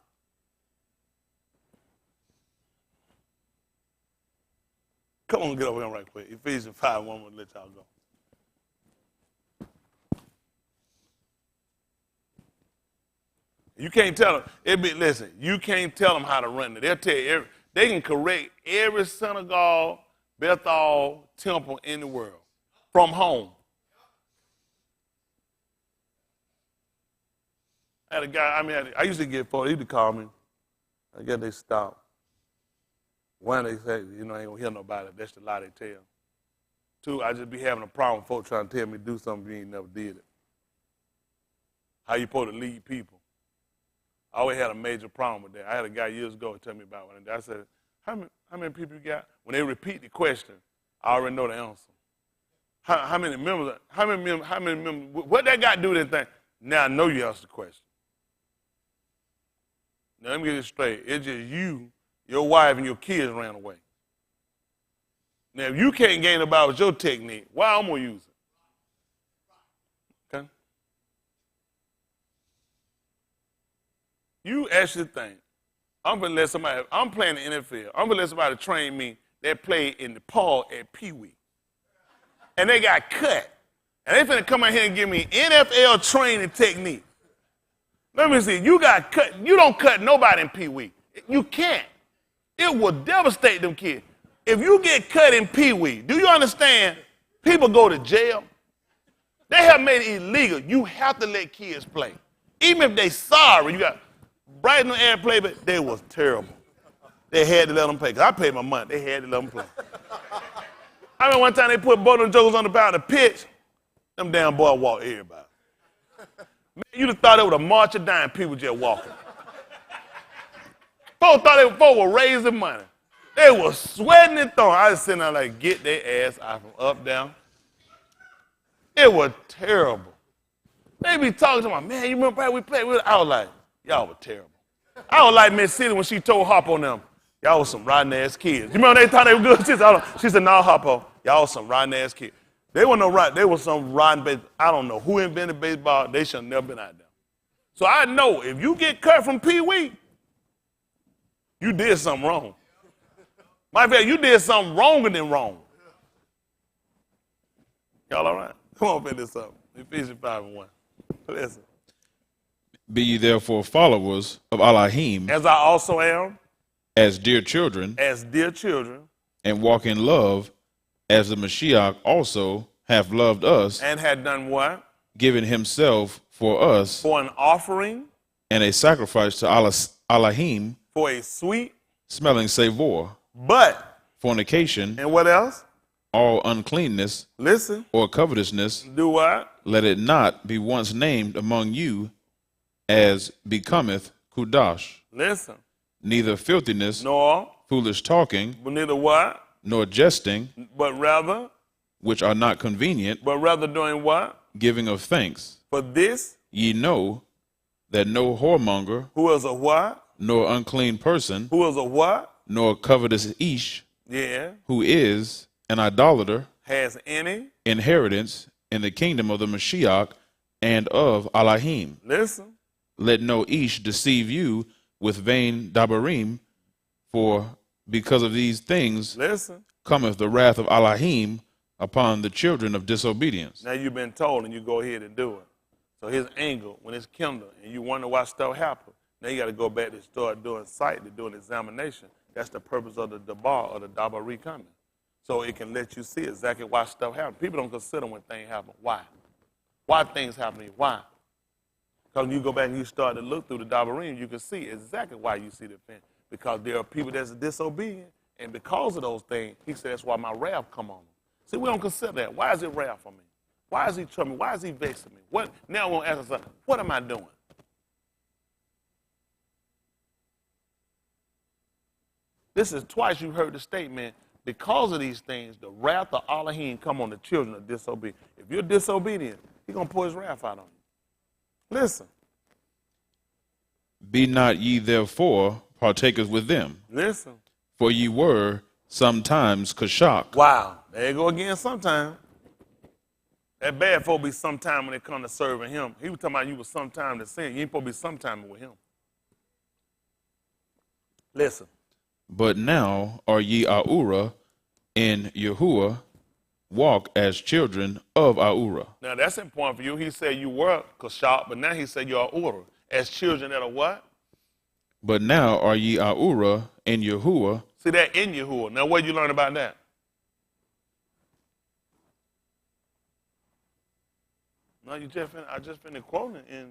Come on, get over here right quick. Ephesians 5:1 will let y'all go. You can't tell them. Listen, you can't tell them how to run it. They'll tell you. They can correct every synagogue, Bethel, temple in the world from home. I had a guy, I used to get photos. He'd call me. I guess they stopped. One, they say, you know, I ain't gonna hear nobody. That's the lie they tell. Two, I just be having a problem with folks trying to tell me to do something you ain't never did it. How you supposed to lead people? I always had a major problem with that. I had a guy years ago tell me about one. And I said, how many people you got? When they repeat the question, I already know the answer. How many members, what that got to do with that thing? Now I know you answered the question. Now let me get this straight. It's just you, your wife, and your kids ran away. Now if you can't gain about with your technique, why I'm going to use it? Okay? You actually think, I'm playing the NFL. I'm going to let somebody train me that played in the Paul at Pee Wee. And they got cut. And they finna come out here and give me NFL training technique. Let me see, you got cut. You don't cut nobody in Pee Wee. You can't. It will devastate them kids. If you get cut in Pee Wee, do you understand? People go to jail. They have made it illegal. You have to let kids play. Even if they sorry, you got Brighton Air play, but they was terrible. They had to let them play. Because I paid my money. They had to let them play. I remember one time they put both of them jokers on the pound of pitch. Them damn boy walked everybody. Man, you'd have thought it was a march of dying people just walking. Folks thought they were raising money. They were sweating and throwing. I was sitting there like, get their ass out from up, down. It was terrible. They be talking to me, man, you remember how we played with it? I was like, y'all were terrible. I was like Miss City when she told Hop on them, y'all was some rotten ass kids. You remember they thought they were good? She said, no, Hoppo, y'all was some rotten ass kids. They weren't no rotten, they were some rotten baseball. I don't know who invented baseball. They should have never been out there. So I know if you get cut from Pee Wee, you did something wrong. My friend, you did something wronger than wrong. Y'all all right? Come on, finish this up. Ephesians 5:1. Listen. Be ye therefore followers of Elohim, As I also am, as dear children, and walk in love, as the Mashiach also hath loved us, and had done what? Giving himself for us, For an offering, and a sacrifice to Elohim, for a sweet smelling savor, but fornication, and what else? all uncleanness, Listen. or covetousness, Do what? let it not be once named among you as becometh Kudash, Listen. neither filthiness, Nor, foolish talking, but neither what? nor jesting, But rather which are not convenient, doing what? giving of thanks. For this, Ye know that no whoremonger, who is a what? nor unclean person, Who is a what? nor covetous ish, Yeah. who is an idolater, Has any inheritance in the kingdom of the Mashiach and of Elohim. Listen. Let no ish deceive you with vain dabarim, for because of these things Listen. cometh the wrath of Elohim upon the children of disobedience. Now you've been told and you go ahead and do it. So his anger, when it's kindled and you wonder why stuff happened, now you got to go back and start doing sight, to do an examination. That's the purpose of the dabar or the dabari coming. So it can let you see exactly why stuff happened. People don't consider when things happen. Why? Why things happen to you? Why? Because when you go back and you start to look through the dabarim, you can see exactly why you see the thing. Because there are people that's disobedient, and because of those things, he said that's why my wrath come on them. See, we don't consider that. Why is it wrath on me? Why is he troubling me? Why is he vexing me? What? Now we're going to ask ourselves, what am I doing? This is twice you heard the statement, because of these things, the wrath of Elohim come on the children of disobedience. If you're disobedient, he's going to pour his wrath out on you. Listen. Be not ye therefore partakers with them, Listen. for ye were sometimes kashak. Wow. There you go again sometime. That bad folk be sometime when it come to serving him. He was talking about you was sometime to sin. You ain't supposed to be sometime with him. Listen. But now are ye Ahura in Yahuwah, walk as children of Ahura. Now that's important for you. He said you were kashak, but now he said you are Ahura. As children that are what? But now are ye Ahura in Yahuwah. See that in Yahuwah. Now what did you learn about that? No, I just finished quoting, and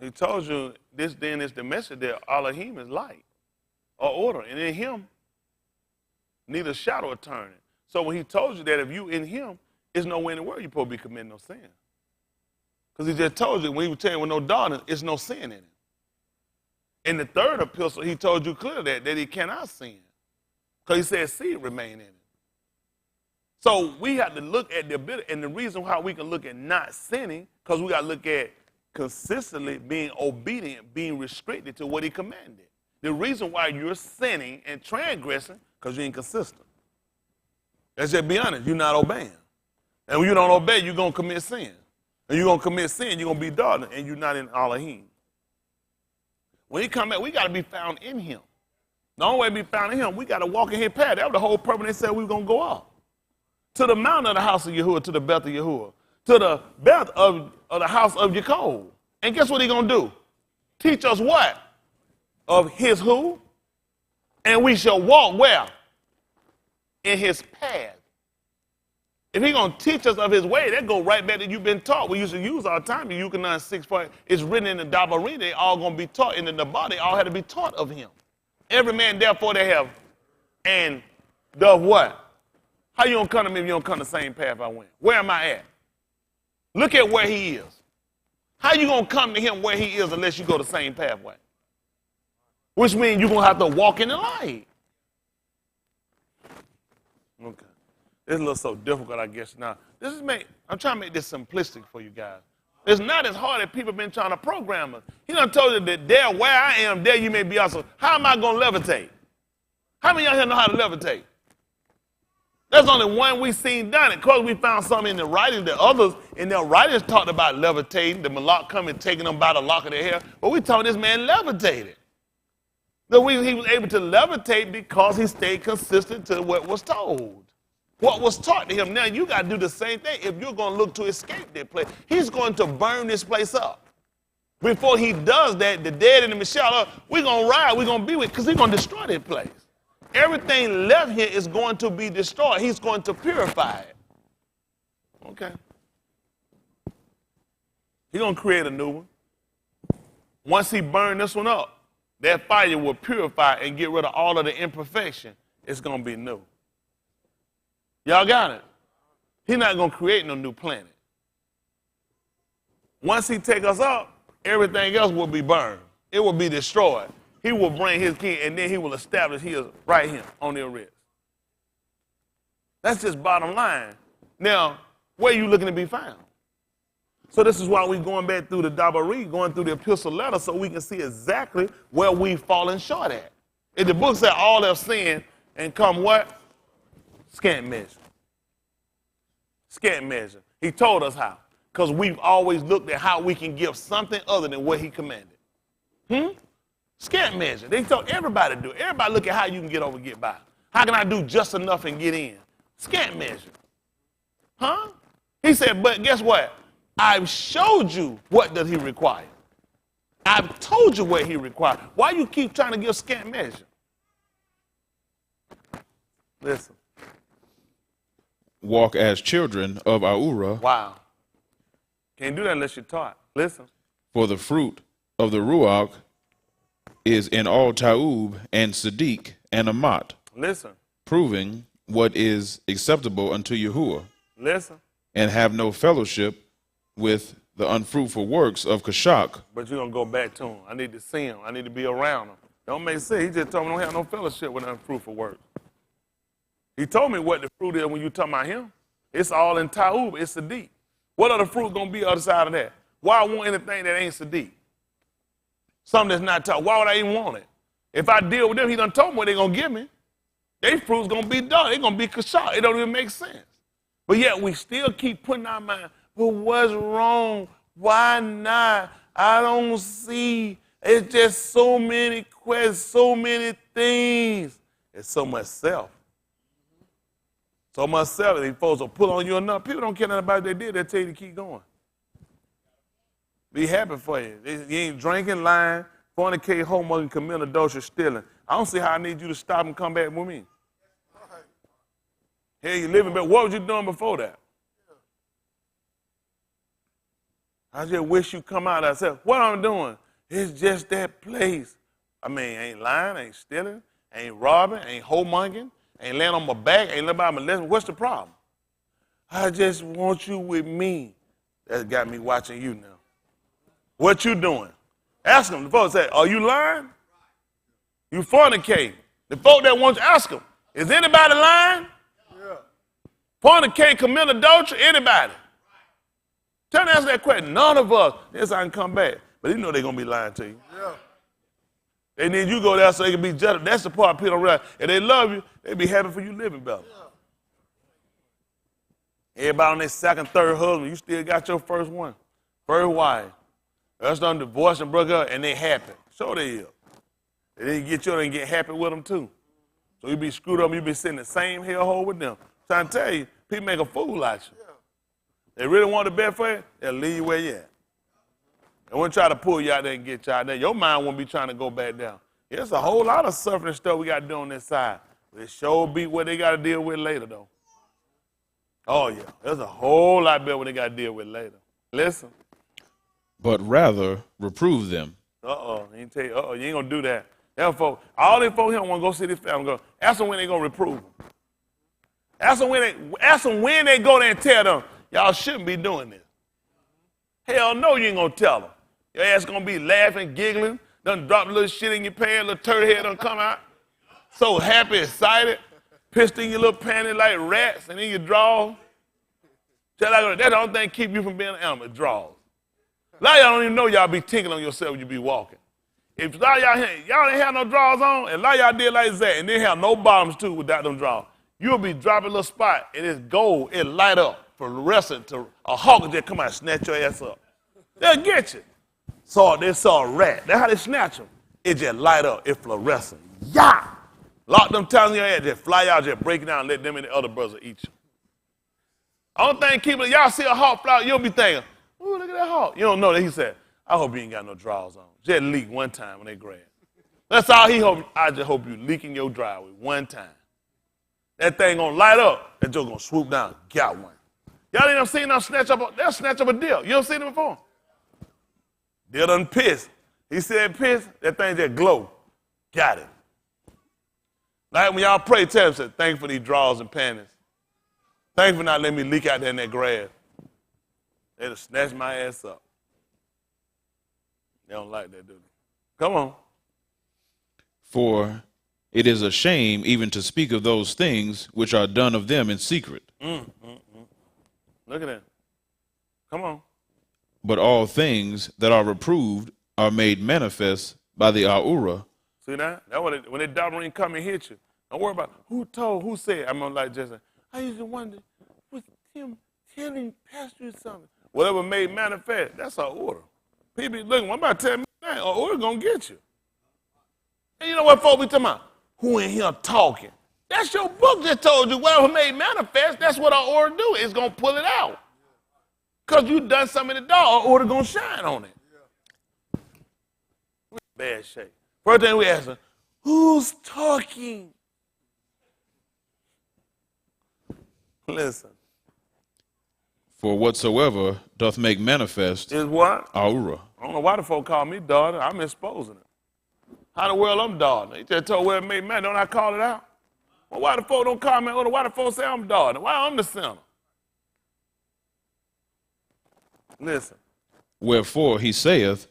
he told you this then is the message that Elohim is light or order, and in him neither shadow of turning. So when he told you that if you in him, there's nowhere in the world you're supposed to be committing no sin. Because he just told you when he was telling you with no darkness, it's no sin in it. In the third epistle, he told you clearly that he cannot sin. Because he said seed remain in it. So we have to look at the ability, and the reason how we can look at not sinning, because we got to look at consistently being obedient, being restricted to what he commanded. The reason why you're sinning and transgressing, because you're inconsistent. Let's just be honest, you're not obeying. And when you don't obey, you're going to commit sin. And you're going to commit sin, you're going to be darkened, and you're not in Elohim. When he come back, we got to be found in him. The only way to be found in him, we got to walk in his path. That was the whole purpose. They said we were going to go up. To the mountain of the house of Yahuwah, to the Beth of Yahuwah, to the Beth of the house of Jacob. And guess what he's going to do? Teach us what? Of his who? And we shall walk where? In his path. If he's going to teach us of his way, that go right back to you've been taught. We used to use our time. You can 6 it's written in the Dabarim. They all going to be taught in the Nabar. They all had to be taught of him. Every man, therefore, they have. And does what? How you going to come to me if you don't come the same path I went? Where am I at? Look at where he is. How you going to come to him where he is unless you go the same pathway? Which means you're going to have to walk in the light. Okay. This looks so difficult, I guess, now. I'm trying to make this simplistic for you guys. It's not as hard as people have been trying to program us. He done told you that there where I am, there you may be also. How am I going to levitate? How many of y'all here know how to levitate? There's only one we seen done it. Because we found something in the writings that others in their writings talked about levitating, the malak coming taking them by the lock of their hair. But we told this man levitated. The reason he was able to levitate because he stayed consistent to what was told. What was taught to him. Now you got to do the same thing if you're going to look to escape that place. He's going to burn this place up. Before he does that, the dead and the Michelle, we're going to ride, we're going to be with, because he's going to destroy that place. Everything left here is going to be destroyed. He's going to purify it. Okay. He's going to create a new one. Once he burned this one up, that fire will purify and get rid of all of the imperfection. It's going to be new. Y'all got it? He's not going to create no new planet. Once he take us up, everything else will be burned. It will be destroyed. He will bring his king, and then he will establish his right here on their wrist. That's just bottom line. Now, where are you looking to be found? So this is why we're going back through the Dabari, going through the epistle letter, so we can see exactly where we've fallen short at. If the book said all have sinned and come what? Scant measure. Scant measure. He told us how. because we've always looked at how we can give something other than what he commanded. Scant measure. They told everybody to do it. Everybody look at how you can get over and get by. How can I do just enough and get in? Scant measure. He said, but guess what? I've showed you what does he require. I've told you what he requires. Why you keep trying to give scant measure? Listen. Walk as children of Ahura. Wow. Can't do that unless you're taught. Listen. For the fruit of the Ruach is in all Ta'ub and Sadiq and Amat. Listen. Proving what is acceptable unto Yahuwah. Listen. And have no fellowship with the unfruitful works of Kashak. But you're going to go back to him. I need to see him. I need to be around him. Don't make sense. He just told me don't have no fellowship with unfruitful works. He told me what the fruit is when you talking about him. It's all in Ta'ub. It's Sadiq. What other fruit going to be other side of that? Why I want anything that ain't Sadiq? Something that's not Ta'ub. Why would I even want it? If I deal with them, he done told me what they going to give me. They fruit's going to be done. They're going to be Kashak. It don't even make sense. But yet we still keep putting our mind, but what's wrong? Why not? I don't see. It's just so many questions, so many things. It's so much self. So much self. These folks will pull on you enough. People don't care nothing about what they did. They'll tell you to keep going. Be happy for you. You ain't drinking, lying, fornicating, homeworking, committing adultery, stealing. I don't see how I need you to stop and come back with me. Hey, you living, but what was you doing before that? I just wish you come out. I said, what I'm doing? It's just that place. I mean, ain't lying, ain't stealing, ain't robbing, ain't homongering, ain't laying on my back, ain't nobody molesting. What's the problem? I just want you with me. That's got me watching you now. What you doing? Ask them. The folks say, are you lying? You fornicating. The folk that want you, ask them, is anybody lying? Fornicate, commit adultery, anybody. Tell them to answer that question. None of us. Yes, I can come back. But you know they're going to be lying to you. Yeah. They need you to go there so they can be jealous. That's the part people don't realize. If they love you, they be happy for you living better. Yeah. Everybody on their second, third husband, you still got your first one. First wife. That's done divorced and broke up, and they happy. So they is. They didn't get you and get happy with them too. So you be screwed up, you be sitting in the same hellhole with them. Trying to tell you, people make a fool out of you. They really want the best for you, they'll leave you where you at. They won't try to pull you out there and get you out there. Your mind won't be trying to go back down. There's a whole lot of suffering stuff we got to do on this side. But it sure be what they got to deal with later, though. Oh, yeah. There's a whole lot better what they got to deal with later. Listen. But rather reprove them. He ain't tell you, you ain't going to do that. Them folk, all them folks here want to go see this family. Go, ask them when they going to reprove them. Ask them when they go there and tell them, y'all shouldn't be doing this. Hell no, you ain't going to tell them. Your ass going to be laughing, giggling, done drop a little shit in your pants, little turtle head done come out. So happy, excited, pissed in your little panties like rats and in your drawers. That's the only thing keep you from being an animal, drawers. A lot of y'all don't even know y'all be tinkling on yourself when you be walking. If a lot of y'all ain't have no drawers on, and a lot of y'all did like that, and didn't have no bottoms too without them drawers, you'll be dropping a little spot, and it's gold, it light up, fluorescent to a hawk will just come out and snatch your ass up. They'll get you. They saw a rat. That's how they snatch them. It just light up, it fluorescent. Yeah! Lock them tongues in your head, just fly out, just break it down, and let them and the other brothers eat you. Only thing keeping y'all see a hawk fly, you'll be thinking, ooh, look at that hawk. You don't know that. He said, I hope you ain't got no drawers on. Just leak one time when they grab. That's all he hope. I just hope you leaking your driveway one time. That thing gonna light up, and just gonna swoop down, got one. Y'all ain't seen them snatch up a deer. You don't seen it before? Deer done piss. He said piss, that thing just glow. Got it. Like when y'all pray, tell him, say, thank you for these drawers and panties. Thank you for not letting me leak out there in that grass. They'll snatch my ass up. They don't like that, do they? Come on. For it is a shame even to speak of those things which are done of them in secret. Look at that. Come on. But all things that are reproved are made manifest by the Ahura. See that? That's when that doctrine come and hit you. Don't worry about who said. I'm like just. I used to wonder, was Tim telling Pastor something, Whatever made manifest, that's our order. People be looking, I'm about to tell me that, our order gonna get you. And you know what folks be talking about? Who in here talking? That's your book that told you whatever made manifest, that's what our order do. It's gonna pull it out. Because you done something in the dark, our order gonna shine on it. We're in bad shape. First thing we ask them, who's talking? Listen. For whatsoever doth make manifest Is what? Aura. I don't know why the folk call me daughter. I'm exposing it. How the world I'm daughter? He just told where it made man. Don't I call it out? Well, why the folk don't call me? Why the folk say I'm daughter? Why I'm the sinner? Listen. Wherefore he saith,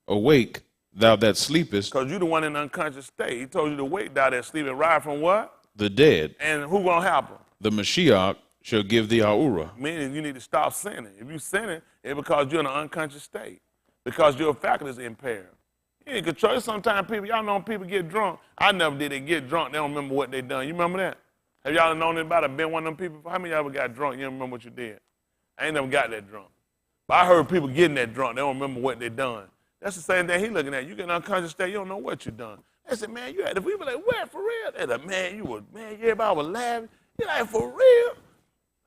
awake, thou that sleepest. Because you the one in the unconscious state. He told you to wake thou that sleep and rise from what? The dead. And who gonna help him? The Mashiach shall give thee Aura. Meaning you need to stop sinning. If you sinning, it's because you're in an unconscious state. Because your faculty is impaired. You ain't control. Sometimes people, y'all know people get drunk. I never did. They get drunk. They don't remember what they done. You remember that? Have y'all known anybody been one of them people? How many of y'all ever got drunk? You don't remember what you did? I ain't never got that drunk. But I heard people getting that drunk. They don't remember what they done. That's the same thing he looking at. You get in an unconscious state. You don't know what you done. They said, man, you had the people like, what, for real? They said, man, everybody was laughing. You like, for real?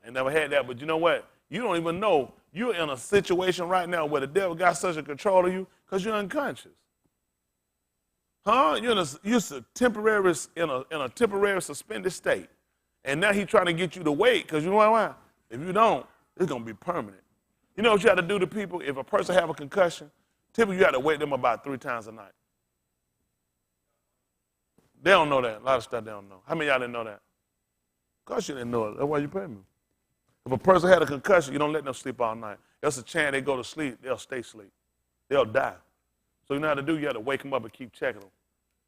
I never had that, but you know what? You don't even know you're in a situation right now where the devil got such a control of you because you're unconscious. Huh? You're in a temporary suspended state. And now he's trying to get you to wait because you know why? If you don't, it's going to be permanent. You know what you have to do to people? If a person have a concussion, typically you have to wake them about 3 times a night. They don't know that. A lot of stuff they don't know. How many of y'all didn't know that? Of course you didn't know it. That's why you pay me. If a person had a concussion, you don't let them sleep all night. There's a chance they go to sleep, they'll stay asleep. They'll die. So you know how to do? You have to wake them up and keep checking them.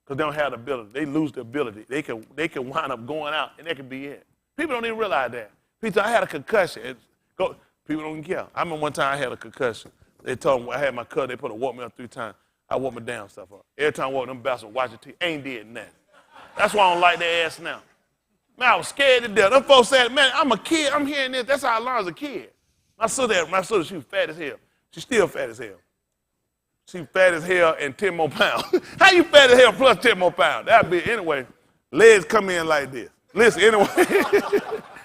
Because they don't have the ability. They lose the ability. They can wind up going out, and that can be it. People don't even realize that. People, I had a concussion. People don't even care. I remember one time I had a concussion. They told me I had my cousin. They put a woke me up 3 times. I woke my damn stuff up. Every time I woke them bastards watching TV, ain't did nothing. That's why I don't like their ass now. Man, I was scared to death. Them folks said, man, I'm a kid. I'm hearing this. That's how I learned as a kid. My sister, she was fat as hell. She's still fat as hell. She fat as hell and 10 more pounds. How you fat as hell plus 10 more pounds? That'd be, anyway, legs come in like this. Listen, anyway.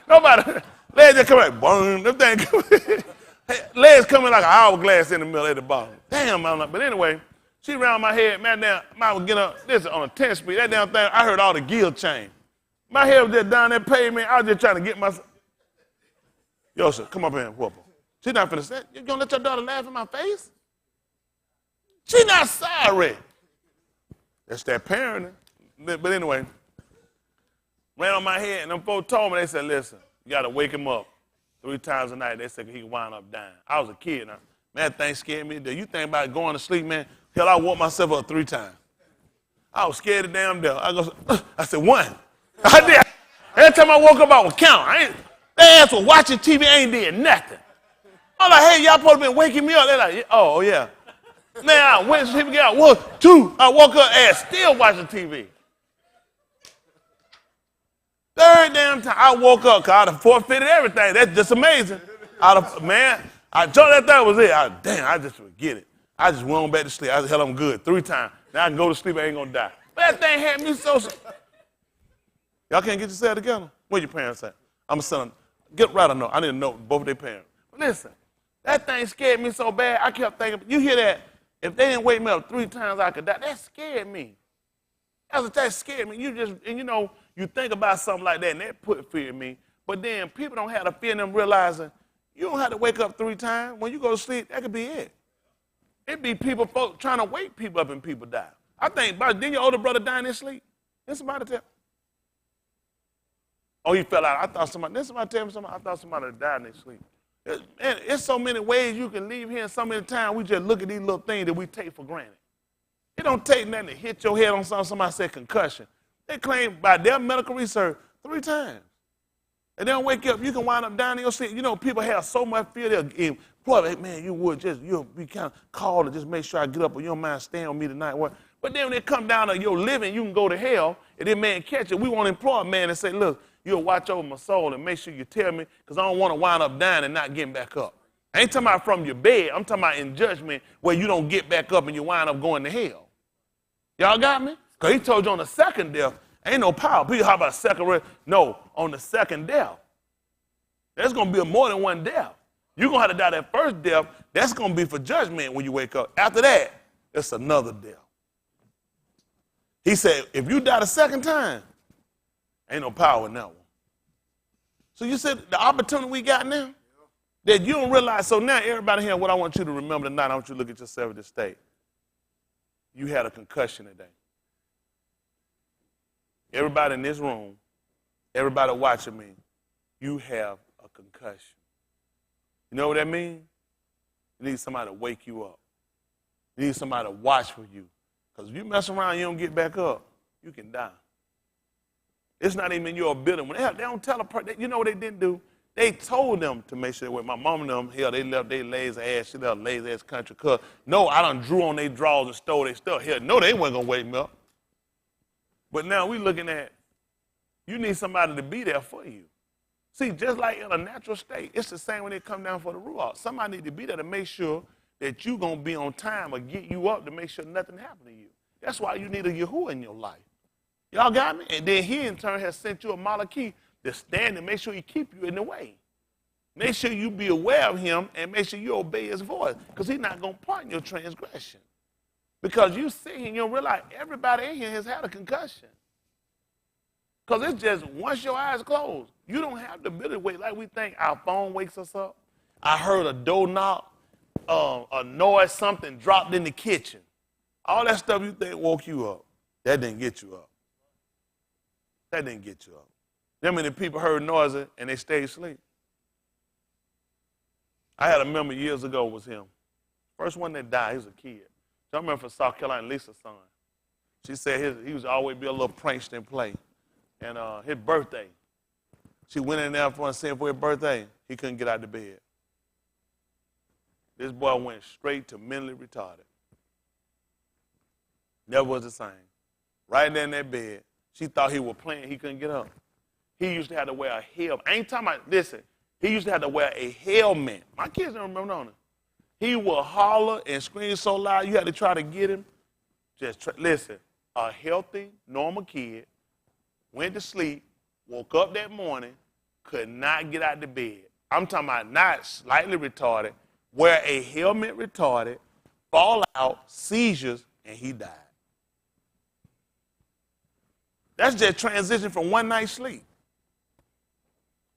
Nobody, legs just come like, boom, them things come in. Legs come in like an hourglass in the middle at the bottom. Damn, I'm like, but anyway, she around my head, man, down, I would get up, this on a 10 speed, that damn thing, I heard all the gear change. My head was just down that pavement. I was just trying to get myself. Yo, sir, come up here and whoop her. She's not finna say, you gonna let your daughter laugh in my face? She not sorry. That's that parenting. But anyway, ran on my head, and them folks told me, they said, listen, you gotta wake him up 3 times a night. They said he could wind up dying. I was a kid now. Man, that thing scared me. You think about going to sleep, man? Hell, I woke myself up 3 times. I was scared to damn death. I said, 1. I did. Every time I woke up, I would count. They ass was watching TV, ain't did nothing. I'm like, hey, y'all supposed to be waking me up. They're like, oh, yeah. Now, I went to sleep again. 1, 2. I woke up and still watching TV. 3rd damn time, I woke up because I done forfeited everything. That's just amazing. Man, I told that thing was it. I just forget it. I just went on back to sleep. I said, hell, I'm good. 3 times. Now I can go to sleep, I ain't going to die. But that thing had me so... Y'all can't get yourself together? Where your parents at? I'm a son. Get right or no. I need to know both their parents. But listen, that thing scared me so bad, I kept thinking, you hear that? If they didn't wake me up 3 times, I could die. That scared me. That scared me. You think about something like that, and that put fear in me. But then people don't have the fear in them realizing you don't have to wake up 3 times. When you go to sleep, that could be it. It be folk trying to wake people up and people die. I think, didn't your older brother die in his sleep? Didn't somebody tell? Oh, he fell out. Didn't somebody tell me something? I thought somebody died in their sleep. Man, it's so many ways you can leave here, and so many times we just look at these little things that we take for granted. It don't take nothing to hit your head on something. Somebody said concussion. They claim by their medical research 3 times. And they don't wake up, you can wind up dying in your sleep. You know, people have so much fear, they'll employ, man, you'll be kind of called to just make sure I get up or you don't mind staying on me tonight. But then when they come down to your living, you can go to hell, and then man catch it. We want to employ a man and say, look, you'll watch over my soul and make sure you tell me, because I don't want to wind up dying and not getting back up. I ain't talking about from your bed. I'm talking about in judgment where you don't get back up and you wind up going to hell. Y'all got me? Because he told you on the second death, ain't no power. People, how about second? No, on the second death. There's going to be more than one death. You're going to have to die that first death. That's going to be for judgment when you wake up. After that, it's another death. He said, if you die the second time, ain't no power in that one. So you said the opportunity we got now, that you don't realize. So now everybody here, what I want you to remember tonight, I want you to look at yourself at this state. You had a concussion today. Everybody in this room, everybody watching me, you have a concussion. You know what that means? You need somebody to wake you up. You need somebody to watch for you. Because if you mess around and you don't get back up, you can die. It's not even in your ability. When they don't tell a person, you know what they didn't do? They told them to make sure they went. My mom and them, hell, they left their lazy ass, she left lazy ass country. Cause no, I done drew on their drawers and stole their stuff. Hell, no, they wasn't gonna wake me up. But now we looking at, you need somebody to be there for you. See, just like in a natural state, it's the same when they come down for the ruach. Somebody need to be there to make sure that you're going to be on time or get you up to make sure nothing happen to you. That's why you need a Yahuwah in your life. Y'all got me? And then he, in turn, has sent you a Malaki to stand and make sure he keep you in the way. Make sure you be aware of him and make sure you obey his voice because he's not going to pardon your transgression. Because you sit here and you don't realize everybody in here has had a concussion. Because it's just once your eyes close, you don't have the ability to wake like we think our phone wakes us up. I heard a door knock, a noise, something dropped in the kitchen. All that stuff you think woke you up, that didn't get you up. That didn't get you up. How many people heard noises and they stayed asleep? I had a member years ago was him. First one that died, he was a kid. I remember from South Carolina, Lisa's son. She said he was always be a little prankster and play. And his birthday, she went in there for his birthday. He couldn't get out of bed. This boy went straight to mentally retarded. Never was the same. Right there in that bed, she thought he was playing. He couldn't get up. He used to have to wear a helmet. I ain't talking about, listen, he used to have to wear a helmet. My kids don't remember on it. He would holler and scream so loud you had to try to get him. Listen, a healthy, normal kid went to sleep, woke up that morning, could not get out of the bed. I'm talking about not slightly retarded, wear a helmet retarded, fall out, seizures, and he died. That's just transition from one night's sleep.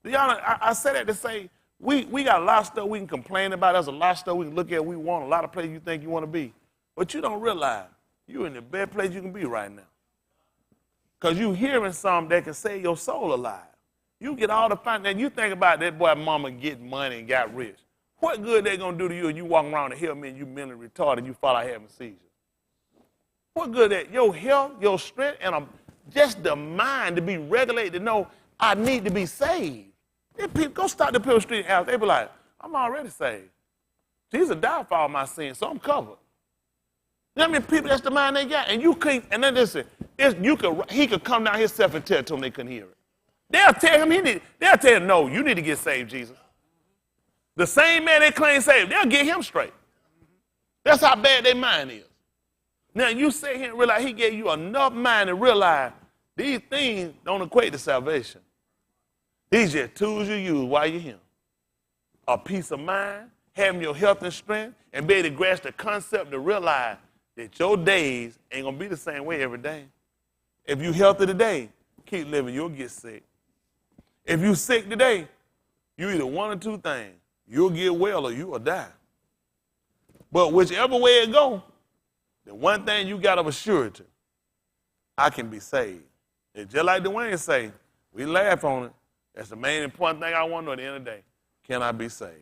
Y'all, I say that to say we got a lot of stuff we can complain about. There's a lot of stuff we can look at we want, a lot of places you think you want to be. But you don't realize you're in the best place you can be right now. Because you hearing something that can save your soul alive. You get all the fun. And you think about that boy mama getting money and got rich. What good they going to do to you and you walk around the helmet and you mentally retarded and you fall out having seizures? What good that your health, your strength, and just the mind to be regulated to know I need to be saved. If people go start the Pill Street house, they be like, I'm already saved. Jesus died for all my sins, so I'm covered. You know how many people that's the mind they got? And you can't, and then listen, he could come down himself and tell them they couldn't hear it. They'll tell him, no, you need to get saved, Jesus. The same man they claim saved, they'll get him straight. That's how bad their mind is. Now you sit here and realize he gave you enough mind to realize these things don't equate to salvation. These are tools you use while you're here. A peace of mind, having your health and strength, and be able to grasp the concept to realize that your days ain't going to be the same way every day. If you're healthy today, keep living, you'll get sick. If you're sick today, you either one or two things. You'll get well or you will die. But whichever way it go, the one thing you got of a surety, I can be saved. It's just like Dwayne say, we laugh on it. That's the main important thing I want to know at the end of the day. Can I be saved?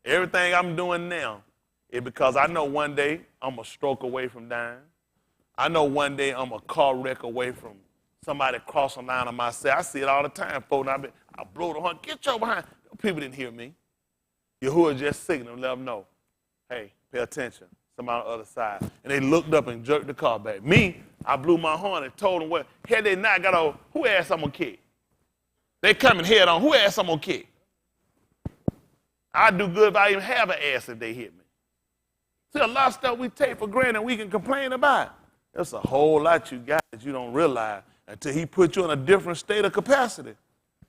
Everything I'm doing now is because I know one day I'm a stroke away from dying. I know one day I'm a car wreck away from somebody crossing the line on my side. I see it all the time, folks. I blow the horn, get your behind. People didn't hear me. Yahuwah just signaled and let them know, hey, pay attention. Somebody on the other side. And they looked up and jerked the car back. Me, I blew my horn and told them what. Had they not got on, who asked I'm going to kick? They coming head on. Who asked I'm going to kick? I'd do good if I even have an ass if they hit me. See, a lot of stuff we take for granted we can complain about. There's a whole lot you got that you don't realize until he put you in a different state of capacity.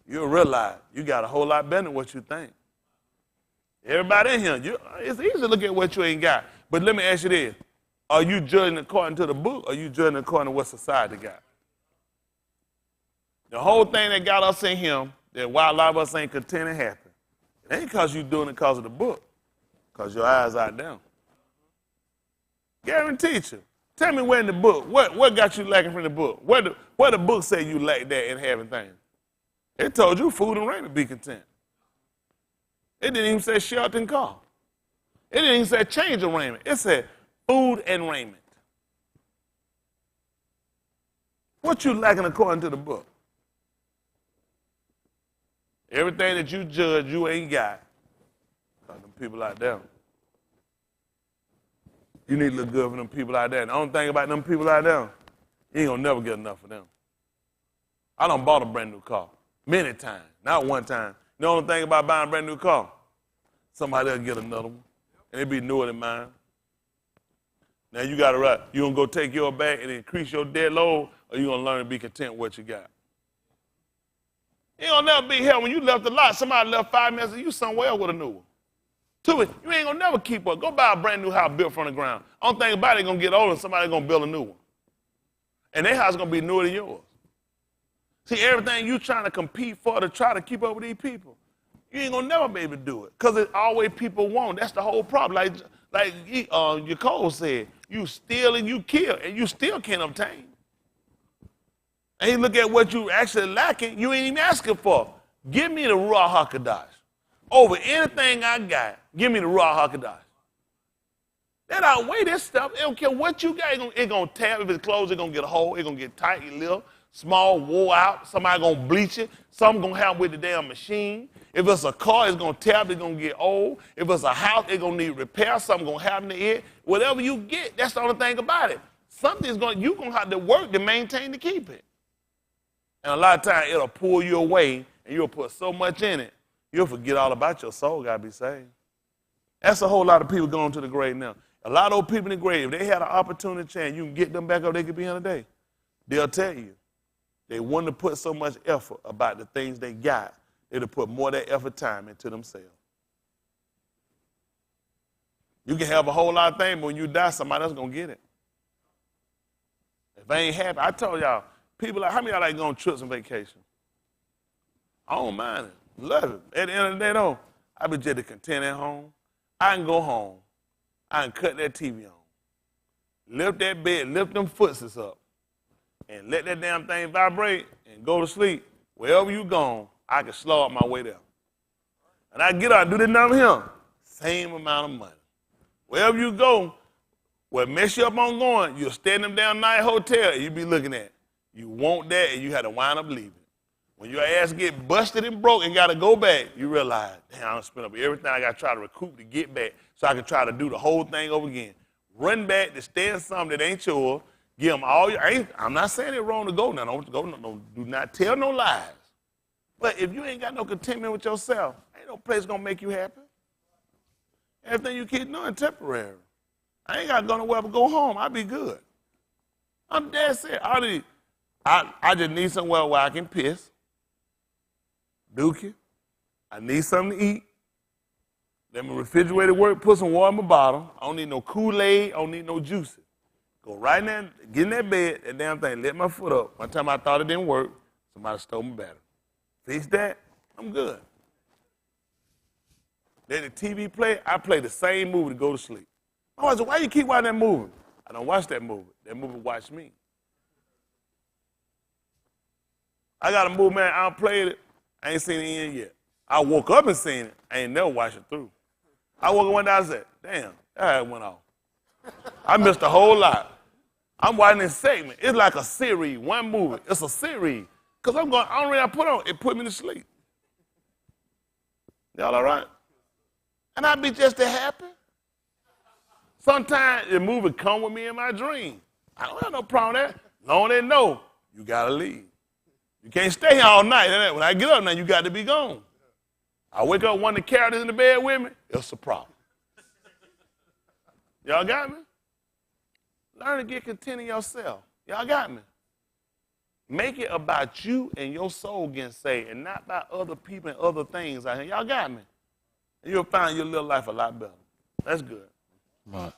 You'll realize you got a whole lot better than what you think. Everybody in here, it's easy to look at what you ain't got. But let me ask you this. Are you judging according to the book, or are you judging according to what society got? The whole thing that got us in him, that why a lot of us ain't content and happy, it ain't because you doing it because of the book, because your eyes out down. Guaranteed you. Tell me where in the book, what got you lacking from the book? Where the book say you lack that in having things? It told you food and raiment, be content. It didn't even say shelter and car. It didn't even say change of raiment. It said food and raiment. What you lacking according to the book? Everything that you judge you ain't got. Because them people out there. You need to look good for them people out there. And the only thing about them people out there, you ain't gonna never get enough of them. I done bought a brand new car many times, not one time. The only thing about buying a brand new car, somebody else get another one, and it be newer than mine. Now you got to right. You gonna go take your back and increase your debt load, or you gonna learn to be content with what you got? You ain't gonna never be here when you left the lot. Somebody left 5 minutes, and you somewhere else with a new one. 2, you ain't gonna never keep up. Go buy a brand new house built from the ground. Only thing about it, gonna get older, and somebody gonna build a new one, and their house gonna be newer than yours. See, everything you trying to compete for to try to keep up with these people, you ain't gonna never be able to do it, because it's always people want. That's the whole problem. Like Nicole said, you steal and you kill, and you still can't obtain. And you look at what you actually lacking, you ain't even asking for. Give me the Ruach HaKodesh. Over anything I got, give me the Ruach HaKodesh. That outweigh this stuff. It don't care what you got. It's gonna tap. If it's closed, it's gonna get a hole. It's gonna get tight, little, small, wore out. Somebody gonna bleach it. Something gonna happen with the damn machine. If it's a car, it's gonna tap. It's gonna get old. If it's a house, it's gonna need repair. Something gonna happen to it. Whatever you get, that's the only thing about it. You gonna have to work to maintain to keep it. And a lot of times it'll pull you away, and you'll put so much in it, you'll forget all about your soul. Gotta be saved. That's a whole lot of people going to the grave now. A lot of old people in the grave, if they had an opportunity chance, you can get them back up, they could be in a day. They'll tell you. They wouldn't have put so much effort about the things they got. They'd have put more of that effort time into themselves. You can have a whole lot of things, but when you die, somebody else going to get it. If they ain't happy, I told y'all, people like, how many of y'all like going on trips and vacation? I don't mind it. Love it. At the end of the day, though, I be just content at home. I can go home. I can cut that TV on. Lift that bed, lift them footses up, and let that damn thing vibrate and go to sleep. Wherever you gone, I can slow up my way there. And I get out, do this number here, same amount of money. Wherever you go, what mess you up on going, you'll stay in them damn night hotel, and you be looking at it. You want that, and you had to wind up leaving. When your ass get busted and broke and got to go back, you realize, damn, I done spent up everything I got to try to recoup to get back so I can try to do the whole thing over again. Run back to stay in something that ain't yours. Give them all your, I'm not saying it's wrong to go now. Don't go, do not tell no lies. But if you ain't got no contentment with yourself, ain't no place going to make you happy. Everything you keep doing temporary. I ain't got to go nowhere but go home. I'll be good. I'm dead set. I just need somewhere where I can piss. Dookie, I need something to eat. Let my refrigerator work, put some water in my bottle. I don't need no Kool-Aid, I don't need no juices. Go right in there, get in that bed, that damn thing, lift my foot up. One time I thought it didn't work, somebody stole my battery. Fix that, I'm good. Let the TV play, I play the same movie to go to sleep. My wife said, why you keep watching that movie? I don't watch that movie. That movie watch me. I got a movie, man, I don't play it. I ain't seen the end yet. I woke up and seen it. I ain't never watched it through. I woke up one day and said, damn, that went off. I missed a whole lot. I'm watching this segment. It's like a series, one movie. It's a series. Because I don't really put on, it put me to sleep. Y'all all right? And I be just as happy. Sometimes the movie come with me in my dream. I don't have no problem with that. Long as they know, you got to leave. You can't stay here all night. When I get up now, you got to be gone. I wake up one of the characters in the bed with me, it's a problem. Y'all got me? Learn to get content in yourself. Y'all got me? Make it about you and your soul getting saved and not about other people and other things out here. Y'all got me? And you'll find your little life a lot better. That's good. Right.